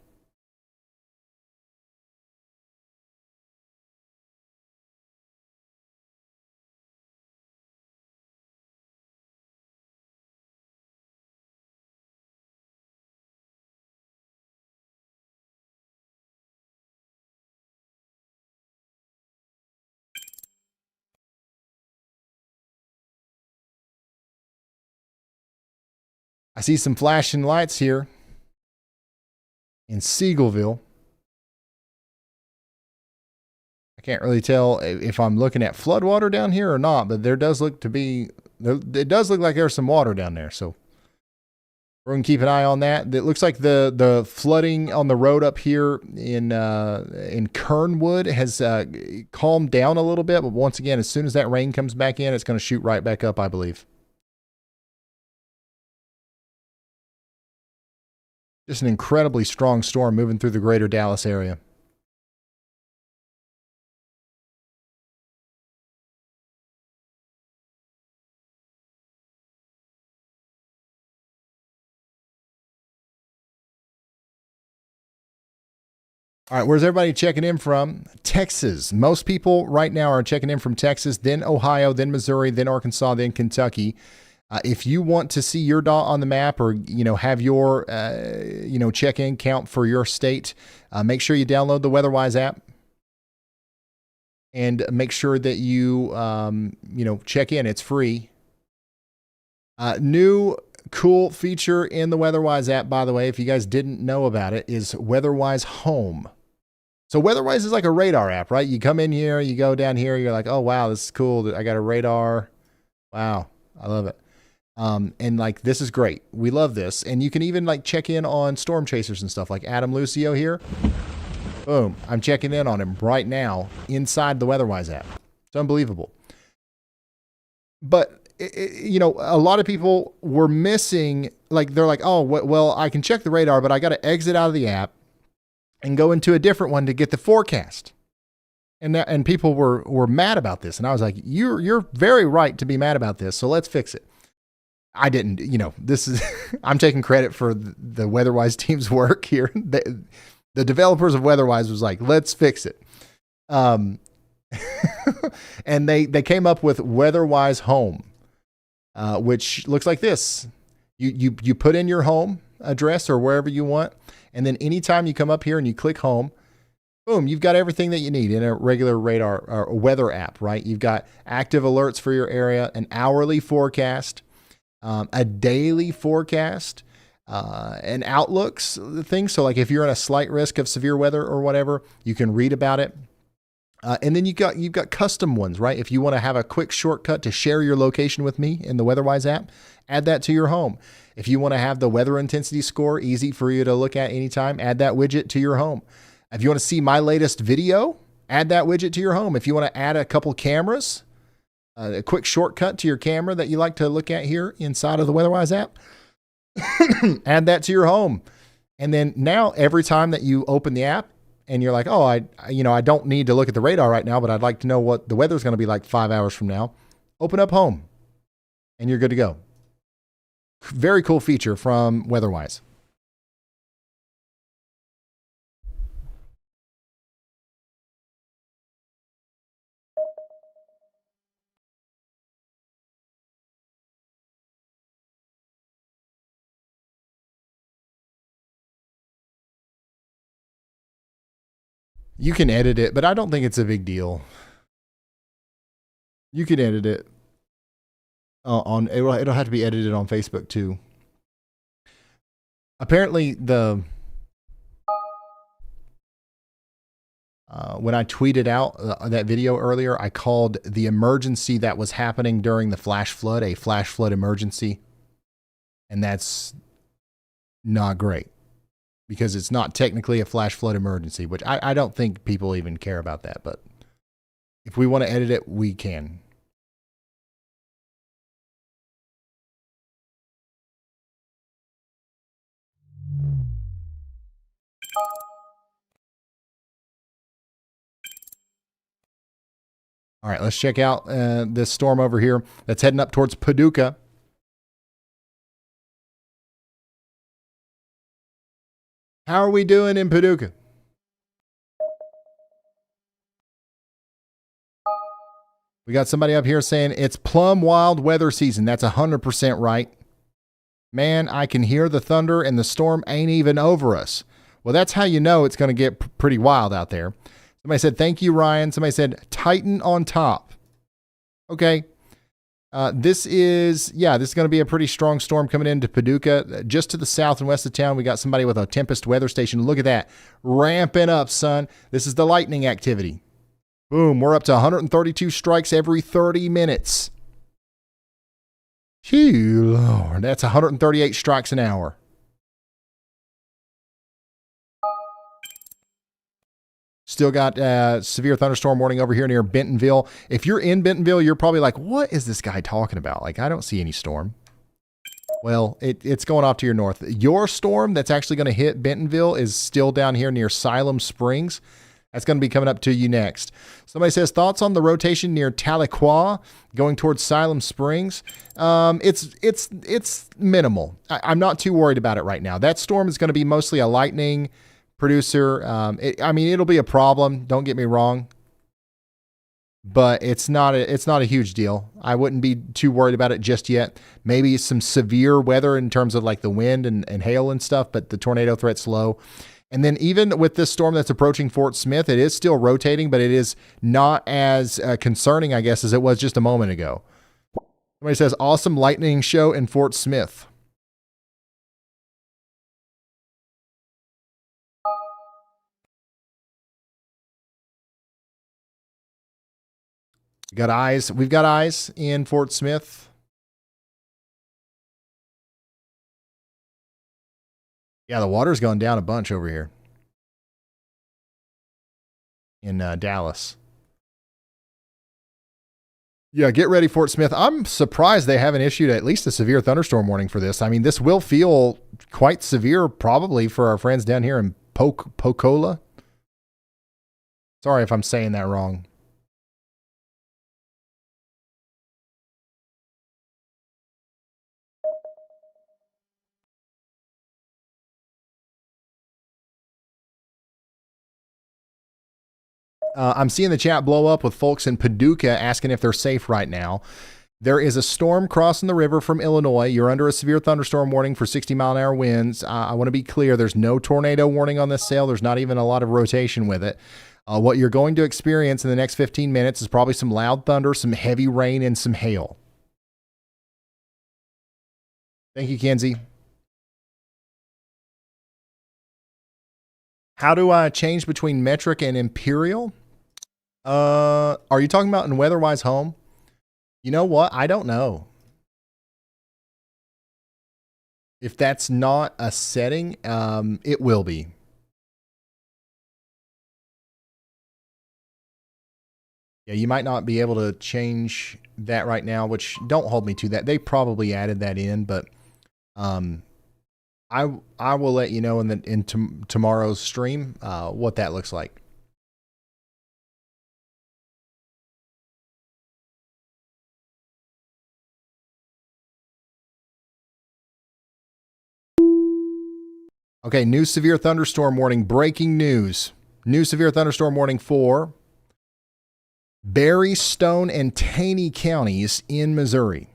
I see some flashing lights here in Seagullville. I can't really tell if I'm looking at floodwater down here or not, but it does look like there's some water down there. So we're going to keep an eye on that. It looks like the flooding on the road up here in Kernwood has calmed down a little bit. But once again, as soon as that rain comes back in, it's going to shoot right back up, I believe. Just an incredibly strong storm moving through the greater Dallas area. All right, where's everybody checking in from? Texas. Most people right now are checking in from Texas, then Ohio, then Missouri, then Arkansas, then Kentucky. If you want to see your dot on the map or, have your, check-in count for your state, make sure you download the WeatherWise app and make sure that you, check in. It's free. New cool feature in the WeatherWise app, by the way, if you guys didn't know about it, is WeatherWise Home. So WeatherWise is like a radar app, right? You come in here, you go down here, you're like, oh, wow, this is cool. I got a radar. Wow, I love it. And this is great. We love this. And you can even check in on storm chasers and stuff like Adam Lucio here. Boom. I'm checking in on him right now inside the WeatherWise app. It's unbelievable. But, a lot of people were missing, they're like, oh, well, I can check the radar, but I got to exit out of the app and go into a different one to get the forecast. And people were mad about this. And I was like, you're very right to be mad about this. So let's fix it. I didn't, this is, I'm taking credit for the WeatherWise team's work here. The developers of WeatherWise was like, let's fix it. And they came up with WeatherWise Home, which looks like this. You put in your home address or wherever you want. And then anytime you come up here and you click home, boom, you've got everything that you need in a regular radar or weather app, right? You've got active alerts for your area, an hourly forecast, a daily forecast, an outlooks thing. So like if you're in a slight risk of severe weather or whatever, you can read about it. And then you've got custom ones, right? If you want to have a quick shortcut to share your location with me in the WeatherWise app, add that to your home. If you want to have the weather intensity score easy for you to look at anytime, add that widget to your home. If you want to see my latest video, add that widget to your home. If you want to add a couple cameras, a quick shortcut to your camera that you like to look at here inside of the WeatherWise app, add that to your home. And then now every time that you open the app and you're like, oh, I don't need to look at the radar right now, but I'd like to know what the weather's going to be like 5 hours from now. Open up home and you're good to go. Very cool feature from WeatherWise. You can edit it, but I don't think it's a big deal. You can edit it it'll have to be edited on Facebook too. Apparently when I tweeted out that video earlier, I called the emergency that was happening during the flash flood a flash flood emergency. And that's not great because it's not technically a flash flood emergency, which I don't think people even care about that. But if we want to edit it, we can. All right, let's check out this storm over here that's heading up towards Paducah. How are we doing in Paducah? We got somebody up here saying it's plumb wild weather season. That's 100% right. Man, I can hear the thunder and the storm ain't even over us. Well, that's how you know it's going to get pretty wild out there. Somebody said, thank you, Ryan. Somebody said, Titan on top. Okay. This is going to be a pretty strong storm coming into Paducah. Just to the south and west of town, we got somebody with a Tempest weather station. Look at that. Ramping up, son. This is the lightning activity. Boom. We're up to 132 strikes every 30 minutes. Phew, Lord. That's 138 strikes an hour. Still got severe thunderstorm warning over here near Bentonville. If you're in Bentonville, you're probably like, what is this guy talking about? Like, I don't see any storm. Well, it's going off to your north. Your storm that's actually going to hit Bentonville is still down here near Siloam Springs. That's going to be coming up to you next. Somebody says, thoughts on the rotation near Tahlequah going towards Siloam Springs? It's minimal. I'm not too worried about it right now. That storm is going to be mostly a lightning producer. It'll be a problem. Don't get me wrong, but it's not a huge deal. I wouldn't be too worried about it just yet. Maybe some severe weather in terms of like the wind and hail and stuff, but the tornado threat's low. And then even with this storm that's approaching Fort Smith, it is still rotating, but it is not as concerning, I guess, as it was just a moment ago. Somebody says, awesome lightning show in Fort Smith. We've got eyes in Fort Smith. Yeah, the water's gone down a bunch over here in Dallas. Yeah, get ready, Fort Smith. I'm surprised they haven't issued at least a severe thunderstorm warning for this. I mean, this will feel quite severe probably for our friends down here in Pocola. Sorry if I'm saying that wrong. I'm seeing the chat blow up with folks in Paducah asking if they're safe right now. There is a storm crossing the river from Illinois. You're under a severe thunderstorm warning for 60-mile-an-hour winds. I want to be clear. There's no tornado warning on this sail. There's not even a lot of rotation with it. What you're going to experience in the next 15 minutes is probably some loud thunder, some heavy rain, and some hail. Thank you, Kenzie. How do I change between metric and imperial? Are you talking about in WEATHERWISE home? You know what? I don't know. If that's not a setting, it will be. Yeah, you might not be able to change that right now, which don't hold me to that. They probably added that in, but I will let you know in tomorrow's stream what that looks like. Okay, new severe thunderstorm warning. Breaking news. New severe thunderstorm warning for Berry, Stone, and Taney counties in Missouri.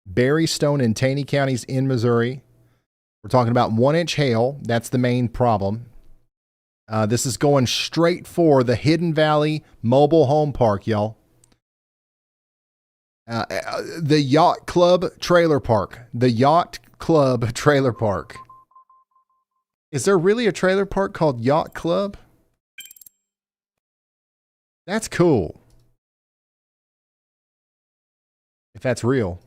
Berry, Stone, and Taney counties in Missouri. We're talking about 1-inch hail. That's the main problem. This is going straight for the Hidden Valley Mobile Home Park, y'all. The Yacht Club Trailer Park. The Yacht Club Trailer Park. Is there really a trailer park called Yacht Club? That's cool. If that's real.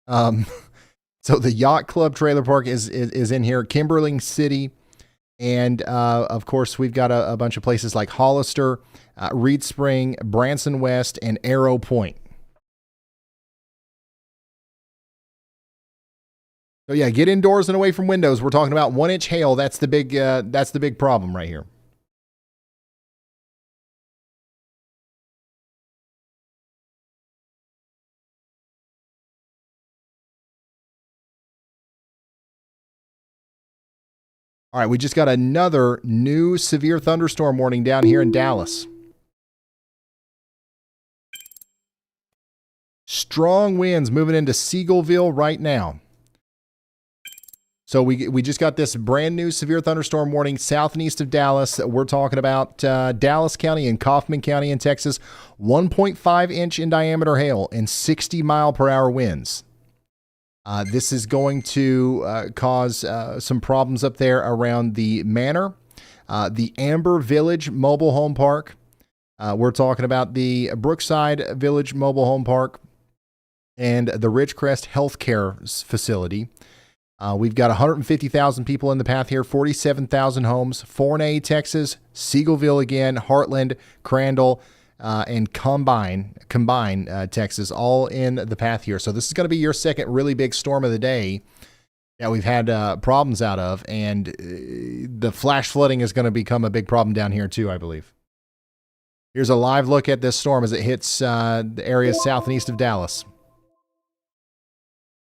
So the Yacht Club Trailer Park is in here. Kimberling City. And, of course, we've got a bunch of places like Hollister, Reed Spring, Branson West, and Arrow Point. So yeah, get indoors and away from windows. We're talking about 1-inch hail. That's the big problem right here. All right, we just got another new severe thunderstorm warning down here in Dallas. Strong winds moving into Seagullville right now. So we just got this brand new severe thunderstorm warning south and east of Dallas. We're talking about Dallas County and Kaufman County in Texas. 1.5 inch in diameter hail and 60 mile per hour winds. This is going to cause some problems up there around the Manor, the Amber Village Mobile Home Park. We're talking about the Brookside Village Mobile Home Park and the Ridgecrest Healthcare Facility. We've got 150,000 people in the path here, 47,000 homes, Forney, Texas, Seagullville again, Heartland, Crandall, and Combine, Texas, all in the path here. So this is going to be your second really big storm of the day that we've had problems out of, and the flash flooding is going to become a big problem down here too, I believe. Here's a live look at this storm as it hits the areas south and east of Dallas.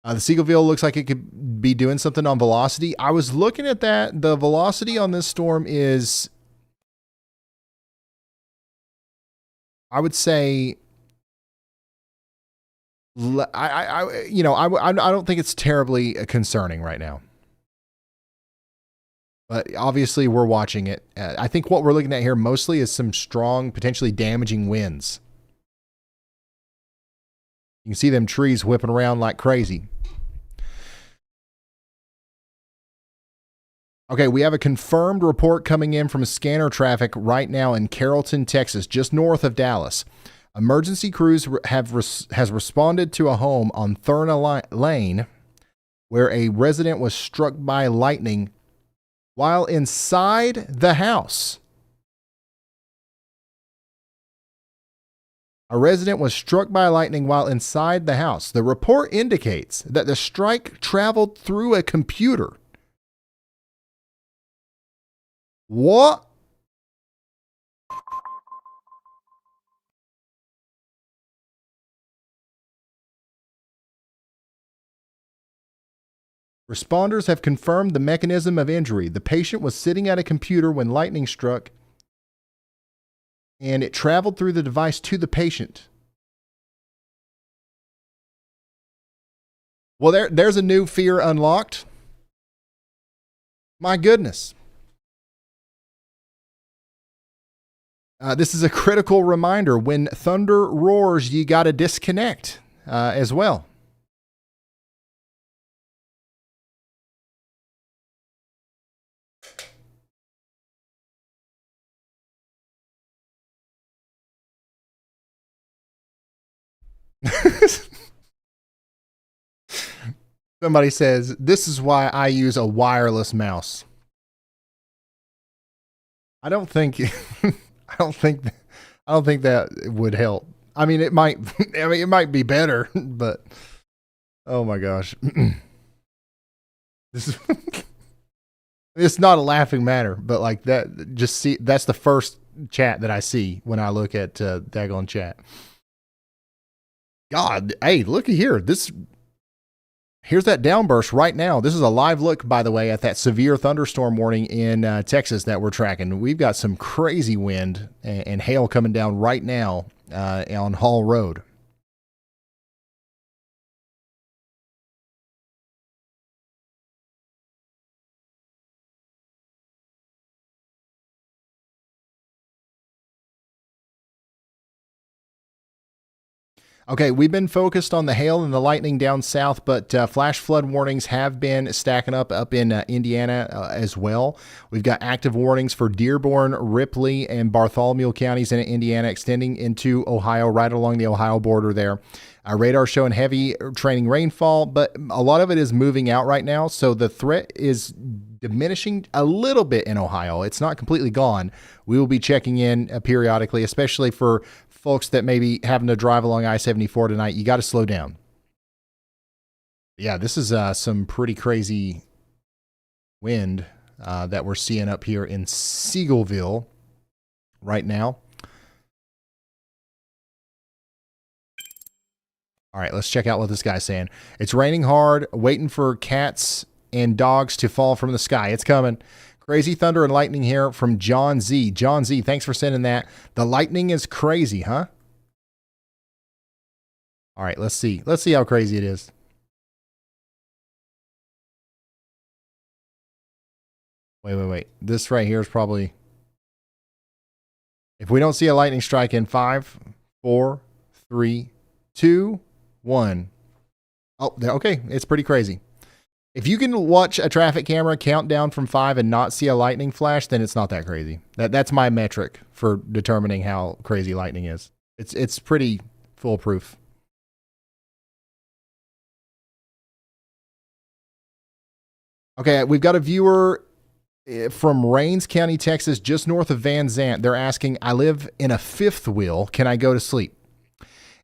The Seagullville looks like it could be doing something on velocity. I was looking at that. The velocity on this storm is, I would say, I don't think it's terribly concerning right now. But obviously we're watching it. I think what we're looking at here mostly is some strong, potentially damaging winds. You can see them trees whipping around like crazy. Okay, we have a confirmed report coming in from scanner traffic right now in Carrollton, Texas, just north of Dallas. Emergency crews has responded to a home on Thurna Lane where a resident was struck by lightning while inside the house. A resident was struck by lightning while inside the house. The report indicates that the strike traveled through a computer. What? Responders have confirmed the mechanism of injury. The patient was sitting at a computer when lightning struck, and it traveled through the device to the patient. Well, there's a new fear unlocked. My goodness. This is a critical reminder. When thunder roars, you got to disconnect as well. Somebody says, this is why I use a wireless mouse. I don't think that would help. I mean, it might, it might be better, but oh my gosh. This is, it's not a laughing matter, but like that, just see, that's the first chat that I see when I look at daggone chat. God, hey, looky here. Here's that downburst right now. This is a live look, by the way, at that severe thunderstorm warning in Texas that we're tracking. We've got some crazy wind and hail coming down right now on Hall Road. Okay, we've been focused on the hail and the lightning down south, but flash flood warnings have been stacking up in Indiana as well. We've got active warnings for Dearborn, Ripley, and Bartholomew counties in Indiana, extending into Ohio, right along the Ohio border there. Radar showing heavy training rainfall, but a lot of it is moving out right now, so the threat is diminishing a little bit in Ohio. It's not completely gone. We will be checking in periodically, especially for folks that may be having to drive along I-74 tonight. You got to slow down. Yeah, this is some pretty crazy wind that we're seeing up here in Pikeville right now. All right, let's check out what this guy's saying. It's raining hard, waiting for cats and dogs to fall from the sky. It's coming. Crazy thunder and lightning here from John Z. John Z, thanks for sending that. The lightning is crazy, huh? All right, let's see. Let's see how crazy it is. Wait. This right here is probably... If we don't see a lightning strike in 5, 4, 3, 2, 1. Oh, okay. It's pretty crazy. If you can watch a traffic camera count down from 5 and not see a lightning flash, then it's not that crazy. That's my metric for determining how crazy lightning is. It's pretty foolproof. Okay, we've got a viewer from Rains County, Texas, just north of Van Zant. They're asking, I live in a fifth wheel. Can I go to sleep?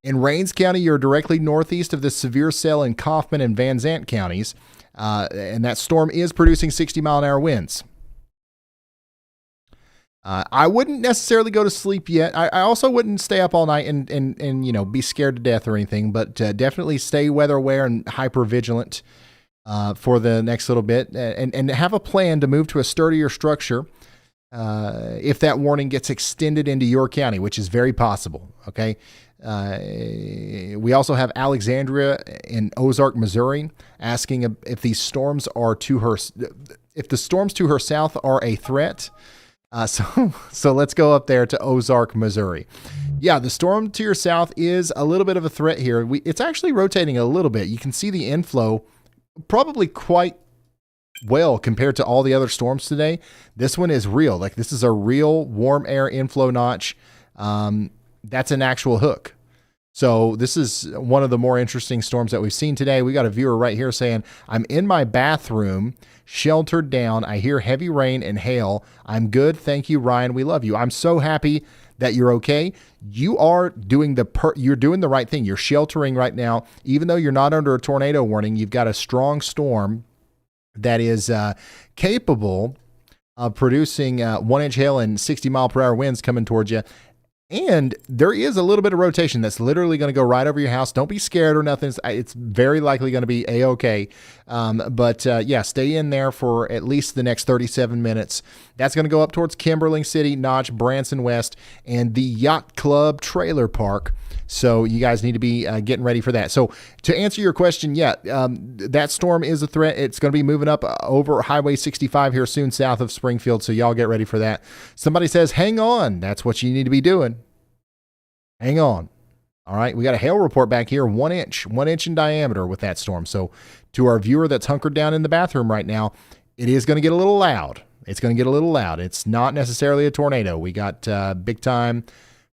In Rains County, you're directly northeast of the severe cell in Kaufman and Van Zant counties. And that storm is producing 60-mile-an-hour winds. I wouldn't necessarily go to sleep yet. I also wouldn't stay up all night and be scared to death or anything, but definitely stay weather aware and hyper vigilant for the next little bit, and have a plan to move to a sturdier structure if that warning gets extended into your county, which is very possible. Okay. We also have Alexandria in Ozark, Missouri, asking if these storms are if the storms to her south are a threat. So let's go up there to Ozark, Missouri. Yeah, the storm to your south is a little bit of a threat here. It's actually rotating a little bit. You can see the inflow probably quite well compared to all the other storms today. This one is real. Like, this is a real warm air inflow notch. That's an actual hook. So this is one of the more interesting storms that we've seen today. We got a viewer right here saying, I'm in my bathroom, sheltered down. I hear heavy rain and hail. I'm good. Thank you, Ryan. We love you. I'm so happy that you're okay. You are doing you're doing the right thing. You're sheltering right now. Even though you're not under a tornado warning, you've got a strong storm that is capable of producing 1-inch hail and 60-mile-per-hour winds coming towards you. And there is a little bit of rotation that's literally going to go right over your house. Don't be scared or nothing. It's very likely going to be A-okay. But stay in there for at least the next 37 minutes. That's going to go up towards Kimberling City, Notch, Branson West, and the Yacht Club Trailer Park. So you guys need to be getting ready for that. So to answer your question, that storm is a threat. It's going to be moving up over Highway 65 here soon south of Springfield. So y'all get ready for that. Somebody says, hang on. That's what you need to be doing. Hang on. All right. We got a hail report back here, 1 inch in diameter with that storm. So to our viewer that's hunkered down in the bathroom right now, it is going to get a little loud. It's going to get a little loud. It's not necessarily a tornado. We got big time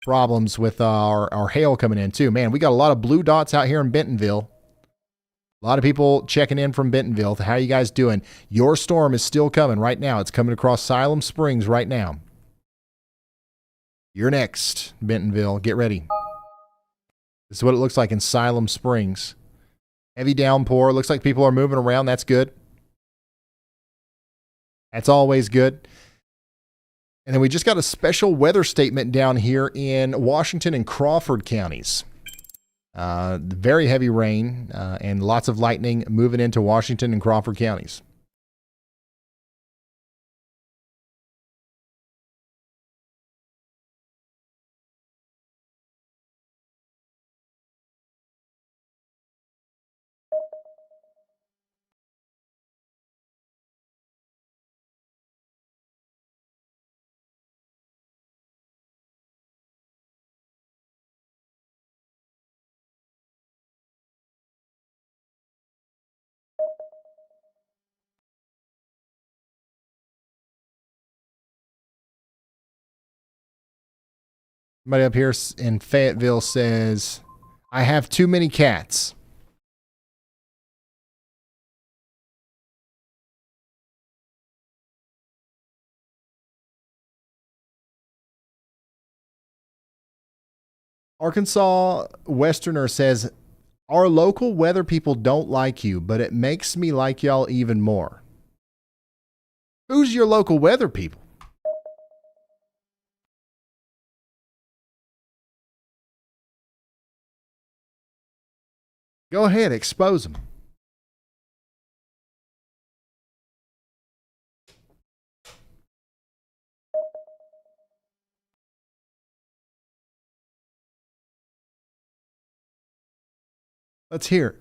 problems with our hail coming in too. Man, we got a lot of blue dots out here in Bentonville. A lot of people checking in from Bentonville. How you guys doing? Your storm is still coming right now. It's coming across Siloam Springs right now. You're next, Bentonville. Get ready. This is what it looks like in Siloam Springs. Heavy downpour. Looks like people are moving around. That's good. That's always good. And then we just got a special weather statement down here in Washington and Crawford counties. Very heavy rain and lots of lightning moving into Washington and Crawford counties. Somebody up here in Fayetteville says, I have too many cats. Arkansas Westerner says, our local weather people don't like you, but it makes me like y'all even more. Who's your local weather people? Go ahead, expose them. Let's hear it.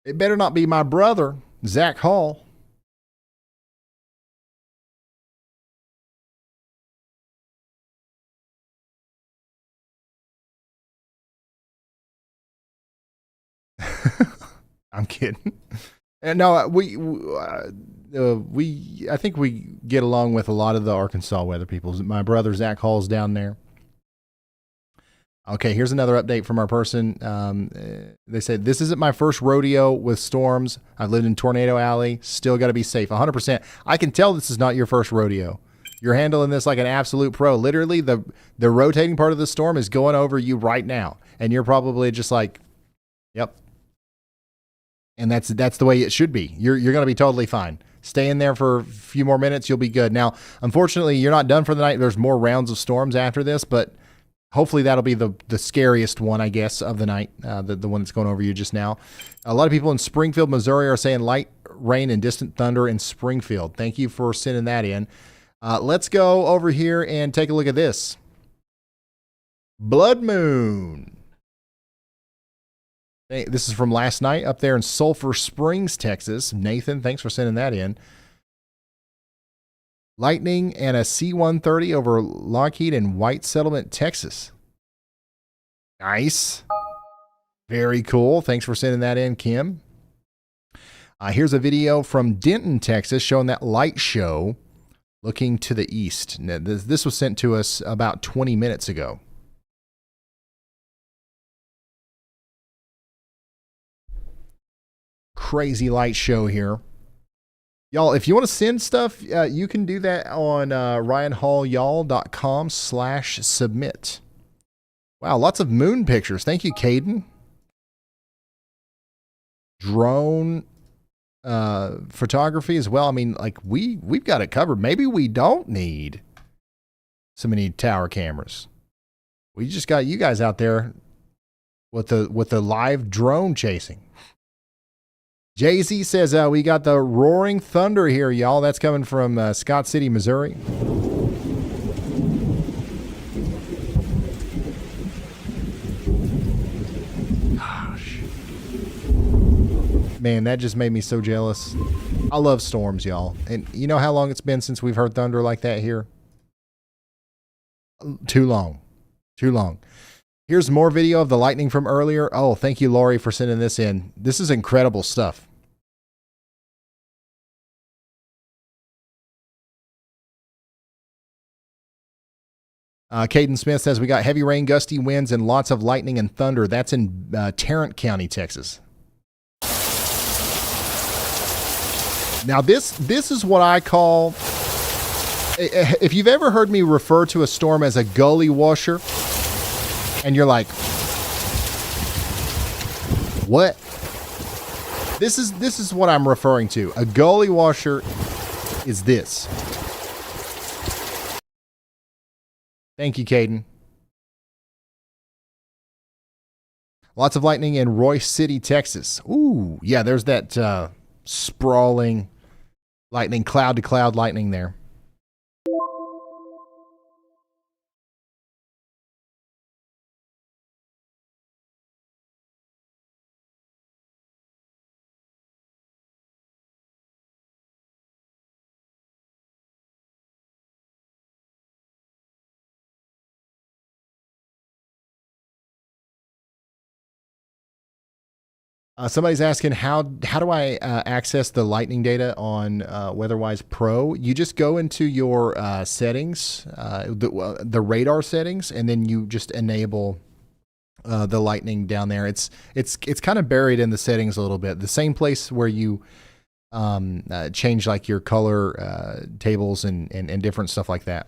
It better not be my brother, Zach Hall. I'm kidding. And no, I think we get along with a lot of the Arkansas weather people. My brother Zach Hall's down there. Okay, here's another update from our person. They said, this isn't my first rodeo with storms. I've lived in Tornado Alley. Still got to be safe. 100%. I can tell this is not your first rodeo. You're handling this like an absolute pro. Literally, the rotating part of the storm is going over you right now. And you're probably just like, yep. And that's the way it should be. You're going to be totally fine. Stay in there for a few more minutes. You'll be good. Now, unfortunately, you're not done for the night. There's more rounds of storms after this, but hopefully that'll be the scariest one, I guess, of the night, the one that's going over you just now. A lot of people in Springfield, Missouri are saying light rain and distant thunder in Springfield. Thank you for sending that in. Let's go over here and take a look at this. Blood moon. Hey, this is from last night up there in Sulphur Springs, Texas. Nathan, thanks for sending that in. Lightning and a C-130 over Lockheed and White Settlement, Texas. Nice. Very cool. Thanks for sending that in, Kim. Here's a video from Denton, Texas, showing that light show looking to the east. Now, this was sent to us about 20 minutes ago. Crazy light show here. Y'all, if you want to send stuff, you can do that on ryanhallyall.com/submit. Wow, lots of moon pictures. Thank you, Caden. Drone photography as well. I mean, like we've got it covered. Maybe we don't need so many tower cameras. We just got you guys out there with the live drone chasing. Jay-Z says, we got the roaring thunder here, y'all. That's coming from Scott City, Missouri. Gosh. Man, that just made me so jealous. I love storms, y'all. And you know how long it's been since we've heard thunder like that here? Too long. Too long. Here's more video of the lightning from earlier. Oh, thank you, Lori, for sending this in. This is incredible stuff. Caden Smith says we got heavy rain, gusty winds, and lots of lightning and thunder. That's in Tarrant County, Texas. Now, this is what I call, if you've ever heard me refer to a storm as a gully washer, and you're like, what? This is what I'm referring to. A gully washer is this. Thank you, Caden. Lots of lightning in Royce City, Texas. Ooh, yeah, there's that sprawling lightning, cloud to cloud lightning there. Somebody's asking how do I access the lightning data on WeatherWise Pro? You just go into your settings, the radar settings, and then you just enable the lightning down there. It's kind of buried in the settings a little bit. The same place where you change like your color tables and different stuff like that.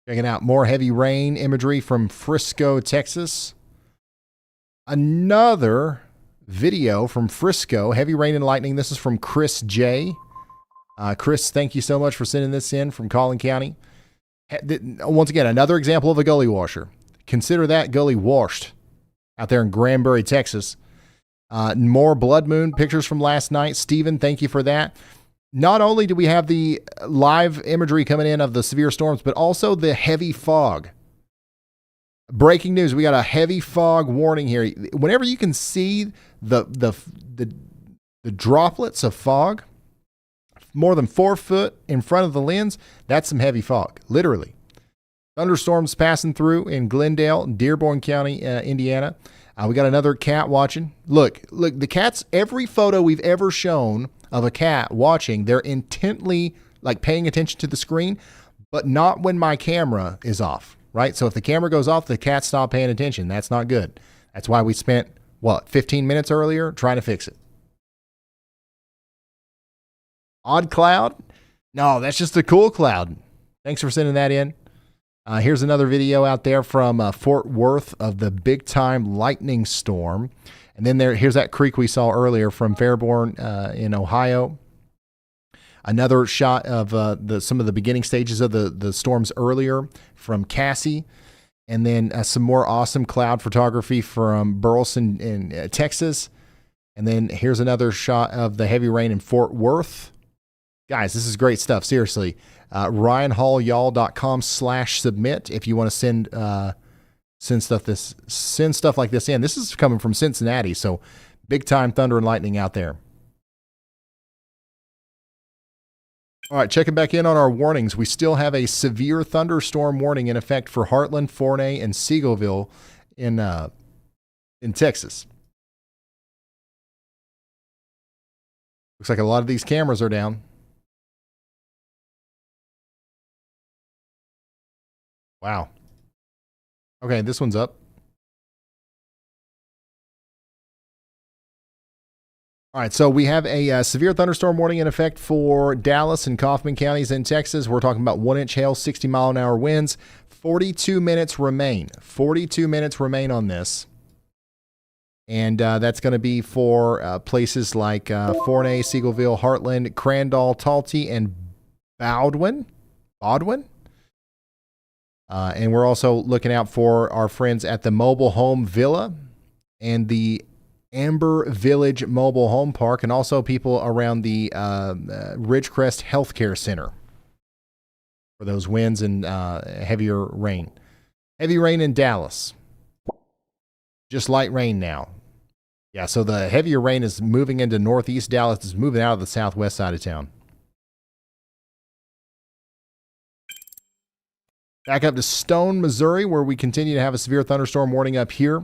Checking out more heavy rain imagery from Frisco, Texas. Another video from Frisco, heavy rain and lightning. This is from Chris J. Chris, thank you so much for sending this in from Collin County. Once again, another example of a gully washer. Consider that gully washed out there in Granbury, Texas. More blood moon pictures from last night. Steven, thank you for that. Not only do we have the live imagery coming in of the severe storms, but also the heavy fog. Breaking news, we got a heavy fog warning here. Whenever you can see the droplets of fog more than 4 foot in front of the lens, that's some heavy fog, literally. Thunderstorms passing through in Glendale, Dearborn County, Indiana. We got another cat watching. Look, the cats, every photo we've ever shown of a cat watching, they're intently like paying attention to the screen, but not when my camera is off, right? So if the camera goes off, the cat stop paying attention. That's not good. That's why we spent, 15 minutes earlier trying to fix it. Odd cloud? No, that's just a cool cloud. Thanks for sending that in. Here's another video out there from Fort Worth of the big time lightning storm. And then here's that creek we saw earlier from Fairborn in Ohio. Another shot of some of the beginning stages of the storms earlier from Cassie. And then some more awesome cloud photography from Burleson in Texas. And then here's another shot of the heavy rain in Fort Worth. Guys, this is great stuff. Seriously. RyanHallYall.com/submit if you want to send stuff like this in. This is coming from Cincinnati, so big time thunder and lightning out there. All right, checking back in on our warnings. We still have a severe thunderstorm warning in effect for Heartland, Forney, and Seagoville in Texas. Looks like a lot of these cameras are down. Wow. Okay, this one's up. All right, so we have a severe thunderstorm warning in effect for Dallas and Kaufman counties in Texas. We're talking about 1-inch hail, 60-mile-an-hour winds. 42 minutes remain. 42 minutes remain on this. And that's going to be for places like Forney, Seagoville, Heartland, Crandall, Talty, and Bowdwin. And we're also looking out for our friends at the Mobile Home Villa and the Amber Village Mobile Home Park, and also people around the Ridgecrest Healthcare Center for those winds and heavier rain. Heavy rain in Dallas. Just light rain now. Yeah, so the heavier rain is moving into northeast Dallas. It's moving out of the southwest side of town. Back up to Stone, Missouri, where we continue to have a severe thunderstorm warning up here.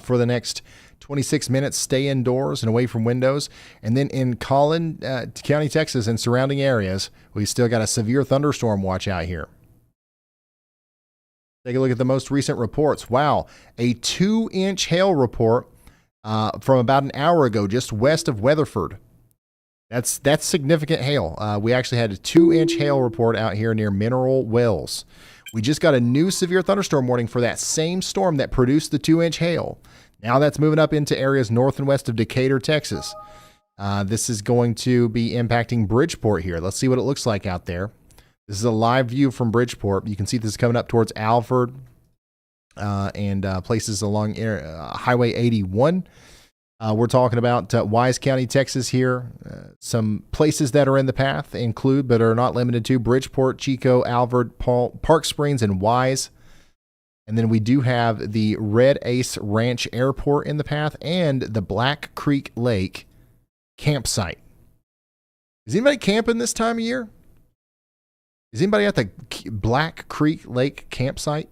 for the next 26 minutes. Stay indoors and away from windows. And then in Collin County, Texas, and surrounding areas, we still got a severe thunderstorm watch out here. Take a look at the most recent reports. Wow, a 2-inch hail report from about an hour ago, just west of Weatherford. That's significant hail. We actually had a 2-inch hail report out here near Mineral Wells. We just got a new severe thunderstorm warning for that same storm that produced the 2-inch hail. Now that's moving up into areas north and west of Decatur, Texas. This is going to be impacting Bridgeport here. Let's see what it looks like out there. This is a live view from Bridgeport. You can see this is coming up towards Alford and places along Highway 81. We're talking about Wise County, Texas here. Some places that are in the path include, but are not limited to, Bridgeport, Chico, Alford, Park Springs, and Wise. And then we do have the Red Ace Ranch Airport in the path and the Black Creek Lake campsite. Is anybody camping this time of year? Is anybody at the Black Creek Lake campsite?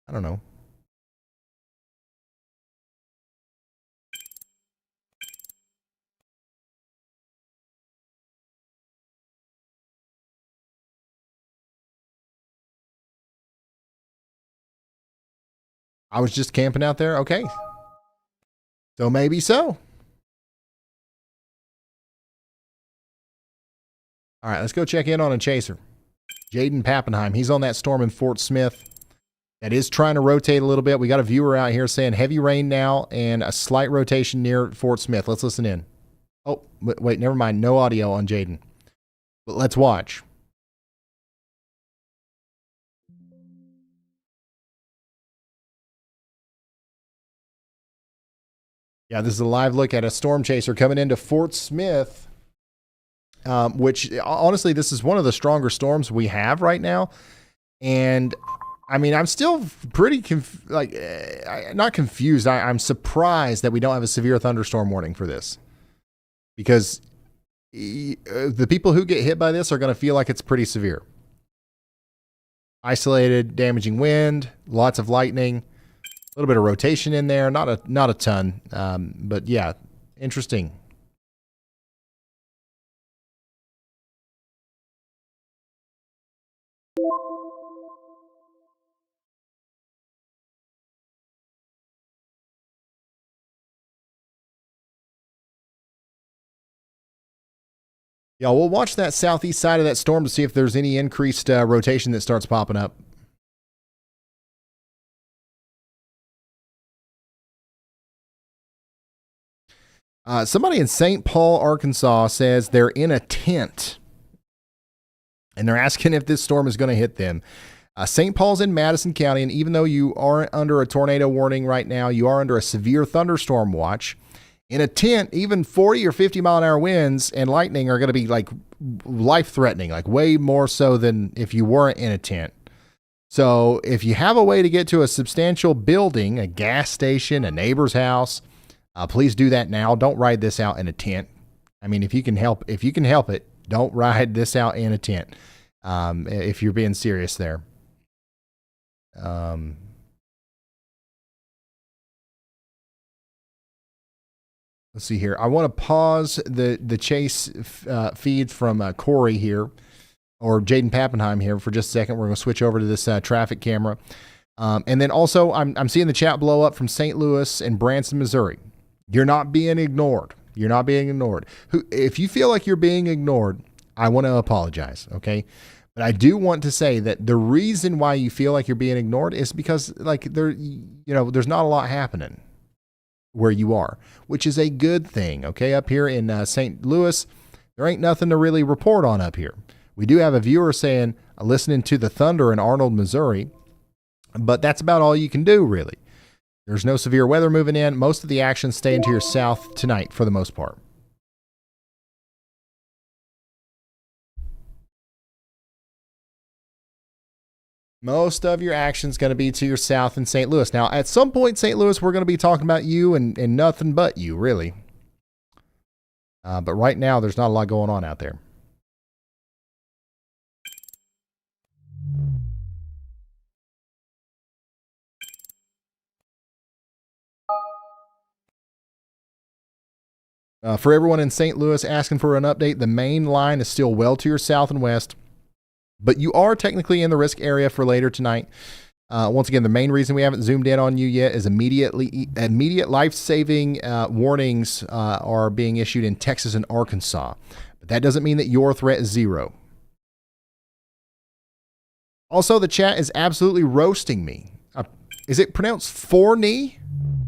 I don't know. I was just camping out there. Okay. So maybe so. All right, let's go check in on a chaser. Jaden Pappenheim. He's on that storm in Fort Smith. That is trying to rotate a little bit. We got a viewer out here saying heavy rain now and a slight rotation near Fort Smith. Let's listen in. Oh, wait, never mind. No audio on Jaden. But let's watch. Yeah, this is a live look at a storm chaser coming into Fort Smith, which honestly, this is one of the stronger storms we have right now. And I mean, I'm still pretty not confused. I'm surprised that we don't have a severe thunderstorm warning for this, because the people who get hit by this are going to feel like it's pretty severe. Isolated, damaging wind, lots of lightning. A little bit of rotation in there, not a ton, but yeah, interesting. Yeah, we'll watch that southeast side of that storm to see if there's any increased rotation that starts popping up. Somebody in St. Paul, Arkansas says they're in a tent and they're asking if this storm is going to hit them. St. Paul's in Madison County, and even though you aren't under a tornado warning right now, you are under a severe thunderstorm watch. In a tent, even 40 or 50 mile an hour winds and lightning are going to be like life-threatening, like way more so than if you weren't in a tent. So if you have a way to get to a substantial building, a gas station, a neighbor's house, please do that now. Don't ride this out in a tent. I mean, if you can help it, don't ride this out in a tent. If you're being serious there. Let's see here. I want to pause the chase feed from Corey here, or Jaden Pappenheim here, for just a second. We're going to switch over to this traffic camera. And then also, I'm seeing the chat blow up from St. Louis and Branson, Missouri. You're not being ignored. You're not being ignored. If you feel like you're being ignored, I want to apologize, okay? But I do want to say that the reason why you feel like you're being ignored is because, like, there's not a lot happening where you are, which is a good thing, okay? Up here in St. Louis, there ain't nothing to really report on up here. We do have a viewer saying, listening to the thunder in Arnold, Missouri, but that's about all you can do, really. There's no severe weather moving in. Most of the action staying to your south tonight for the most part. Most of your action's going to be to your south in St. Louis. Now, at some point in St. Louis, we're going to be talking about you and nothing but you, really. But right now, there's not a lot going on out there. For everyone in St. Louis asking for an update, the main line is still well to your south and west, but you are technically in the risk area for later tonight. Once again, the main reason we haven't zoomed in on you yet is immediate life-saving warnings are being issued in Texas and Arkansas. But that doesn't mean that your threat is zero. Also, the chat is absolutely roasting me. Is it pronounced Forney?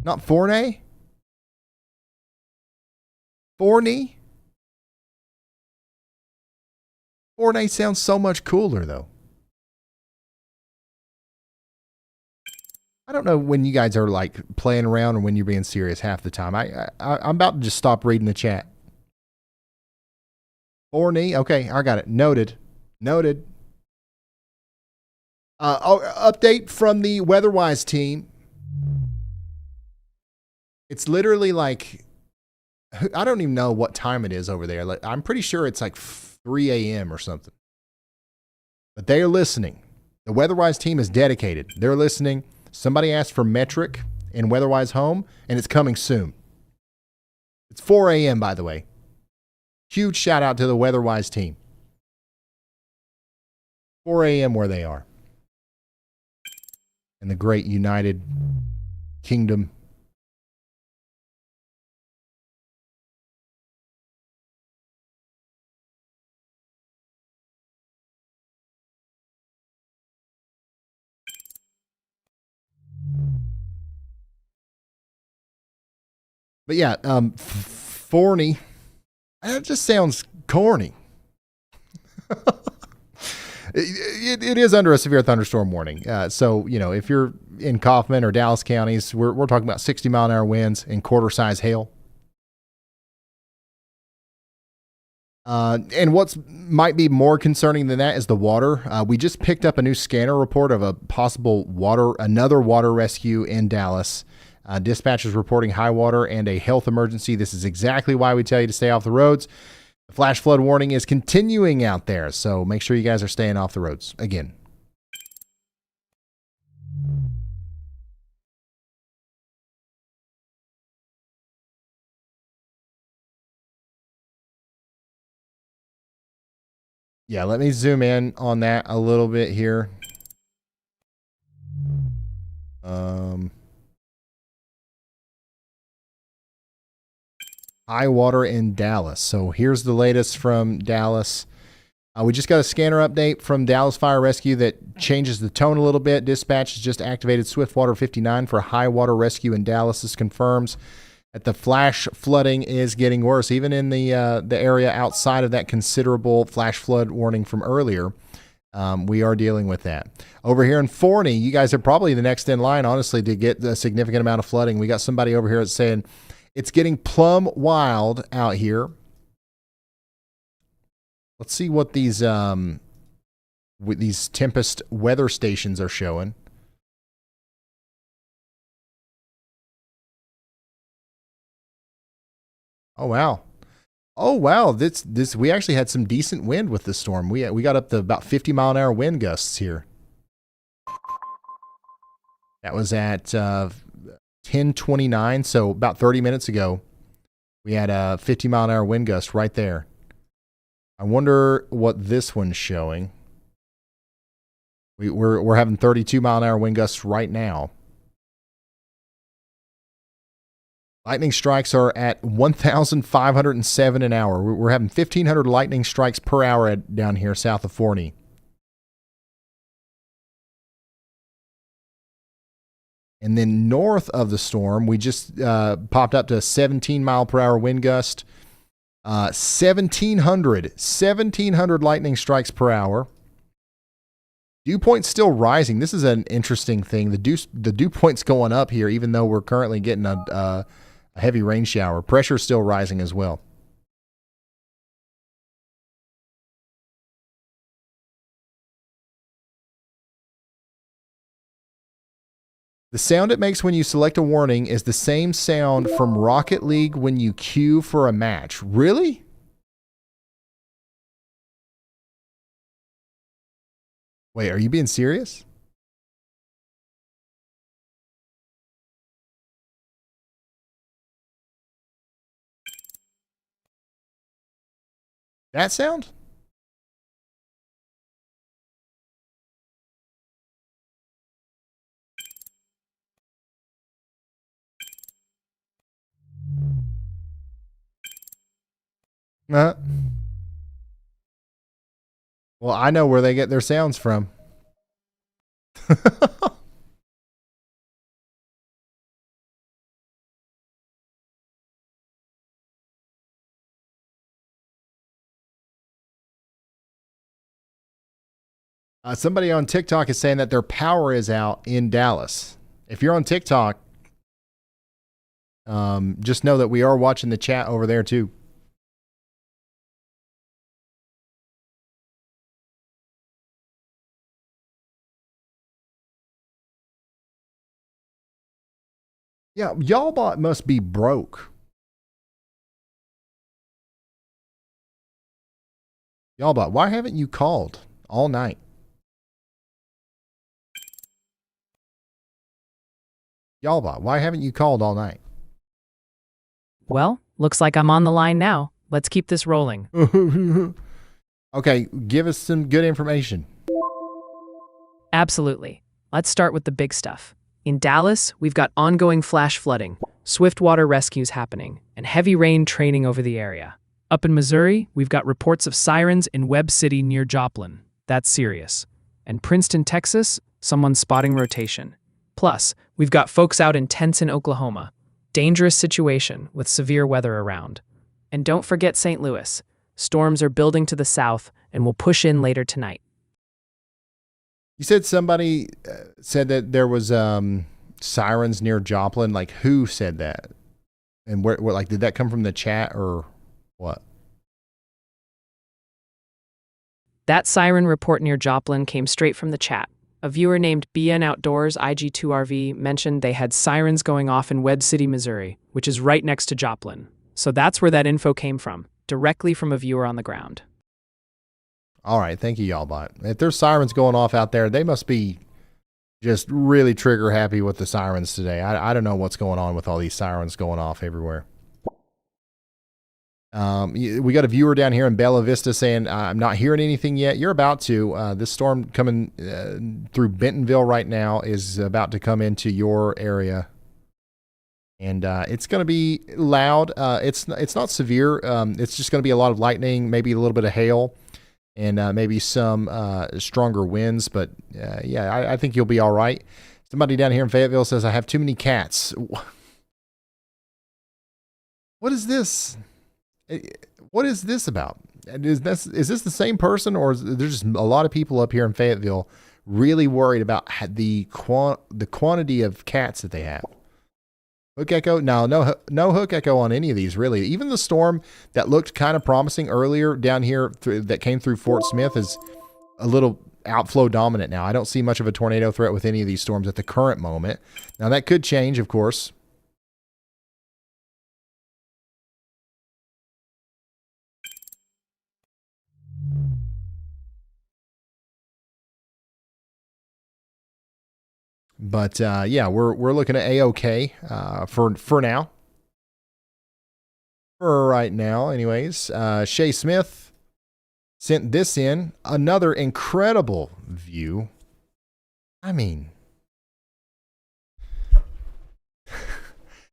Not Forney? Forney? Forney sounds so much cooler, though. I don't know when you guys are like playing around or when you're being serious half the time. I'm about to just stop reading the chat. Forney? Okay, I got it. Noted. Noted. Update from the WeatherWise team. It's literally like, I don't even know what time it is over there. Like, I'm pretty sure it's like 3 a.m. or something. But they are listening. The WeatherWise team is dedicated. They're listening. Somebody asked for metric in WeatherWise Home, and it's coming soon. It's 4 a.m., by the way. Huge shout out to the WeatherWise team. 4 a.m. where they are. In the great United Kingdom. But yeah, Forney. That just sounds corny. It is under a severe thunderstorm warning. So, you know, if you're in Kaufman or Dallas counties, we're talking about 60-mile-an-hour winds and quarter-size hail. And what's might be more concerning than that is the water. We just picked up a new scanner report of a possible another water rescue in Dallas. Dispatch is reporting high water and a health emergency. This is exactly why we tell you to stay off the roads. The flash flood warning is continuing out there, so make sure you guys are staying off the roads again. Yeah, let me zoom in on that a little bit here. High water in Dallas. So here's the latest from Dallas. We just got a scanner update from Dallas Fire Rescue that changes the tone a little bit. Dispatch has just activated Swiftwater 59 for high water rescue in Dallas. This confirms that the flash flooding is getting worse, even in the area outside of that considerable flash flood warning from earlier. We are dealing with that. Over here in Forney, you guys are probably the next in line, honestly, to get a significant amount of flooding. We got somebody over here that's saying it's getting plumb wild out here. Let's see what these Tempest weather stations are showing. Oh wow. Oh wow, this we actually had some decent wind with this storm. We got up to about 50-mile-an-hour wind gusts here. That was at 10:29, so about 30 minutes ago. We had a 50-mile-an-hour wind gust right there. I wonder what this one's showing. We're having 32-mile-an-hour wind gusts right now. Lightning strikes are at 1,507 an hour. We're having 1,500 lightning strikes per hour down here south of Forney. And then north of the storm, we just popped up to a 17-mile-per-hour wind gust. 1,700 lightning strikes per hour. Dew point's still rising. This is an interesting thing. The dew point's going up here, even though we're currently getting a heavy rain shower. Pressure's still rising as well. The sound it makes when you select a warning is the same sound from Rocket League when you queue for a match. Really? Wait, are you being serious? That sound? Uh, well, I know where they get their sounds from. Somebody on TikTok is saying that their power is out in Dallas. If you're on TikTok, just know that we are watching the chat over there too. Yeah, Ybot must be broke. Ybot, why haven't you called all night? Ybot, why haven't you called all night? Well, looks like I'm on the line now. Let's keep this rolling. Okay, give us some good information. Absolutely. Let's start with the big stuff. In Dallas, we've got ongoing flash flooding, swift water rescues happening, and heavy rain training over the area. Up in Missouri, we've got reports of sirens in Webb City near Joplin. That's serious. And Princeton, Texas, someone's spotting rotation. Plus, we've got folks out in tents in Oklahoma. Dangerous situation with severe weather around. And don't forget St. Louis. Storms are building to the south and will push in later tonight. You said somebody said that there was sirens near Joplin. Like, who said that? And where like, did that come from the chat or what? That siren report near Joplin came straight from the chat. A viewer named BN Outdoors IG2RV mentioned they had sirens going off in Webb City, Missouri, which is right next to Joplin. So that's where that info came from, directly from a viewer on the ground. All right, thank you, Ybot. If there's sirens going off out there, they must be just really trigger happy with the sirens today. I don't know what's going on with all these sirens going off everywhere. We got a viewer down here in Bella Vista saying, I'm not hearing anything yet. You're about to. This storm coming through Bentonville right now is about to come into your area. And it's going to be loud. It's not severe. It's just going to be a lot of lightning, maybe a little bit of hail, and maybe some stronger winds. But yeah, I think you'll be all right. Somebody down here in Fayetteville says, I have too many cats. What is this? What is this about? Is this the same person, or is there just a lot of people up here in Fayetteville really worried about the quantity of cats that they have? Hook echo? No hook echo on any of these, really. Even the storm that looked kind of promising earlier down here that came through Fort Smith is a little outflow dominant now. I don't see much of a tornado threat with any of these storms at the current moment. Now, that could change, of course. But yeah, we're looking at A-OK for now. For right now, anyways. Shay Smith sent this in. Another incredible view. I mean,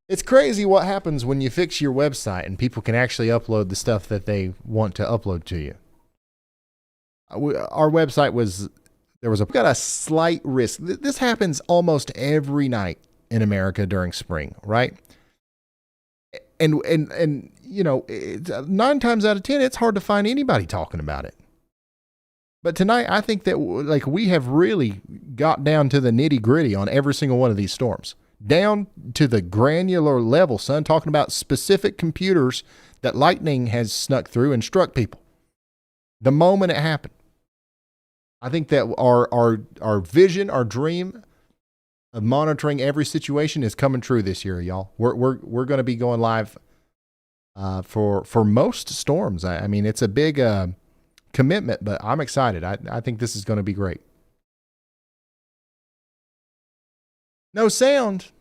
it's crazy what happens when you fix your website and people can actually upload the stuff that they want to upload to you. Our website was... We've got a slight risk. This happens almost every night in America during spring, right? And you know, 9 times out of 10, it's hard to find anybody talking about it. But tonight, I think that like we have really got down to the nitty gritty on every single one of these storms, down to the granular level, son. Talking about specific computers that lightning has snuck through and struck people the moment it happened. I think that our vision, our dream of monitoring every situation is coming true this year, y'all. We're going to be going live for most storms. I mean, it's a big commitment, but I'm excited. I think this is going to be great. No sound.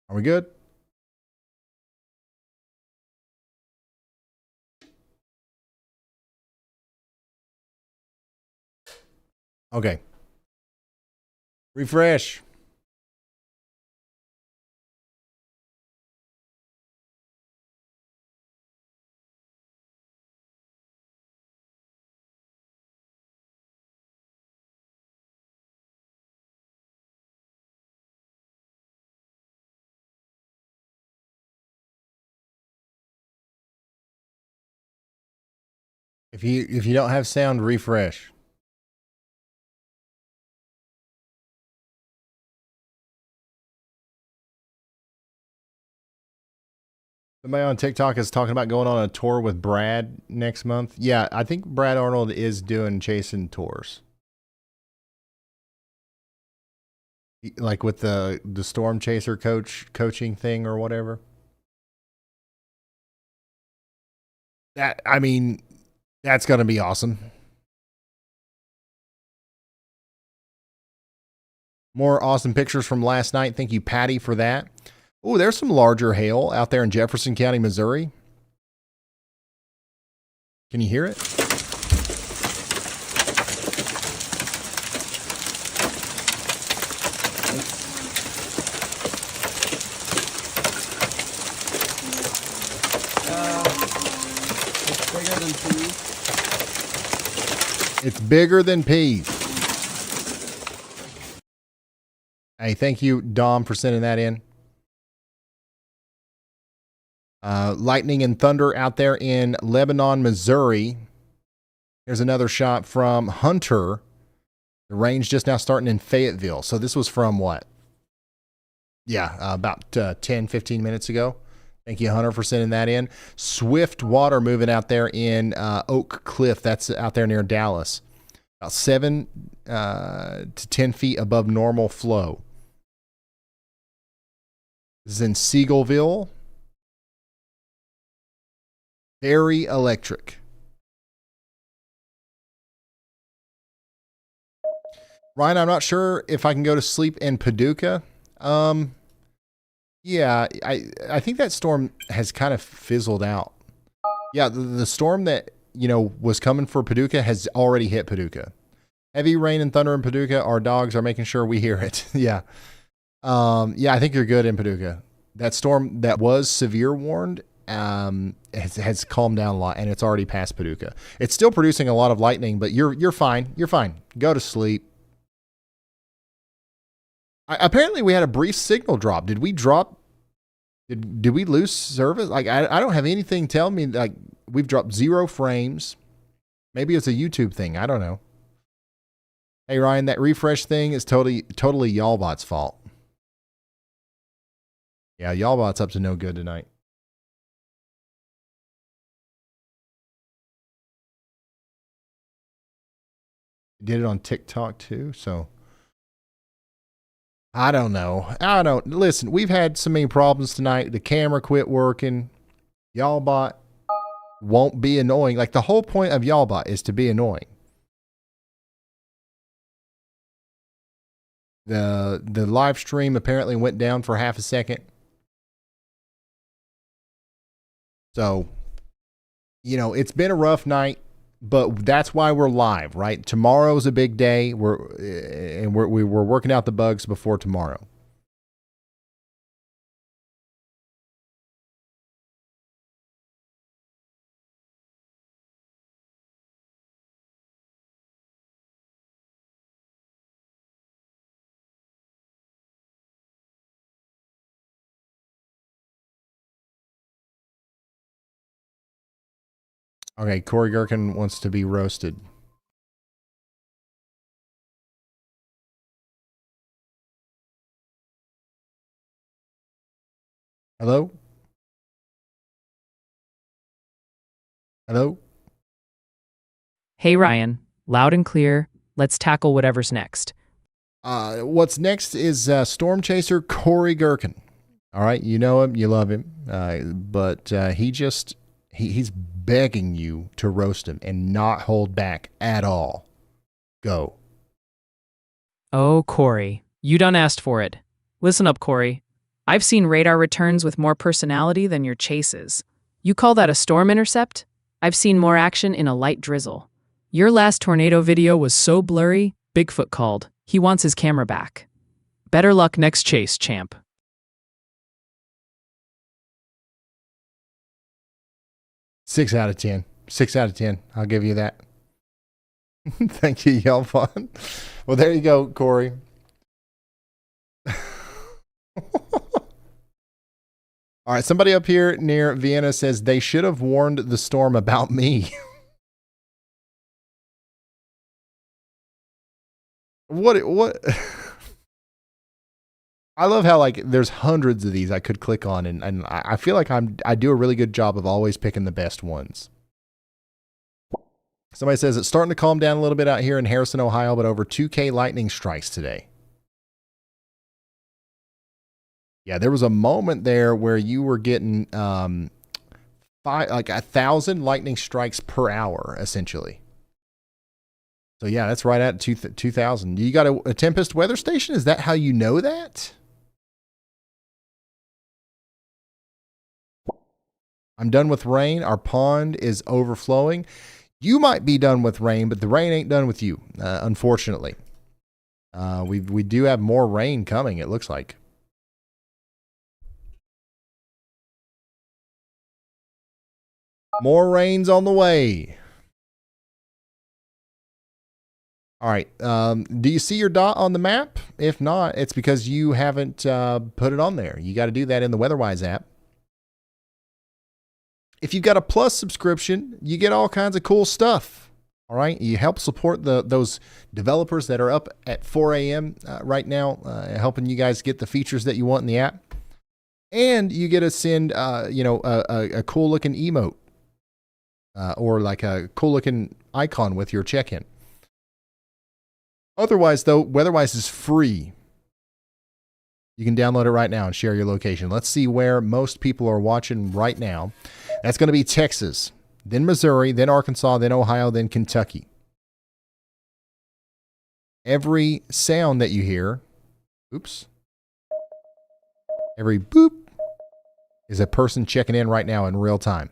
Are we good? Okay. Refresh. If you don't have sound, refresh. Somebody on TikTok is talking about going on a tour with Brad next month. Yeah, I think Brad Arnold is doing chasing tours. Like with the Storm Chaser coaching thing or whatever. That's going to be awesome. More awesome pictures from last night. Thank you, Patty, for that. Oh, there's some larger hail out there in Jefferson County, Missouri. Can you hear it? It's bigger than peas. It's bigger than peas. Hey, thank you, Dom, for sending that in. Lightning and thunder out there in Lebanon, Missouri. Here's another shot from Hunter. The rain's just now starting in Fayetteville. So this was from what? Yeah, about 10, 15 minutes ago. Thank you, Hunter, for sending that in. Swift water moving out there in Oak Cliff. That's out there near Dallas. About 7 to 10 feet above normal flow. This is in Seagullville. Very electric. Ryan, I'm not sure if I can go to sleep in Paducah. Yeah, I think that storm has kind of fizzled out. Yeah, the storm that, was coming for Paducah has already hit Paducah. Heavy rain and thunder in Paducah. Our dogs are making sure we hear it. Yeah. Yeah, I think you're good in Paducah. That storm that was severe warned has calmed down a lot, and it's already past Paducah. It's still producing a lot of lightning, but you're fine. You're fine. Go to sleep. Apparently, we had a brief signal drop. Did we drop? Did we lose service? Like I don't have anything telling me like we've dropped 0 frames. Maybe it's a YouTube thing. I don't know. Hey Ryan, that refresh thing is totally Yallbot's fault. Yeah, Yallbot's up to no good tonight. Did it on TikTok too, so I don't know. Listen, we've had so many problems tonight. The camera quit working. Yallbot won't be annoying. Like the whole point of Yallbot is to be annoying. The live stream apparently went down for half a second. So, it's been a rough night, but that's why we're live, right? Tomorrow's a big day. We're working out the bugs before tomorrow. Okay, Corey Gherkin wants to be roasted. Hello? Hello? Hey Ryan, loud and clear. Let's tackle whatever's next. What's next is Storm Chaser Corey Gherkin. All right, you know him, you love him, but he's begging you to roast him and not hold back at all. Go. Oh, Corey, you done asked for it. Listen up, Corey. I've seen radar returns with more personality than your chases. You call that a storm intercept? I've seen more action in a light drizzle. Your last tornado video was so blurry, Bigfoot called. He wants his camera back. Better luck next chase, champ. Six out of 10. 6 out of 10. I'll give you that. Thank you, Ybot. Well, there you go, Corey. All right, somebody up here near Vienna says they should have warned the storm about me. What? I love how like there's hundreds of these I could click on, and I feel like I do a really good job of always picking the best ones. Somebody says it's starting to calm down a little bit out here in Harrison, Ohio, but over 2K lightning strikes today. Yeah, there was a moment there where you were getting like 1,000 lightning strikes per hour, essentially. So yeah, that's right at 2,000. You got a Tempest weather station? Is that how you know that? I'm done with rain. Our pond is overflowing. You might be done with rain, but the rain ain't done with you, unfortunately. We do have more rain coming, it looks like. More rain's on the way. All right. Do you see your dot on the map? If not, it's because you haven't put it on there. You got to do that in the WeatherWise app. If you've got a Plus subscription, you get all kinds of cool stuff. All right. You help support those developers that are up at 4 a.m. Right now, helping you guys get the features that you want in the app. And you get to send, a cool looking emote or like a cool looking icon with your check-in. Otherwise, though, WeatherWise is free. You can download it right now and share your location. Let's see where most people are watching right now. That's going to be Texas, then Missouri, then Arkansas, then Ohio, then Kentucky. Every sound that you hear, every boop is a person checking in right now in real time.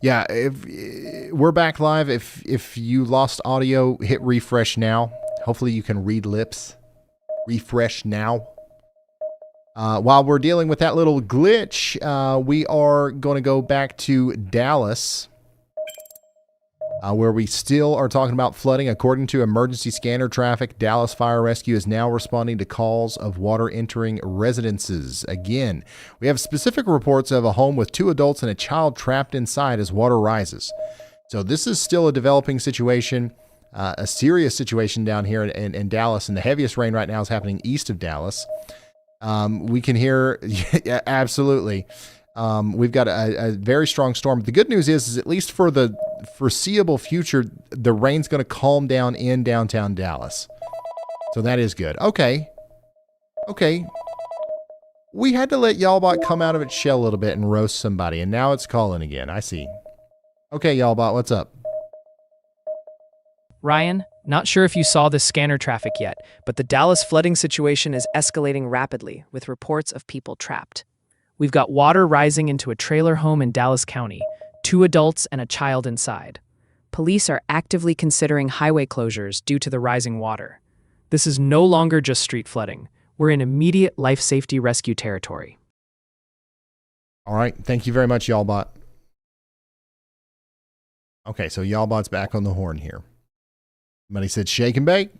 Yeah, if we're back live. If you lost audio, hit refresh now. Hopefully you can read lips. Refresh now. While we're dealing with that little glitch, we are going to go back to Dallas, where we still are talking about flooding. According to emergency scanner traffic, Dallas Fire Rescue is now responding to calls of water entering residences. Again, we have specific reports of a home with 2 adults and a child trapped inside as water rises. So this is still a developing situation, a serious situation down here in Dallas, and the heaviest rain right now is happening east of Dallas. We can hear, yeah, absolutely. We've got a very strong storm. The good news is at least for the foreseeable future, the rain's going to calm down in downtown Dallas. So that is good. Okay. We had to let Ybot come out of its shell a little bit and roast somebody, and now it's calling again. I see. Okay, Ybot, what's up? Ryan, not sure if you saw this scanner traffic yet, but the Dallas flooding situation is escalating rapidly with reports of people trapped. We've got water rising into a trailer home in Dallas County, 2 adults and a child inside. Police are actively considering highway closures due to the rising water. This is no longer just street flooding. We're in immediate life safety rescue territory. All right. Thank you very much, Ybot. Okay, so Ybot's back on the horn here. Somebody said shake and bake.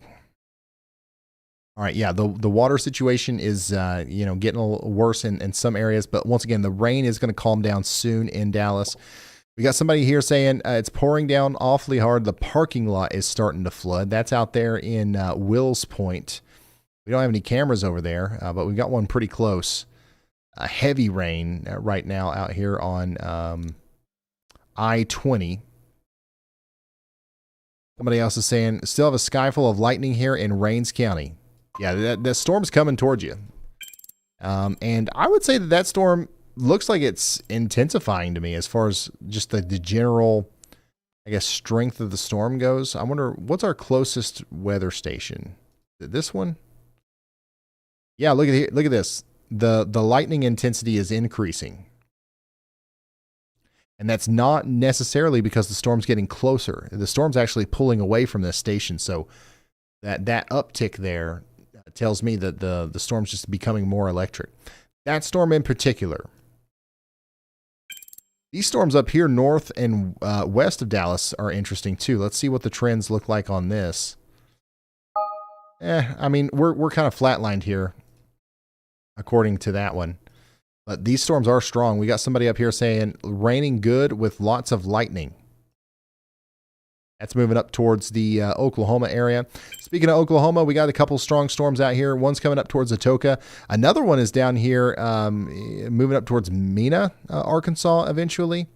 All right, yeah, the water situation is, getting a little worse in some areas. But once again, the rain is going to calm down soon in Dallas. We got somebody here saying it's pouring down awfully hard. The parking lot is starting to flood. That's out there in Wills Point. We don't have any cameras over there, but we've got one pretty close. Heavy rain right now out here on I-20. Somebody else is saying, still have a sky full of lightning here in Rains County. Yeah, that storm's coming towards you. And I would say that storm looks like it's intensifying to me as far as just the general I guess, strength of the storm goes. I wonder, what's our closest weather station? Is it this one? Yeah, look at here. Look at this. The lightning intensity is increasing. And that's not necessarily because the storm's getting closer. The storm's actually pulling away from this station. So that uptick there tells me that the storm's just becoming more electric. That storm in particular. These storms up here north and west of Dallas are interesting too. Let's see what the trends look like on this. I mean, we're kind of flatlined here according to that one. But these storms are strong. We got somebody up here saying raining good with lots of lightning. That's moving up towards the Oklahoma area. Speaking of Oklahoma, we got a couple strong storms out here. One's coming up towards Paducah. Another one is down here moving up towards Mena, Arkansas eventually.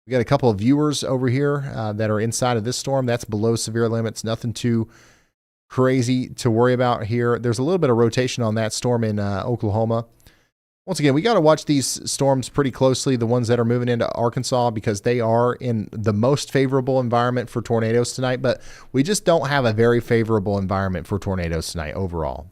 We got a couple of viewers over here that are inside of this storm. That's below severe limits. Nothing too crazy to worry about here. There's a little bit of rotation on that storm in Oklahoma. Once again, we got to watch these storms pretty closely, the ones that are moving into Arkansas, because they are in the most favorable environment for tornadoes tonight, but we just don't have a very favorable environment for tornadoes tonight overall.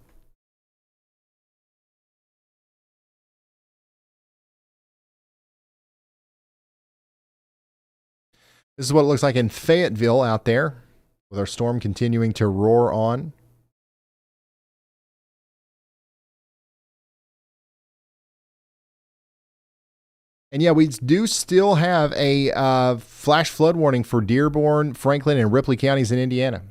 This is what it looks like in Fayetteville out there, with our storm continuing to roar on. And yeah, we do still have a flash flood warning for Dearborn, Franklin, and Ripley counties in Indiana.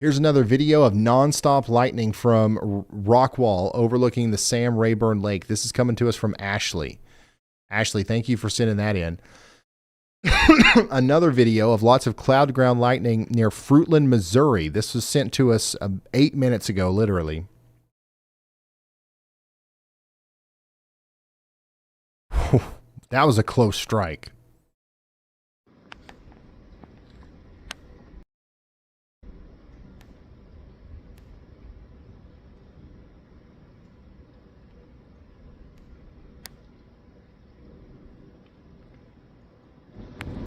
Here's another video of nonstop lightning from Rockwall overlooking the Sam Rayburn Lake. This is coming to us from Ashley. Ashley, thank you for sending that in. Another video of lots of cloud ground lightning near Fruitland, Missouri. This was sent to us 8 minutes ago, literally. That was a close strike.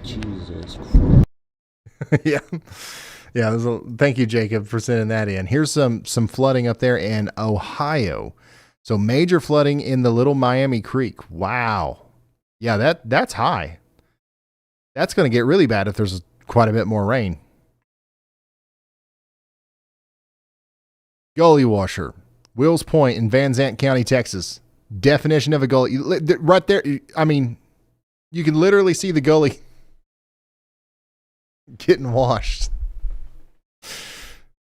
Jesus. Yeah. Thank you, Jacob, for sending that in. Here's some flooding up there in Ohio. So major flooding in the Little Miami Creek. Wow. Yeah, that's high. That's going to get really bad if there's quite a bit more rain. Gully washer. Wills Point in Van Zant County, Texas. Definition of a gully. Right there. I mean, you can literally see the gully getting washed.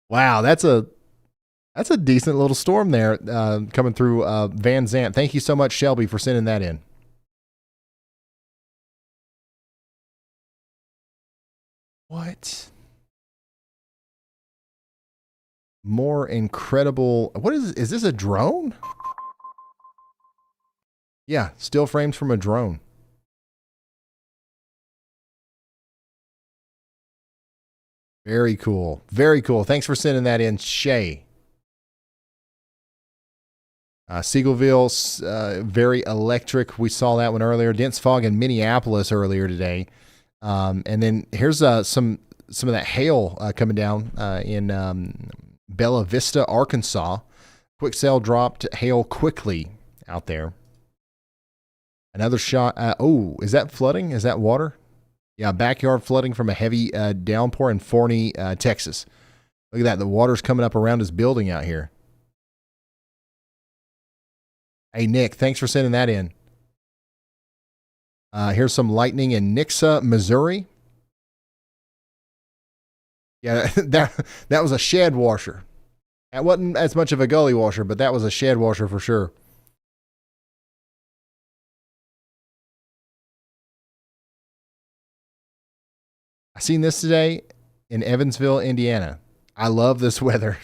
Wow, that's a decent little storm there coming through Van Zant. Thank you so much, Shelby, for sending that in. What? More incredible. What is this a drone? Yeah, still frames from a drone. Very cool. Very cool. Thanks for sending that in, Shay. Siegelville, very electric. We saw that one earlier. Dense fog in Minneapolis earlier today. And then here's some of that hail coming down in Bella Vista, Arkansas. Quick cell dropped hail quickly out there. Another shot. Is that flooding? Is that water? Yeah, backyard flooding from a heavy downpour in Forney, Texas. Look at that. The water's coming up around his building out here. Hey, Nick, thanks for sending that in. Here's some lightning in Nixa, Missouri. Yeah, that was a shed washer. That wasn't as much of a gully washer, but that was a shed washer for sure. I seen this today in Evansville, Indiana. I love this weather.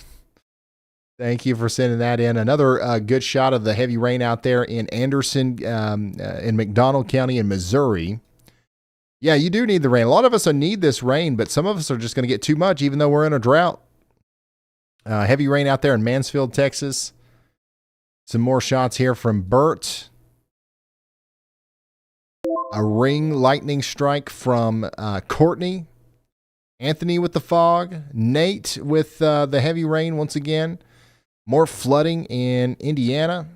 Thank you for sending that in. Another good shot of the heavy rain out there in Anderson, in McDonald County in Missouri. Yeah, you do need the rain. A lot of us need this rain, but some of us are just going to get too much, even though we're in a drought. Heavy rain out there in Mansfield, Texas. Some more shots here from Bert. A ring lightning strike from Courtney. Anthony with the fog. Nate with the heavy rain once again. More flooding in Indiana.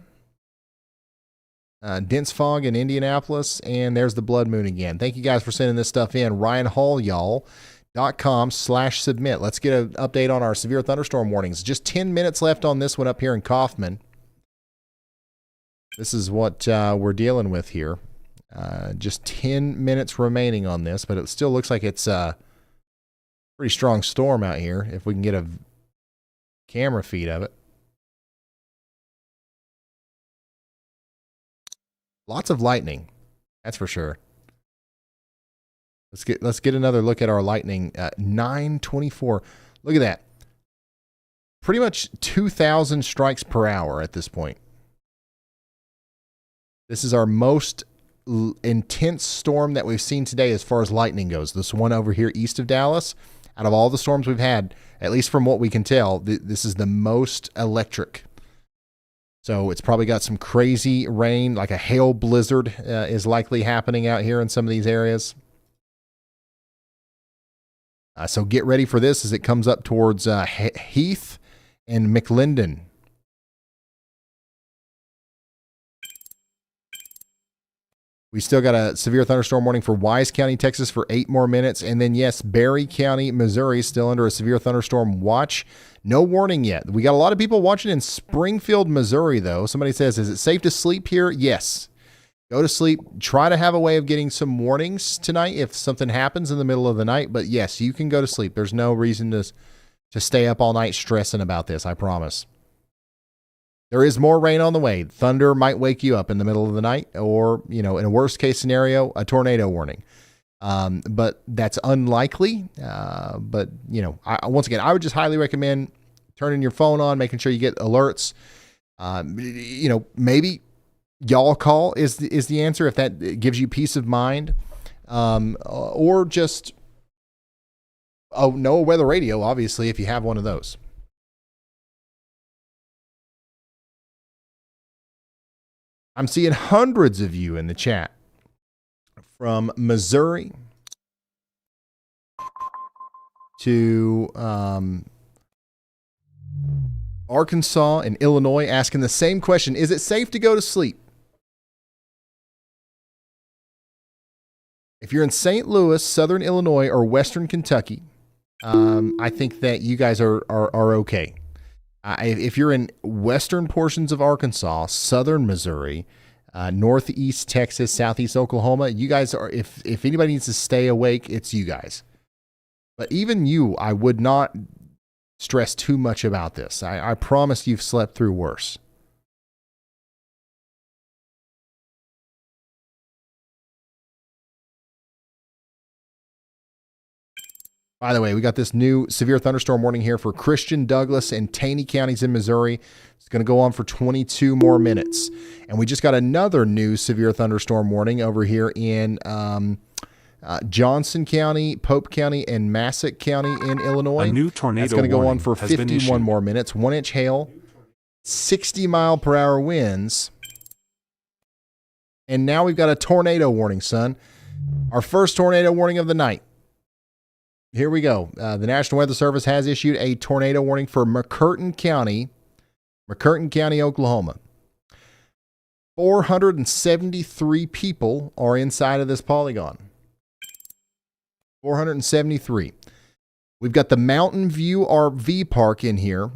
Dense fog in Indianapolis. And there's the blood moon again. Thank you guys for sending this stuff in. RyanHallYall.com/submit. Let's get an update on our severe thunderstorm warnings. Just 10 minutes left on this one up here in Kaufman. This is what we're dealing with here. Just 10 minutes remaining on this, but it still looks like it's a pretty strong storm out here if we can get a camera feed of it. Lots of lightning, that's for sure. Let's get another look at our lightning. 924. Look at that. Pretty much 2,000 strikes per hour at this point. This is our most intense storm that we've seen today as far as lightning goes. This one over here east of Dallas, out of all the storms we've had, at least from what we can tell, this is the most electric. So it's probably got some crazy rain, like a hail blizzard is likely happening out here in some of these areas. So get ready for this as it comes up towards Heath and McLendon. We still got a severe thunderstorm warning for Wise County, Texas for 8 more minutes. And then, yes, Berry County, Missouri, still under a severe thunderstorm watch. No warning yet. We got a lot of people watching in Springfield, Missouri, though. Somebody says, is it safe to sleep here? Yes. Go to sleep. Try to have a way of getting some warnings tonight if something happens in the middle of the night. But, yes, you can go to sleep. There's no reason to stay up all night stressing about this, I promise. There is more rain on the way. Thunder might wake you up in the middle of the night or, in a worst case scenario, a tornado warning. But that's unlikely. But once again, I would just highly recommend turning your phone on, making sure you get alerts. Maybe YALLCALL is the answer if that gives you peace of mind. Or just, NOAA Weather Radio, obviously, if you have one of those. I'm seeing hundreds of you in the chat from Missouri to Arkansas and Illinois asking the same question. Is it safe to go to sleep? If you're in St. Louis, Southern Illinois, or Western Kentucky, I think that you guys are okay. If you're in western portions of Arkansas, southern Missouri, northeast Texas, southeast Oklahoma, you guys are, if anybody needs to stay awake, it's you guys. But even you, I would not stress too much about this. I promise you've slept through worse. By the way, we got this new severe thunderstorm warning here for Christian, Douglas, and Taney counties in Missouri. It's going to go on for 22 more minutes. And we just got another new severe thunderstorm warning over here in Johnson County, Pope County, and Massac County in Illinois. A new tornado That's going to go on for has been 51 issued. more minutes. 1-inch hail, 60-mile-per-hour winds. And now we've got a tornado warning, son. Our first tornado warning of the night. Here we go. The National Weather Service has issued a tornado warning for McCurtain County, Oklahoma. 473 people are inside of this polygon. 473. We've got the Mountain View RV Park in here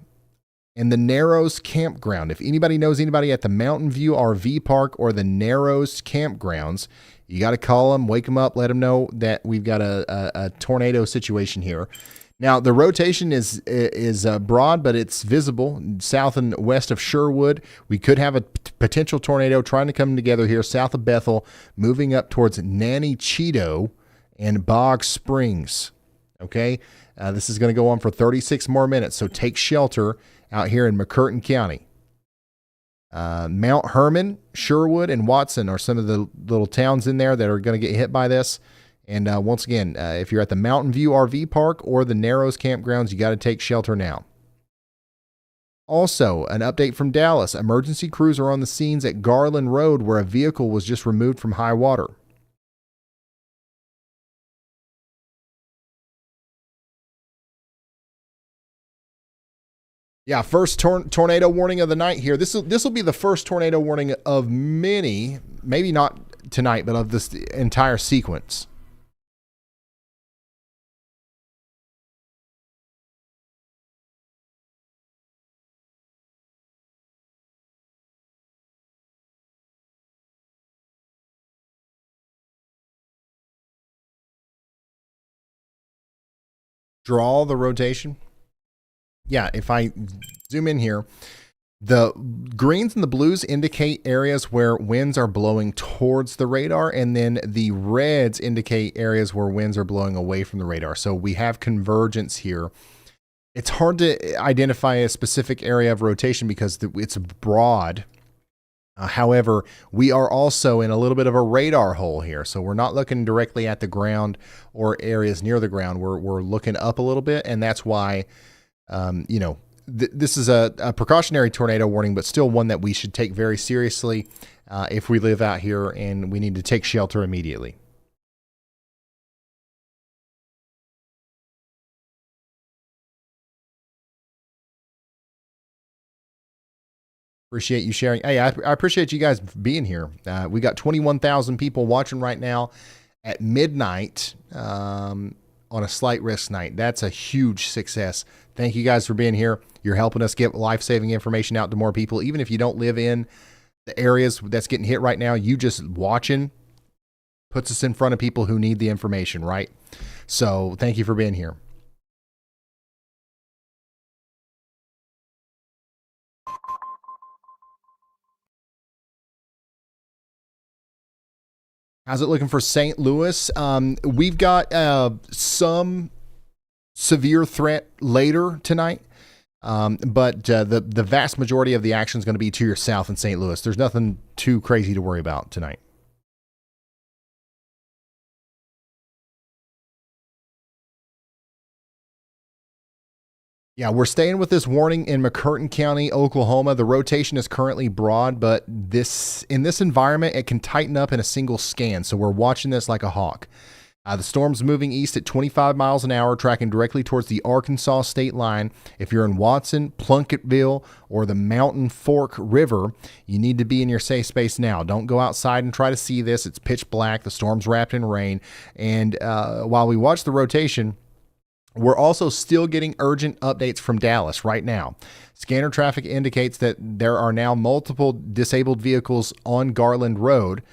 and the Narrows Campground. If anybody knows anybody at the Mountain View RV Park or the Narrows Campgrounds, you got to call them, wake them up, let them know that we've got a tornado situation here. Now, the rotation is broad, but it's visible south and west of Sherwood. We could have a potential tornado trying to come together here south of Bethel, moving up towards Nanny Cheeto and Bog Springs. Okay, this is going to go on for 36 more minutes, so take shelter out here in McCurtain County. Mount Herman, Sherwood, and Watson are some of the little towns in there that are going to get hit by this. And once again, if you're at the Mountain View RV Park or the Narrows Campgrounds, you got to take shelter now. Also, an update from Dallas. Emergency crews are on the scenes at Garland Road where a vehicle was just removed from high water. Yeah, first tornado warning of the night here. This will be the first tornado warning of many, maybe not tonight, but of this entire sequence. Draw the rotation. Yeah, if I zoom in here, the greens and the blues indicate areas where winds are blowing towards the radar, and then the reds indicate areas where winds are blowing away from the radar. So we have convergence here. It's hard to identify a specific area of rotation because it's broad. However, we are also in a little bit of a radar hole here. So we're not looking directly at the ground or areas near the ground. We're looking up a little bit, and that's why, this is a precautionary tornado warning, but still one that we should take very seriously if we live out here and we need to take shelter immediately. Appreciate you sharing. Hey, I appreciate you guys being here. We got 21,000 people watching right now at midnight on a slight risk night. That's a huge success. Thank you guys for being here. You're helping us get life-saving information out to more people. Even if you don't live in the areas that's getting hit right now, you just watching puts us in front of people who need the information, right? So thank you for being here. How's it looking for St. Louis? We've got some severe threat later tonight, but the vast majority of the action is going to be to your south in St. Louis. There's nothing too crazy to worry about tonight. Yeah, we're staying with this warning in McCurtain County, Oklahoma. The rotation is currently broad, but in this environment, it can tighten up in a single scan. So we're watching this like a hawk. The storm's moving east at 25 miles an hour, tracking directly towards the Arkansas state line. If you're in Watson, Plunketville, or the Mountain Fork River, you need to be in your safe space now. Don't go outside and try to see this. It's pitch black. The storm's wrapped in rain. And while we watch the rotation, we're also still getting urgent updates from Dallas right now. Scanner traffic indicates that there are now multiple disabled vehicles on Garland Road.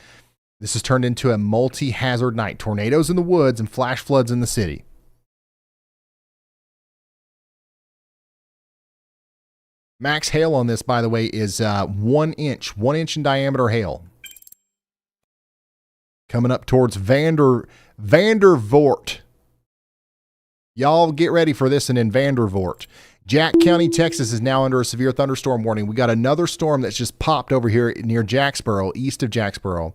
This has turned into a multi-hazard night. Tornadoes in the woods and flash floods in the city. Max hail on this, by the way, is 1 inch. 1 inch in diameter hail. Coming up towards Vandervoort. Y'all get ready for this and in Vandervoort. Jack County, Texas is now under a severe thunderstorm warning. We got another storm that's just popped over here near Jacksboro, east of Jacksboro.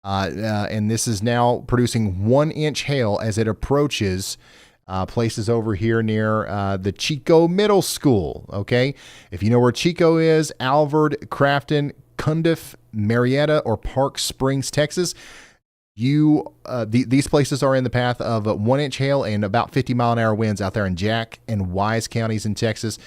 And this is now producing 1 inch hail as it approaches places over here near the Chico Middle School. Okay. If you know where Chico is, Alvord, Crafton, Cundiff, Marietta, or Park Springs, Texas, these places are in the path of 1 inch hail and about 50-mile-an-hour winds out there in Jack and Wise counties in Texas.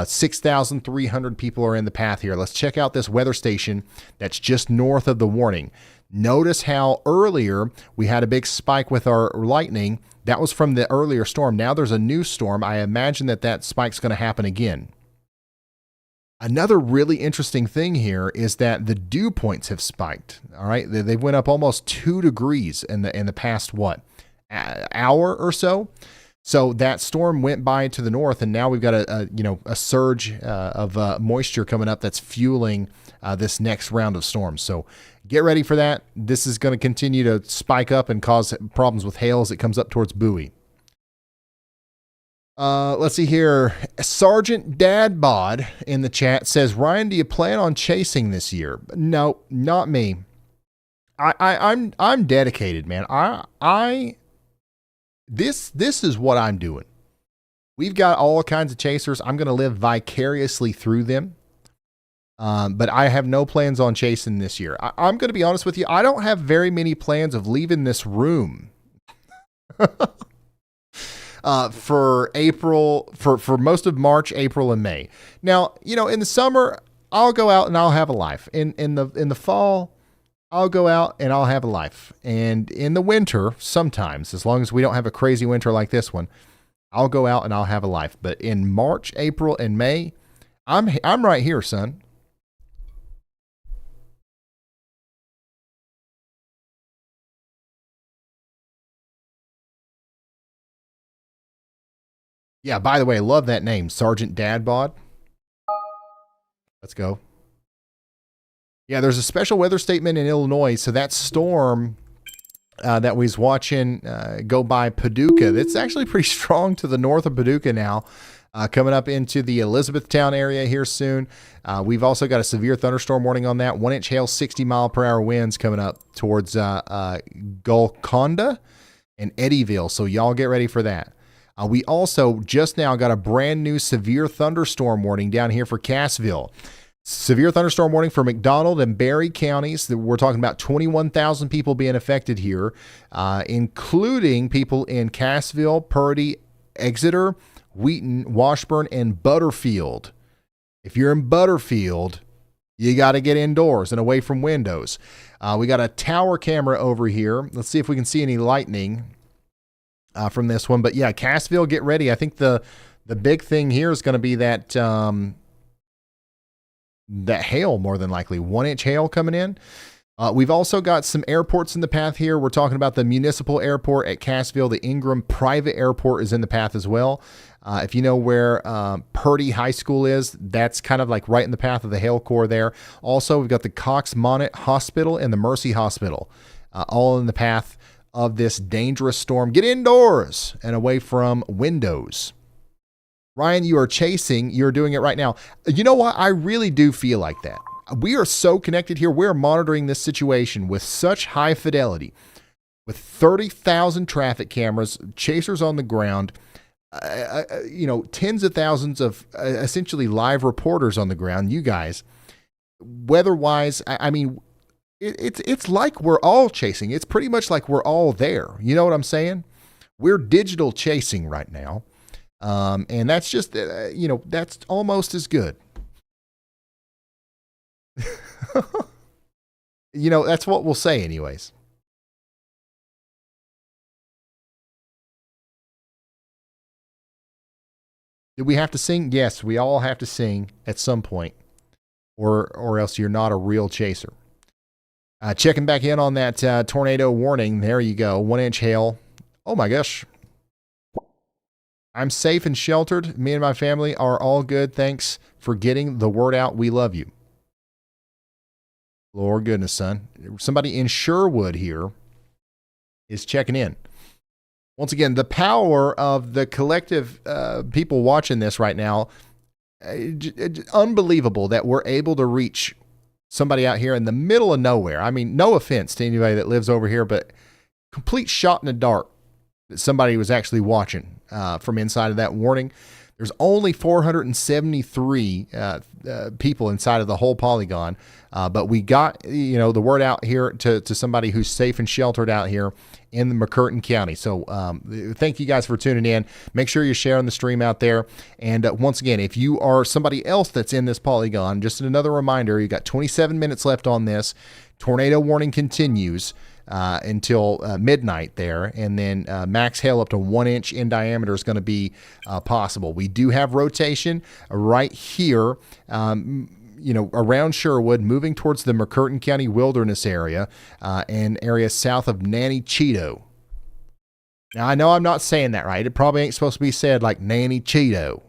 6,300 people are in the path here. Let's check out this weather station that's just north of the warning. Notice how earlier we had a big spike with our lightning. That was from the earlier storm. Now there's a new storm. I imagine that spike's going to happen again. Another really interesting thing here is that the dew points have spiked. All right, they went up almost 2 degrees in the past hour or so. So that storm went by to the north, and now we've got a surge of moisture coming up that's fueling this next round of storms. So get ready for that. This is going to continue to spike up and cause problems with hail as it comes up towards Bowie. Let's see here. Sergeant Dadbod in the chat says, Ryan, do you plan on chasing this year? No, not me. I'm dedicated, man. This is what I'm doing. We've got all kinds of chasers. I'm going to live vicariously through them. But I have no plans on chasing this year. I'm going to be honest with you. I don't have very many plans of leaving this room for April, for most of March, April, and May. Now, in the summer, I'll go out and I'll have a life. In the fall, I'll go out and I'll have a life. And in the winter, sometimes, as long as we don't have a crazy winter like this one, I'll go out and I'll have a life. But in March, April, and May, I'm right here, son. Yeah, by the way, love that name, Sergeant Dadbod. Let's go. Yeah, there's a special weather statement in Illinois, so that storm that we was watching go by Paducah, that's actually pretty strong to the north of Paducah now, coming up into the Elizabethtown area here soon. We've also got a severe thunderstorm warning on that. 1-inch hail, 60-mile-per-hour winds coming up towards Golconda and Eddyville, so y'all get ready for that. We also just now got a brand new severe thunderstorm warning down here for Cassville. Severe thunderstorm warning for McDonald and Barry counties. We're talking about 21,000 people being affected here, including people in Cassville, Purdy, Exeter, Wheaton, Washburn, and Butterfield. If you're in Butterfield, you got to get indoors and away from windows. We got a tower camera over here. Let's see if we can see any lightning from this one. But yeah, Cassville, get ready. I think the big thing here is going to be that that hail, more than likely. 1-inch hail coming in. We've also got some airports in the path here. We're talking about the municipal airport at Cassville. The Ingram private airport is in the path as well. If you know where Purdy High School is, that's kind of like right in the path of the hail core there. Also, we've got the Cox Monett Hospital and the Mercy Hospital, all in the path of this dangerous storm. Get indoors and away from windows. Ryan, you are chasing. You're doing it right now. You know what? I really do feel like that. We are so connected here. We're monitoring this situation with such high fidelity, with 30,000 traffic cameras, chasers on the ground, tens of thousands of essentially live reporters on the ground. You guys, weather-wise, I mean, it's like we're all chasing. It's pretty much like we're all there. You know what I'm saying? We're digital chasing right now. And that's just, that's almost as good. That's what we'll say anyways. Did we have to sing? Yes, we all have to sing at some point, or else you're not a real chaser. Checking back in on that tornado warning. There you go. 1-inch hail. Oh my gosh. I'm safe and sheltered. Me and my family are all good. Thanks for getting the word out. We love you. Lord goodness, son. Somebody in Sherwood here is checking in. Once again, the power of the collective people watching this right now, unbelievable that we're able to reach somebody out here in the middle of nowhere. I mean, no offense to anybody that lives over here, but complete shot in the dark that somebody was actually watching from inside of that warning. There's only 473 people inside of the whole polygon, but we got the word out here to somebody who's safe and sheltered out here in the McCurtain County. So thank you guys for tuning in. Make sure you're sharing the stream out there. And once again, if you are somebody else that's in this polygon, just another reminder, you got 27 minutes left on this. Tornado warning continues until midnight there, and then max hail up to 1 inch in diameter is going to be possible. We do have rotation right here, around Sherwood, moving towards the McCurtain County Wilderness area and area south of Nanny Cheeto. Now, I know I'm not saying that right. It probably ain't supposed to be said like Nanny Cheeto,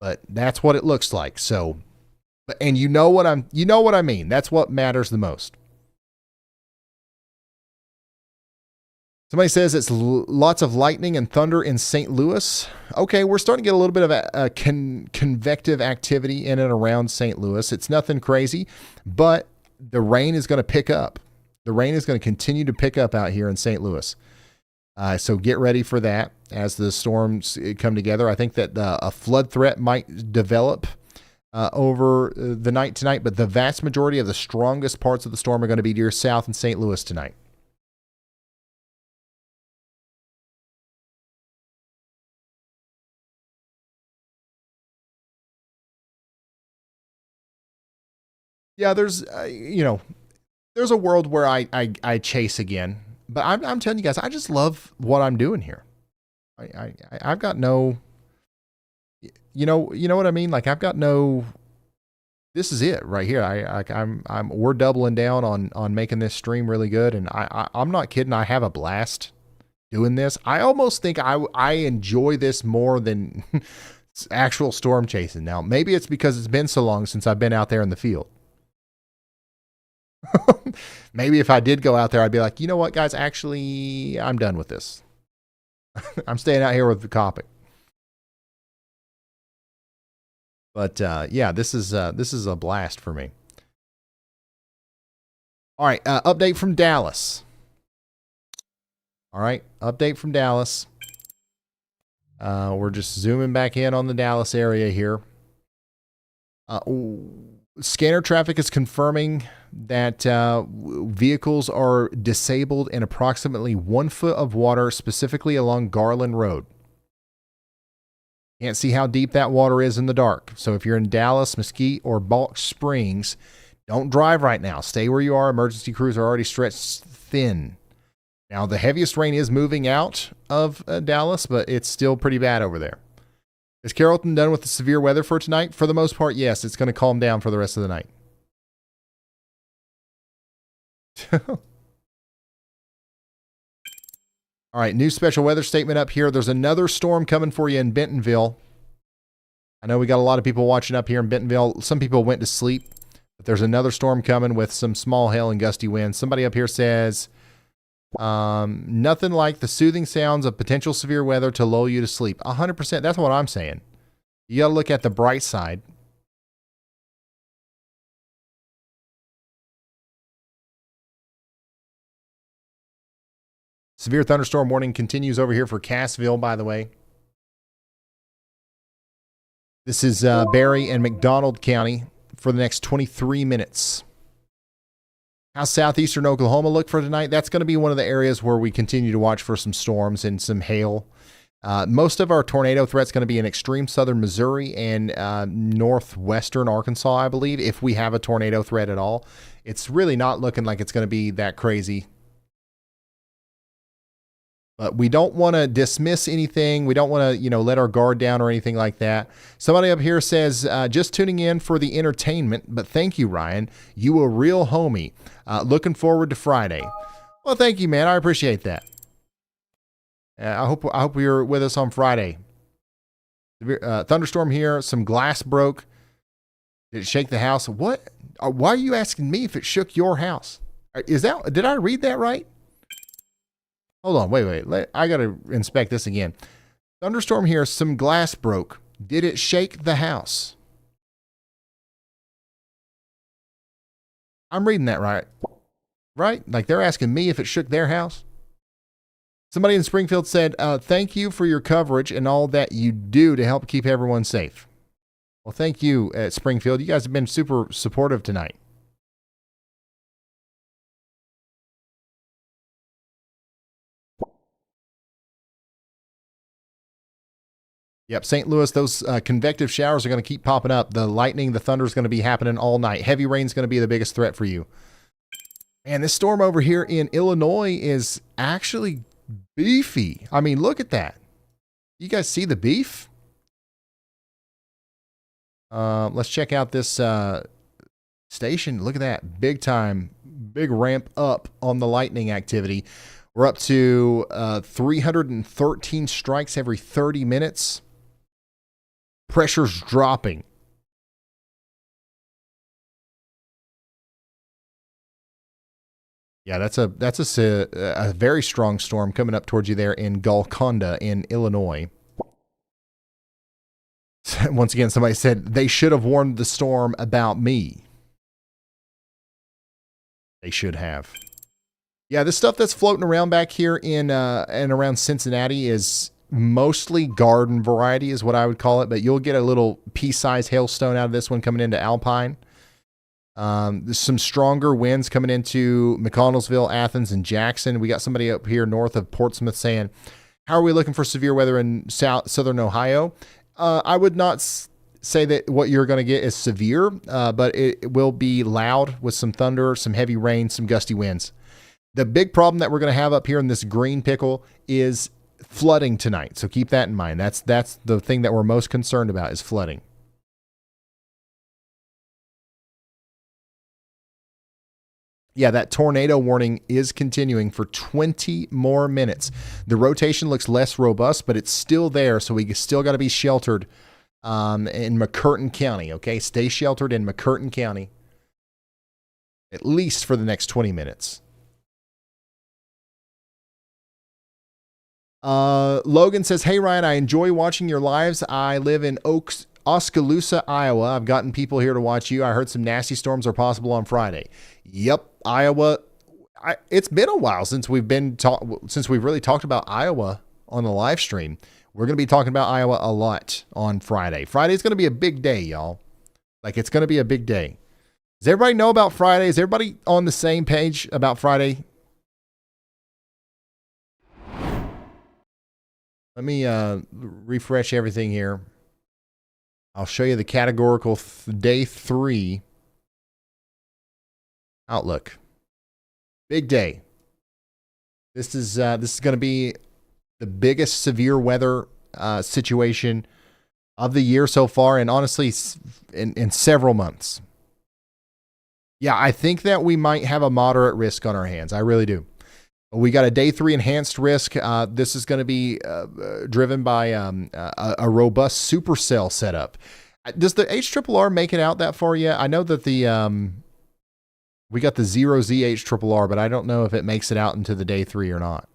but that's what it looks like. So, and you know what I mean. That's what matters the most. Somebody says it's lots of lightning and thunder in St. Louis. Okay, we're starting to get a little bit of a convective activity in and around St. Louis. It's nothing crazy, but the rain is going to pick up. The rain is going to continue to pick up out here in St. Louis. So get ready for that as the storms come together. I think that a flood threat might develop over the night tonight, but the vast majority of the strongest parts of the storm are going to be to your south in St. Louis tonight. Yeah, there's, there's a world where I chase again, but I'm telling you guys, I just love what I'm doing here. I've got no, you know what I mean? Like I've got no, this is it right here. We're doubling down on making this stream really good. And I'm not kidding. I have a blast doing this. I almost think I enjoy this more than actual storm chasing. Now, maybe it's because it's been so long since I've been out there in the field. Maybe if I did go out there, I'd be like, you know what, guys, actually, I'm done with this. I'm staying out here with the copping. But yeah, this is a blast for me. All right, update from Dallas. All right, update from Dallas. We're just zooming back in on the Dallas area here. Scanner traffic is confirming that vehicles are disabled in approximately 1 foot of water, specifically along Garland Road. Can't see how deep that water is in the dark. So if you're in Dallas, Mesquite, or Balch Springs, don't drive right now. Stay where you are. Emergency crews are already stretched thin. Now, the heaviest rain is moving out of Dallas, but it's still pretty bad over there. Is Carrollton done with the severe weather for tonight? For the most part, yes. It's going to calm down for the rest of the night. All right, new special weather statement up here. There's another storm coming for you in Bentonville. I know we got a lot of people watching up here in Bentonville. Some people went to sleep, but there's another storm coming with some small hail and gusty winds. Somebody up here says, nothing like the soothing sounds of potential severe weather to lull you to sleep. 100%. That's what I'm saying. You got to look at the bright side. Severe thunderstorm warning continues over here for Cassville, by the way. This is Barry and McDonald County for the next 23 minutes. How's southeastern Oklahoma look for tonight? That's going to be one of the areas where we continue to watch for some storms and some hail. Most of our tornado threat's going to be in extreme southern Missouri and northwestern Arkansas, I believe, if we have a tornado threat at all. It's really not looking like it's going to be that crazy. But we don't want to dismiss anything. We don't want to, let our guard down or anything like that. Somebody up here says, just tuning in for the entertainment, but thank you, Ryan. You a real homie. Looking forward to Friday. Well, thank you, man. I appreciate that. I hope you're with us on Friday. Thunderstorm here. Some glass broke. Did it shake the house? What? Why are you asking me if it shook your house? Did I read that right? Hold on, wait. I got to inspect this again. Thunderstorm here, some glass broke. Did it shake the house? I'm reading that right. Right? Like they're asking me if it shook their house? Somebody in Springfield said, thank you for your coverage and all that you do to help keep everyone safe. Well, thank you, Springfield. You guys have been super supportive tonight. Yep, St. Louis, those convective showers are going to keep popping up. The lightning, the thunder is going to be happening all night. Heavy rain is going to be the biggest threat for you. And this storm over here in Illinois is actually beefy. I mean, look at that. You guys see the beef? Let's check out this station. Look at that. Big time, big ramp up on the lightning activity. We're up to 313 strikes every 30 minutes. Pressure's dropping. Yeah, that's a very strong storm coming up towards you there in Golconda in Illinois. Once again, somebody said they should have warned the storm about me. They should have. Yeah, this stuff that's floating around back here in and around Cincinnati is mostly garden variety is what I would call it, but you'll get a little pea-sized hailstone out of this one coming into Alpine. There's some stronger winds coming into McConnellsville, Athens, and Jackson. We got somebody up here north of Portsmouth saying, how are we looking for severe weather in southern Ohio? I would not say that what you're going to get is severe, but it will be loud with some thunder, some heavy rain, some gusty winds. The big problem that we're going to have up here in this green pickle is flooding tonight. So keep that in mind. That's the thing that we're most concerned about is flooding. Yeah, that tornado warning is continuing for 20 more minutes. The rotation looks less robust, but it's still there. So we still got to be sheltered in McCurtain County. Okay, stay sheltered in McCurtain County, at least for the next 20 minutes. Logan says, hey Ryan, I enjoy watching your lives. I live in Oskaloosa, Iowa. I've gotten people here to watch you. I heard some nasty storms are possible on Friday. Yep, Iowa. It's been a while since we've really talked about Iowa on the live stream. We're going to be talking about Iowa a lot on Friday. Friday's going to be a big day, y'all. Like, it's going to be a big day. Does everybody know about Friday? Is everybody on the same page about Friday? Let me refresh everything here. I'll show you the categorical day 3 outlook. Big day. This is going to be the biggest severe weather situation of the year so far, and honestly, in several months. Yeah, I think that we might have a moderate risk on our hands. I really do. We got a day 3 enhanced risk. This is going to be driven by a robust supercell setup. Does the HRRR make it out that far yet? I know that we got the 0Z HRRR, but I don't know if it makes it out into the day 3 or not.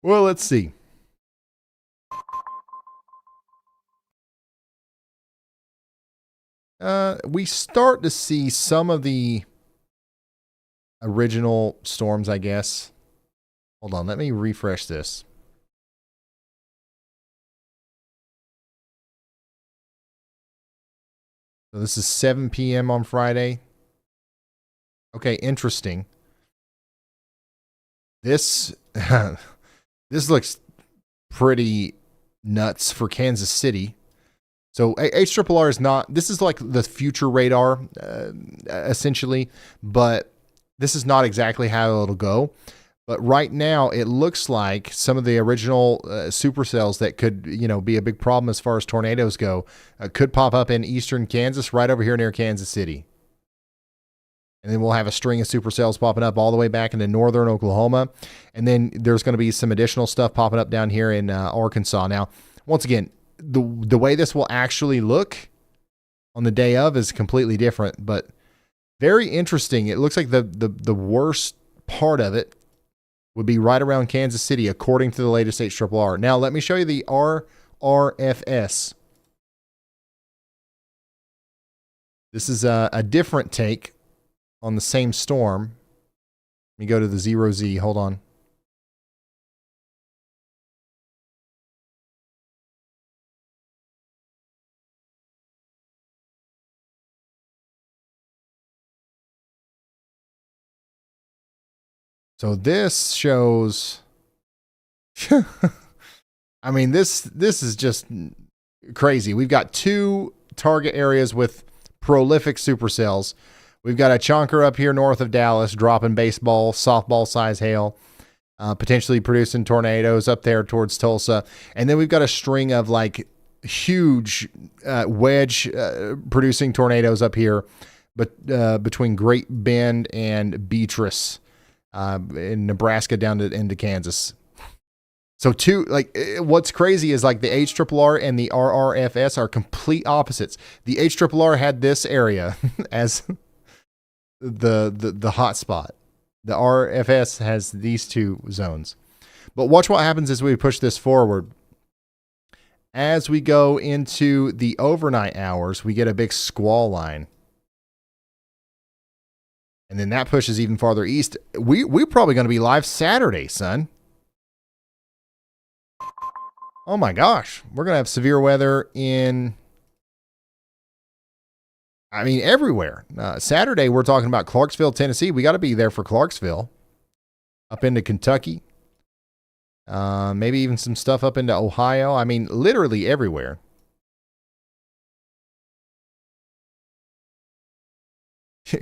Well, let's see. We start to see some of the original storms, I guess. Hold on, let me refresh this. So this is 7 p.m. on Friday. Okay, interesting. This this looks pretty nuts for Kansas City. So HRRR is not, this is like the future radar, essentially, but this is not exactly how it'll go. But right now, it looks like some of the original supercells that could, be a big problem as far as tornadoes go, could pop up in eastern Kansas, right over here near Kansas City. And then we'll have a string of supercells popping up all the way back into northern Oklahoma. And then there's going to be some additional stuff popping up down here in Arkansas. Now, once again, the way this will actually look on the day of is completely different, but very interesting. It looks like the worst part of it would be right around Kansas City, according to the latest HRRR. Now, let me show you the RRFS. This is a different take on the same storm. Let me go to the 0Z. Hold on. So this shows, I mean, this is just crazy. We've got 2 target areas with prolific supercells. We've got a chonker up here north of Dallas dropping baseball, softball size hail, potentially producing tornadoes up there towards Tulsa. And then we've got a string of like huge wedge producing tornadoes up here, but between Great Bend and Beatrice. In Nebraska down into Kansas. So what's crazy is like the HRRR and the RRFS are complete opposites. The HRRR had this area as the hot spot. The RFS has these 2 zones. But watch what happens as we push this forward. As we go into the overnight hours, we get a big squall line. And then that pushes even farther east. We're probably going to be live Saturday, son. Oh my gosh. We're going to have severe weather everywhere. Saturday, we're talking about Clarksville, Tennessee. We got to be there for Clarksville. Up into Kentucky. Maybe even some stuff up into Ohio. I mean, literally everywhere.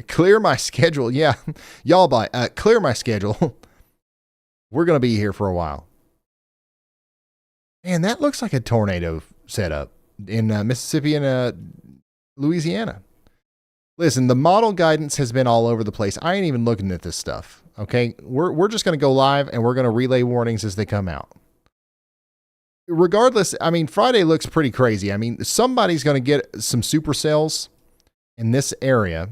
Clear my schedule. Yeah. Ybot, clear my schedule. We're going to be here for a while. Man, that looks like a tornado setup in Mississippi and Louisiana. Listen, the model guidance has been all over the place. I ain't even looking at this stuff. Okay. We're just going to go live and we're going to relay warnings as they come out. Regardless, I mean, Friday looks pretty crazy. I mean, somebody's going to get some supercells in this area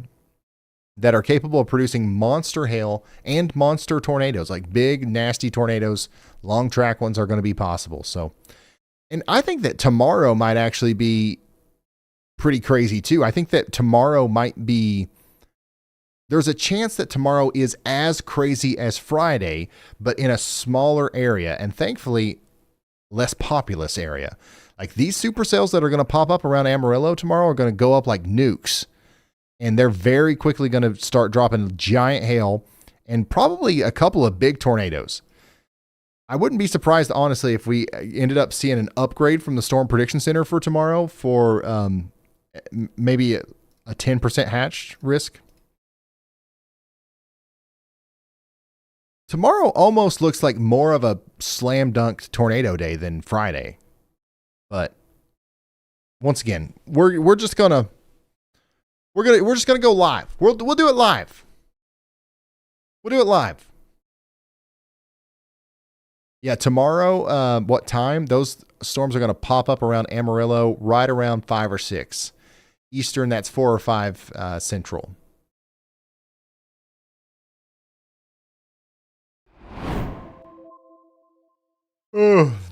that are capable of producing monster hail and monster tornadoes, like big, nasty tornadoes. Long track ones are going to be possible. So, and I think that tomorrow might actually be pretty crazy too. I think that tomorrow might be, there's a chance that tomorrow is as crazy as Friday, but in a smaller area and thankfully less populous area. Like these supercells that are going to pop up around Amarillo tomorrow are going to go up like nukes. And they're very quickly going to start dropping giant hail and probably a couple of big tornadoes. I wouldn't be surprised, honestly, if we ended up seeing an upgrade from the Storm Prediction Center for tomorrow for maybe a 10% hatch risk. Tomorrow almost looks like more of a slam dunk tornado day than Friday. But once again, we're just gonna go live. We'll do it live. We'll do it live. Yeah, tomorrow, what time? Those storms are going to pop up around Amarillo right around 5 or 6. Eastern, that's 4 or 5 Central.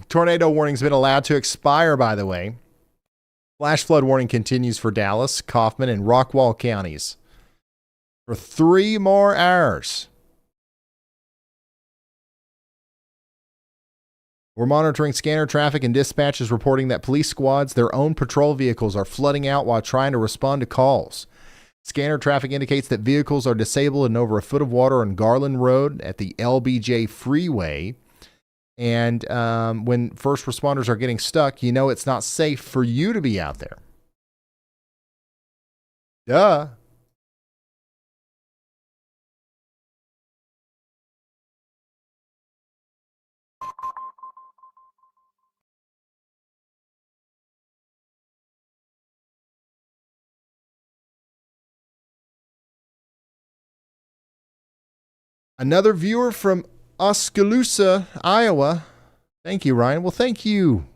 Tornado warning's been allowed to expire, by the way. Flash flood warning continues for Dallas, Kaufman, and Rockwall counties for 3 more hours. We're monitoring scanner traffic, and dispatch is reporting that police squads, their own patrol vehicles, are flooding out while trying to respond to calls. Scanner traffic indicates that vehicles are disabled in over a foot of water on Garland Road at the LBJ Freeway. And when first responders are getting stuck, you know it's not safe for you to be out there. Duh. Another viewer from Oskaloosa, Iowa. Thank you, Ryan. Well, thank you.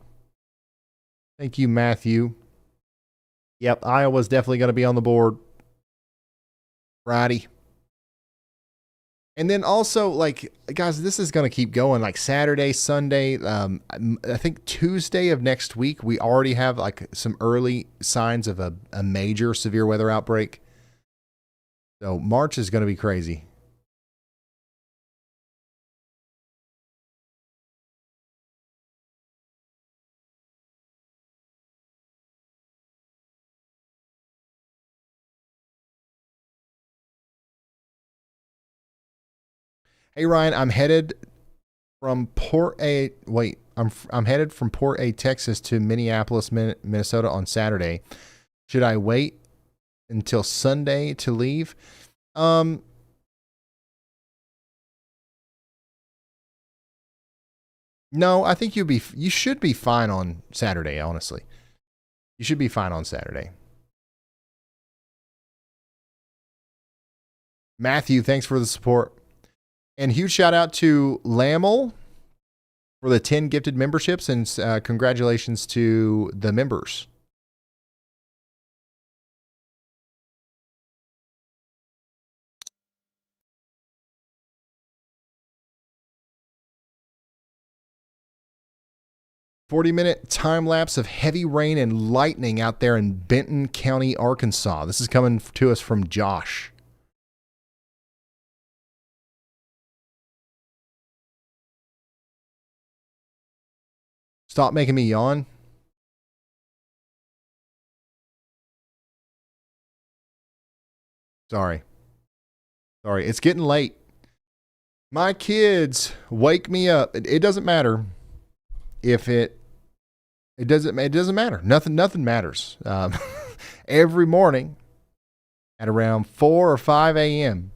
Thank you, Matthew. Yep, Iowa's definitely going to be on the board Friday. And then also, like, guys, this is going to keep going. Like Saturday, Sunday, I think Tuesday of next week, we already have like some early signs of a major severe weather outbreak. So March is going to be crazy. Hey Ryan, I'm headed from Port A, Texas to Minneapolis, Minnesota on Saturday. Should I wait until Sunday to leave? No, I think you should be fine on Saturday, honestly. You should be fine on Saturday. Matthew, thanks for the support. And huge shout out to Lamel for the 10 gifted memberships, and congratulations to the members. 40-minute time lapse of heavy rain and lightning out there in Benton County, Arkansas. This is coming to us from Josh. Stop making me yawn. Sorry. It's getting late. My kids wake me up. It doesn't matter if it doesn't matter. Nothing matters. Every morning at around 4 or 5 a.m.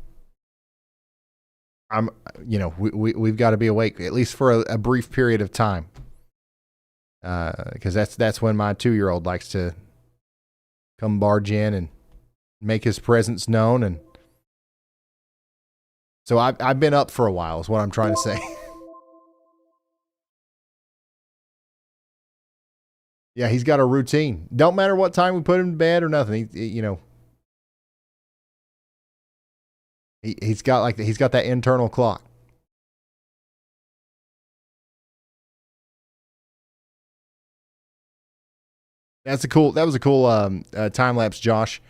We've got to be awake at least for a brief period of time. Because that's when my 2-year-old likes to come barge in and make his presence known. And so I've been up for a while is what I'm trying to say. Yeah, he's got a routine. Don't matter what time we put him to bed or nothing. He's got that internal clock. That was a cool time lapse, Josh.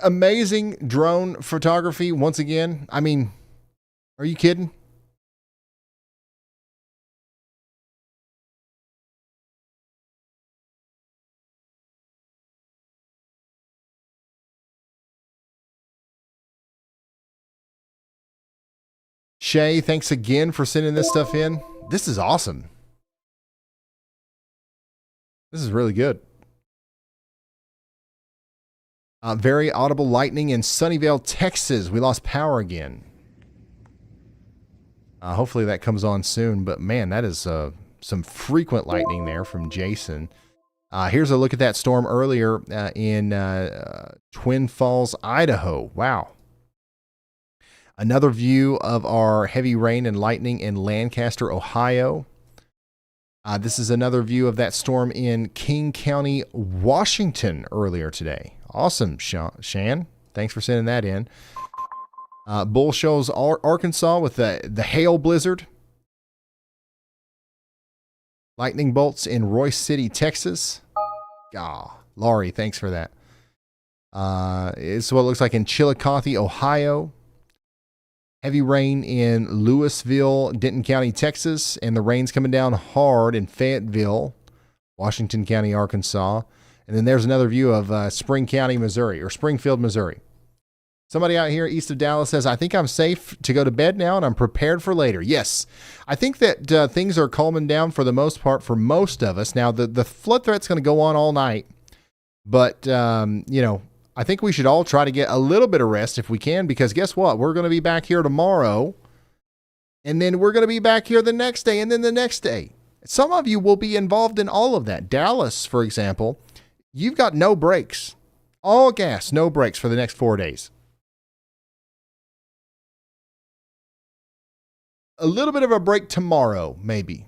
Amazing drone photography once again. I mean, are you kidding? Shay, thanks again for sending this stuff in. This is awesome. This is really good. Very audible lightning in Sunnyvale, Texas. We lost power again. Hopefully that comes on soon. But man, that is some frequent lightning there from Jason. Here's a look at that storm earlier in Twin Falls, Idaho. Wow. Another view of our heavy rain and lightning in Lancaster, Ohio. This is another view of that storm in King County, Washington earlier today. Awesome, Shan. Thanks for sending that in. Bull Shoals, Arkansas with the hail blizzard. Lightning bolts in Royce City, Texas. Laurie, thanks for that. It's what it looks like in Chillicothe, Ohio. Heavy rain in Louisville, Denton County, Texas. And the rain's coming down hard in Fayetteville, Washington County, Arkansas. And then there's another view of Spring County, Missouri, or Springfield, Missouri. Somebody out here east of Dallas says, I think I'm safe to go to bed now and I'm prepared for later. Yes, I think that things are calming down for the most part for most of us. Now, the flood threat's going to go on all night. But, I think we should all try to get a little bit of rest if we can, because guess what? We're going to be back here tomorrow. And then we're going to be back here the next day and then the next day. Some of you will be involved in all of that. Dallas, for example, you've got no breaks. All gas, no breaks for the next 4 days. A little bit of a break tomorrow, maybe.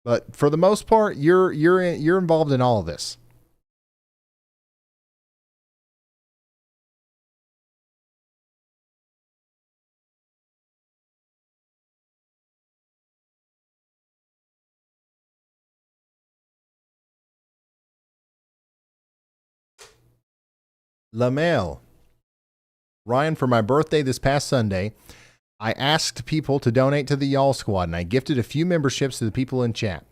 But for the most part, you're involved in all of this. Lamel. Ryan, for my birthday this past Sunday, I asked people to donate to the Y'all Squad, and I gifted a few memberships to the people in chat.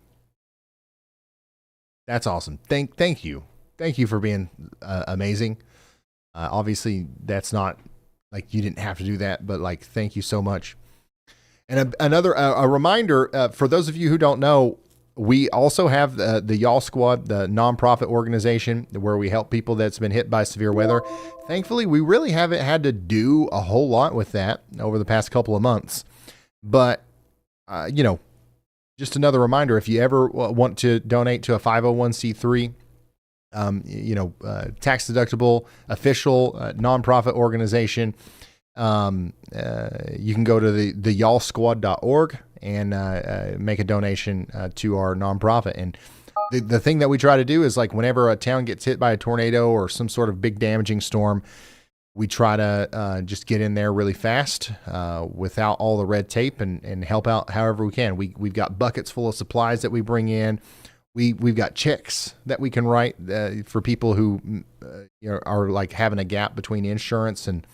That's awesome. Thank you. Thank you for being amazing. Obviously, that's not like you didn't have to do that, but like, thank you so much. And another reminder for those of you who don't know, we also have the Y'all Squad, the nonprofit organization where we help people that's been hit by severe weather. Thankfully, we really haven't had to do a whole lot with that over the past couple of months. But, just another reminder, if you ever want to donate to a 501c3, tax deductible, official nonprofit organization, you can go to the y'allsquad.org and make a donation to our nonprofit. And the thing that we try to do is, like, whenever a town gets hit by a tornado or some sort of big damaging storm, we try to just get in there really fast without all the red tape and help out however we can. We've got buckets full of supplies that we bring in. We've got checks that we can write for people who are like having a gap between insurance and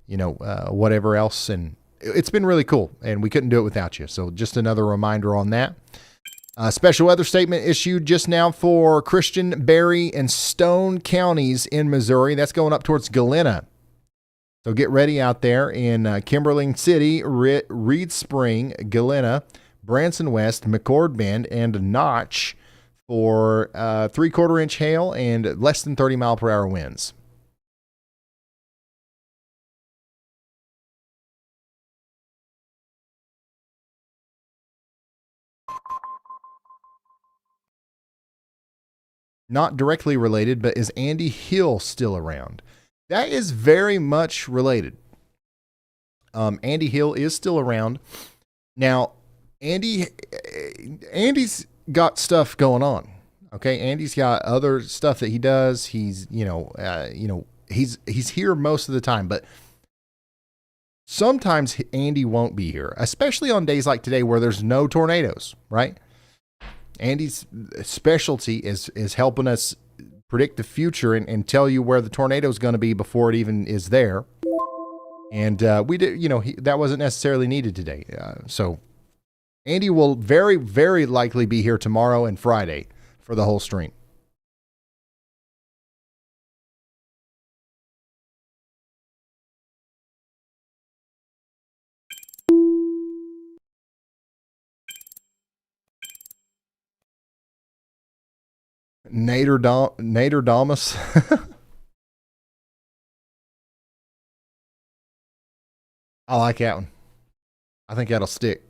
whatever else. And it's been really cool, and we couldn't do it without you. So just another reminder on that. Special weather statement issued just now for Christian, Berry, and Stone counties in Missouri. That's going up towards Galena. So get ready out there in Kimberling City, Reed Spring, Galena, Branson West, McCord Bend, and Notch for 3/4 inch hail and less than 30 mile per hour winds. Not directly related, but is Andy Hill still around? That is very much related. Andy Hill is still around. Now, Andy's got stuff going on. Okay, Andy's got other stuff that he does. He's he's here most of the time, but sometimes Andy won't be here, especially on days like today where there's no tornadoes, right? Andy's specialty is helping us predict the future and tell you where the tornado is going to be before it even is there. And we did, that wasn't necessarily needed today. So Andy will very, very likely be here tomorrow and Friday for the whole stream. Nader Damas. I like that one. I think that'll stick.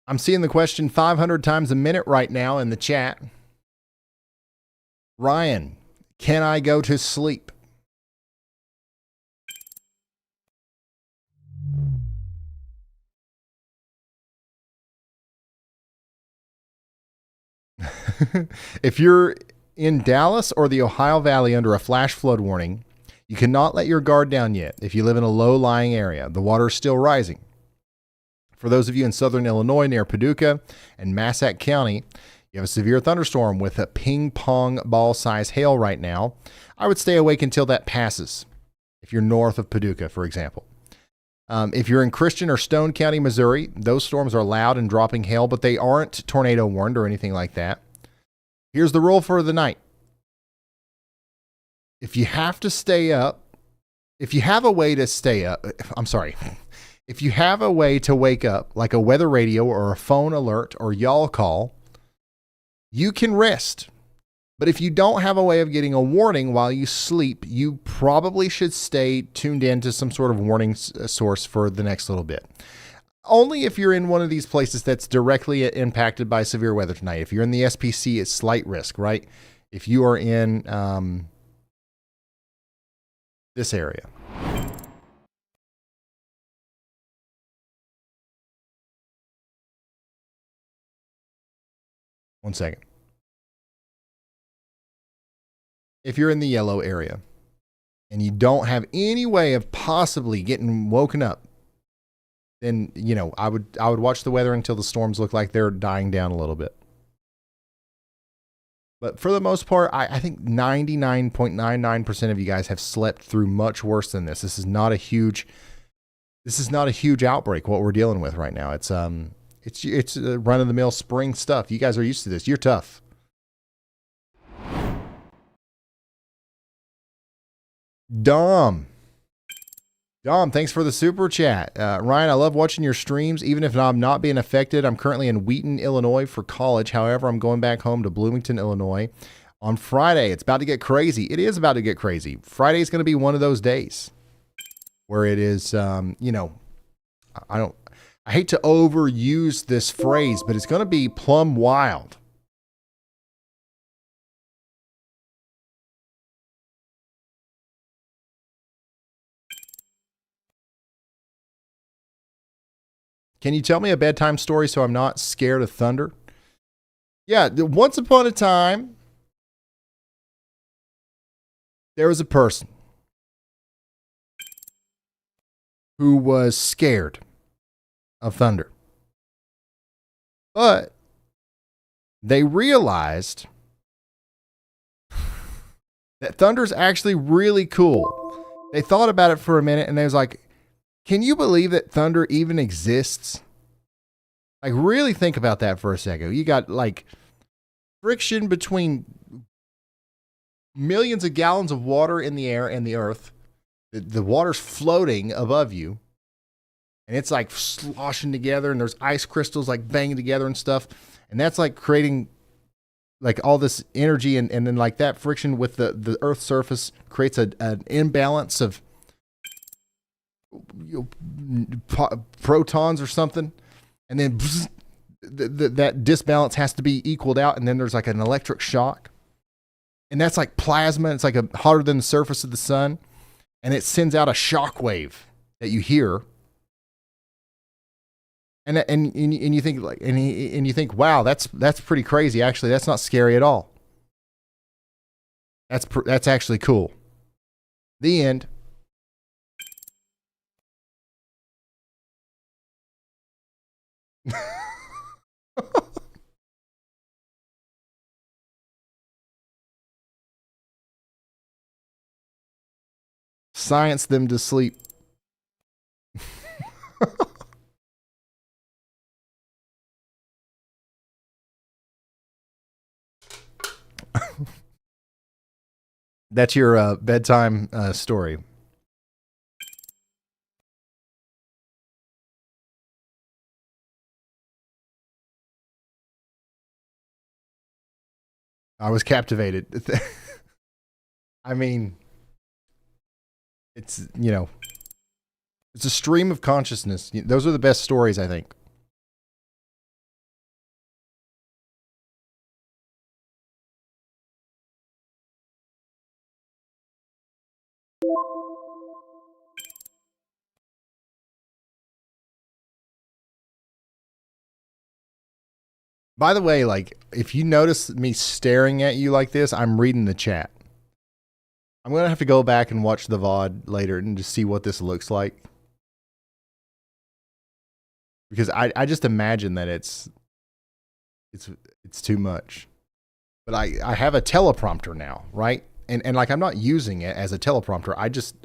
I'm seeing the question 500 times a minute right now in the chat. Ryan, can I go to sleep? If you're in Dallas or the Ohio Valley under a flash flood warning, you cannot let your guard down yet. If you live in a low-lying area, the water is still rising. For those of you in southern Illinois near Paducah and Massac County, you have a severe thunderstorm with a ping pong ball size hail right now. I would stay awake until that passes. If you're north of Paducah, for example. If you're in Christian or Stone County, Missouri, those storms are loud and dropping hail, but they aren't tornado warned or anything like that. Here's the rule for the night. If you have to stay up, if you have a way to stay up, if you have a way to wake up, like a weather radio or a phone alert or YALLCAll, you can rest. But if you don't have a way of getting a warning while you sleep, you probably should stay tuned in to some sort of warning source for the next little bit. Only if you're in one of these places that's directly impacted by severe weather tonight. If you're in the SPC, it's slight risk, right? If you are in this area. One second. If you're in the yellow area and you don't have any way of possibly getting woken up, then, I would watch the weather until the storms look like they're dying down a little bit. But for the most part, I think 99.99% of you guys have slept through much worse than this. This is not a huge outbreak, what we're dealing with right now. It's run-of-the-mill spring stuff. You guys are used to this. You're tough. Dom, thanks for the super chat. Ryan, I love watching your streams. Even if I'm not being affected, I'm currently in Wheaton, Illinois for college. However, I'm going back home to Bloomington, Illinois on Friday. It's about to get crazy. It is about to get crazy. Friday is going to be one of those days where it is, I hate to overuse this phrase, but it's going to be plumb wild. Can you tell me a bedtime story so I'm not scared of thunder? Yeah, once upon a time, there was a person who was scared of thunder. But they realized that thunder's actually really cool. They thought about it for a minute and they was like, can you believe that thunder even exists? Like, really think about that for a second. You got like friction between millions of gallons of water in the air and the earth. The water's floating above you. And it's like sloshing together, and there's ice crystals like banging together and stuff. And that's like creating like all this energy, and then like that friction with the Earth's surface creates an imbalance of protons or something. And then that disbalance has to be equaled out, and then there's like an electric shock. And that's like plasma. It's like hotter than the surface of the sun. And it sends out a shock wave that you hear. And you think like and you think, wow, that's pretty crazy. Actually, that's not scary at all. That's actually cool. The end. Science them to sleep. That's your bedtime story. I was captivated. I mean, it's, you know, it's a stream of consciousness. Those are the best stories, I think. By the way, like, if you notice me staring at you like this, I'm reading the chat. I'm going to have to go back and watch the VOD later and just see what this looks like. Because I just imagine that it's too much. But I have a teleprompter now, right? And like, I'm not using it as a teleprompter.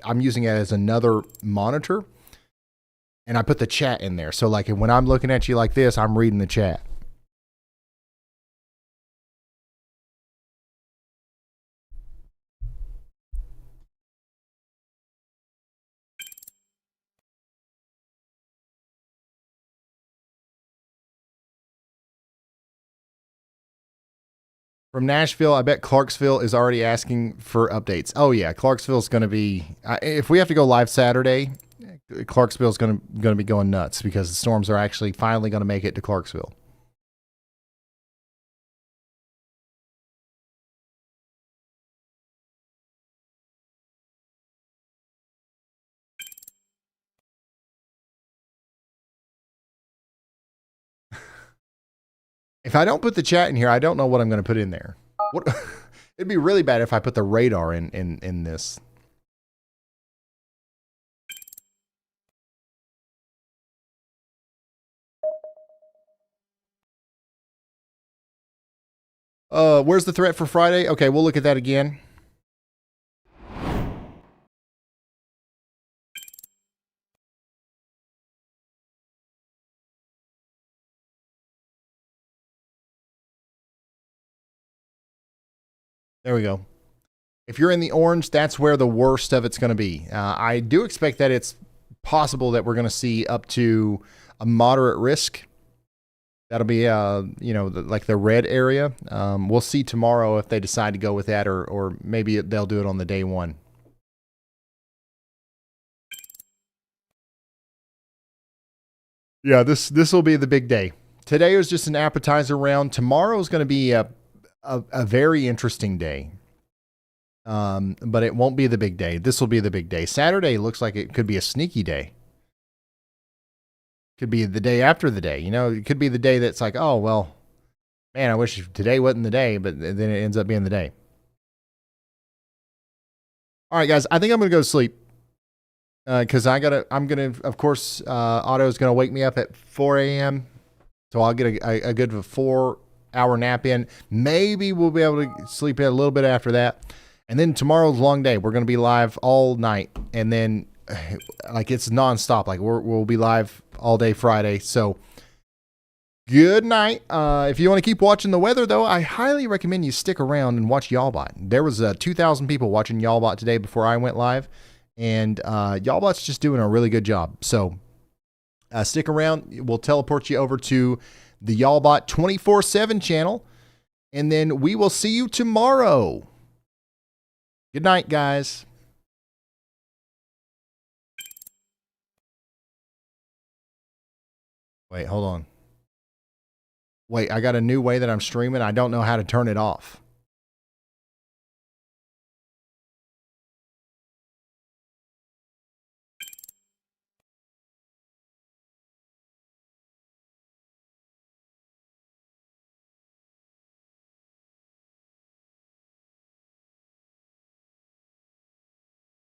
I'm using it as another monitor. And I put the chat in there. So like, when I'm looking at you like this, I'm reading the chat. From Nashville, I bet Clarksville is already asking for updates. Oh yeah, Clarksville's going to be. If we have to go live Saturday, Clarksville's going to be going nuts because the storms are actually finally going to make it to Clarksville. If I don't put the chat in here, I don't know what I'm going to put in there. What? It'd be really bad if I put the radar in this. Where's the threat for Friday? Okay, we'll look at that again. There we go. If you're in the orange, that's where the worst of it's going to be. I do expect that it's possible that we're going to see up to a moderate risk. That'll be, like the red area. We'll see tomorrow if they decide to go with that, or maybe they'll do it on the day one. Yeah, this will be the big day. Today was just an appetizer round. Tomorrow is going to be a very interesting day. But it won't be the big day. This will be the big day. Saturday looks like it could be a sneaky day. Could be the day after the day. You know, it could be the day that's like, oh, well, man, I wish today wasn't the day, but then it ends up being the day. All right, guys, I think I'm going to go to sleep because of course, Otto's going to wake me up at 4 a.m. So I'll get a good 4-hour nap in. Maybe we'll be able to sleep in a little bit after that. And then tomorrow's a long day. We're going to be live all night. And then, like, it's nonstop. Like, we'll be live all day Friday. So, good night. If you want to keep watching the weather, though, I highly recommend you stick around and watch Yallbot. There was 2,000 people watching Yallbot today before I went live. And Yallbot's just doing a really good job. So, stick around. We'll teleport you over to the Yallbot 24/7 channel. And then we will see you tomorrow. Good night, guys. Wait, hold on. Wait, I got a new way that I'm streaming. I don't know how to turn it off.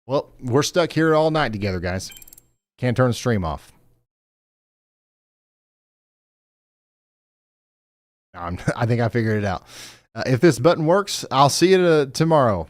Well, we're stuck here all night together, guys. Can't turn the stream off. I think I figured it out. If this button works, I'll see you tomorrow.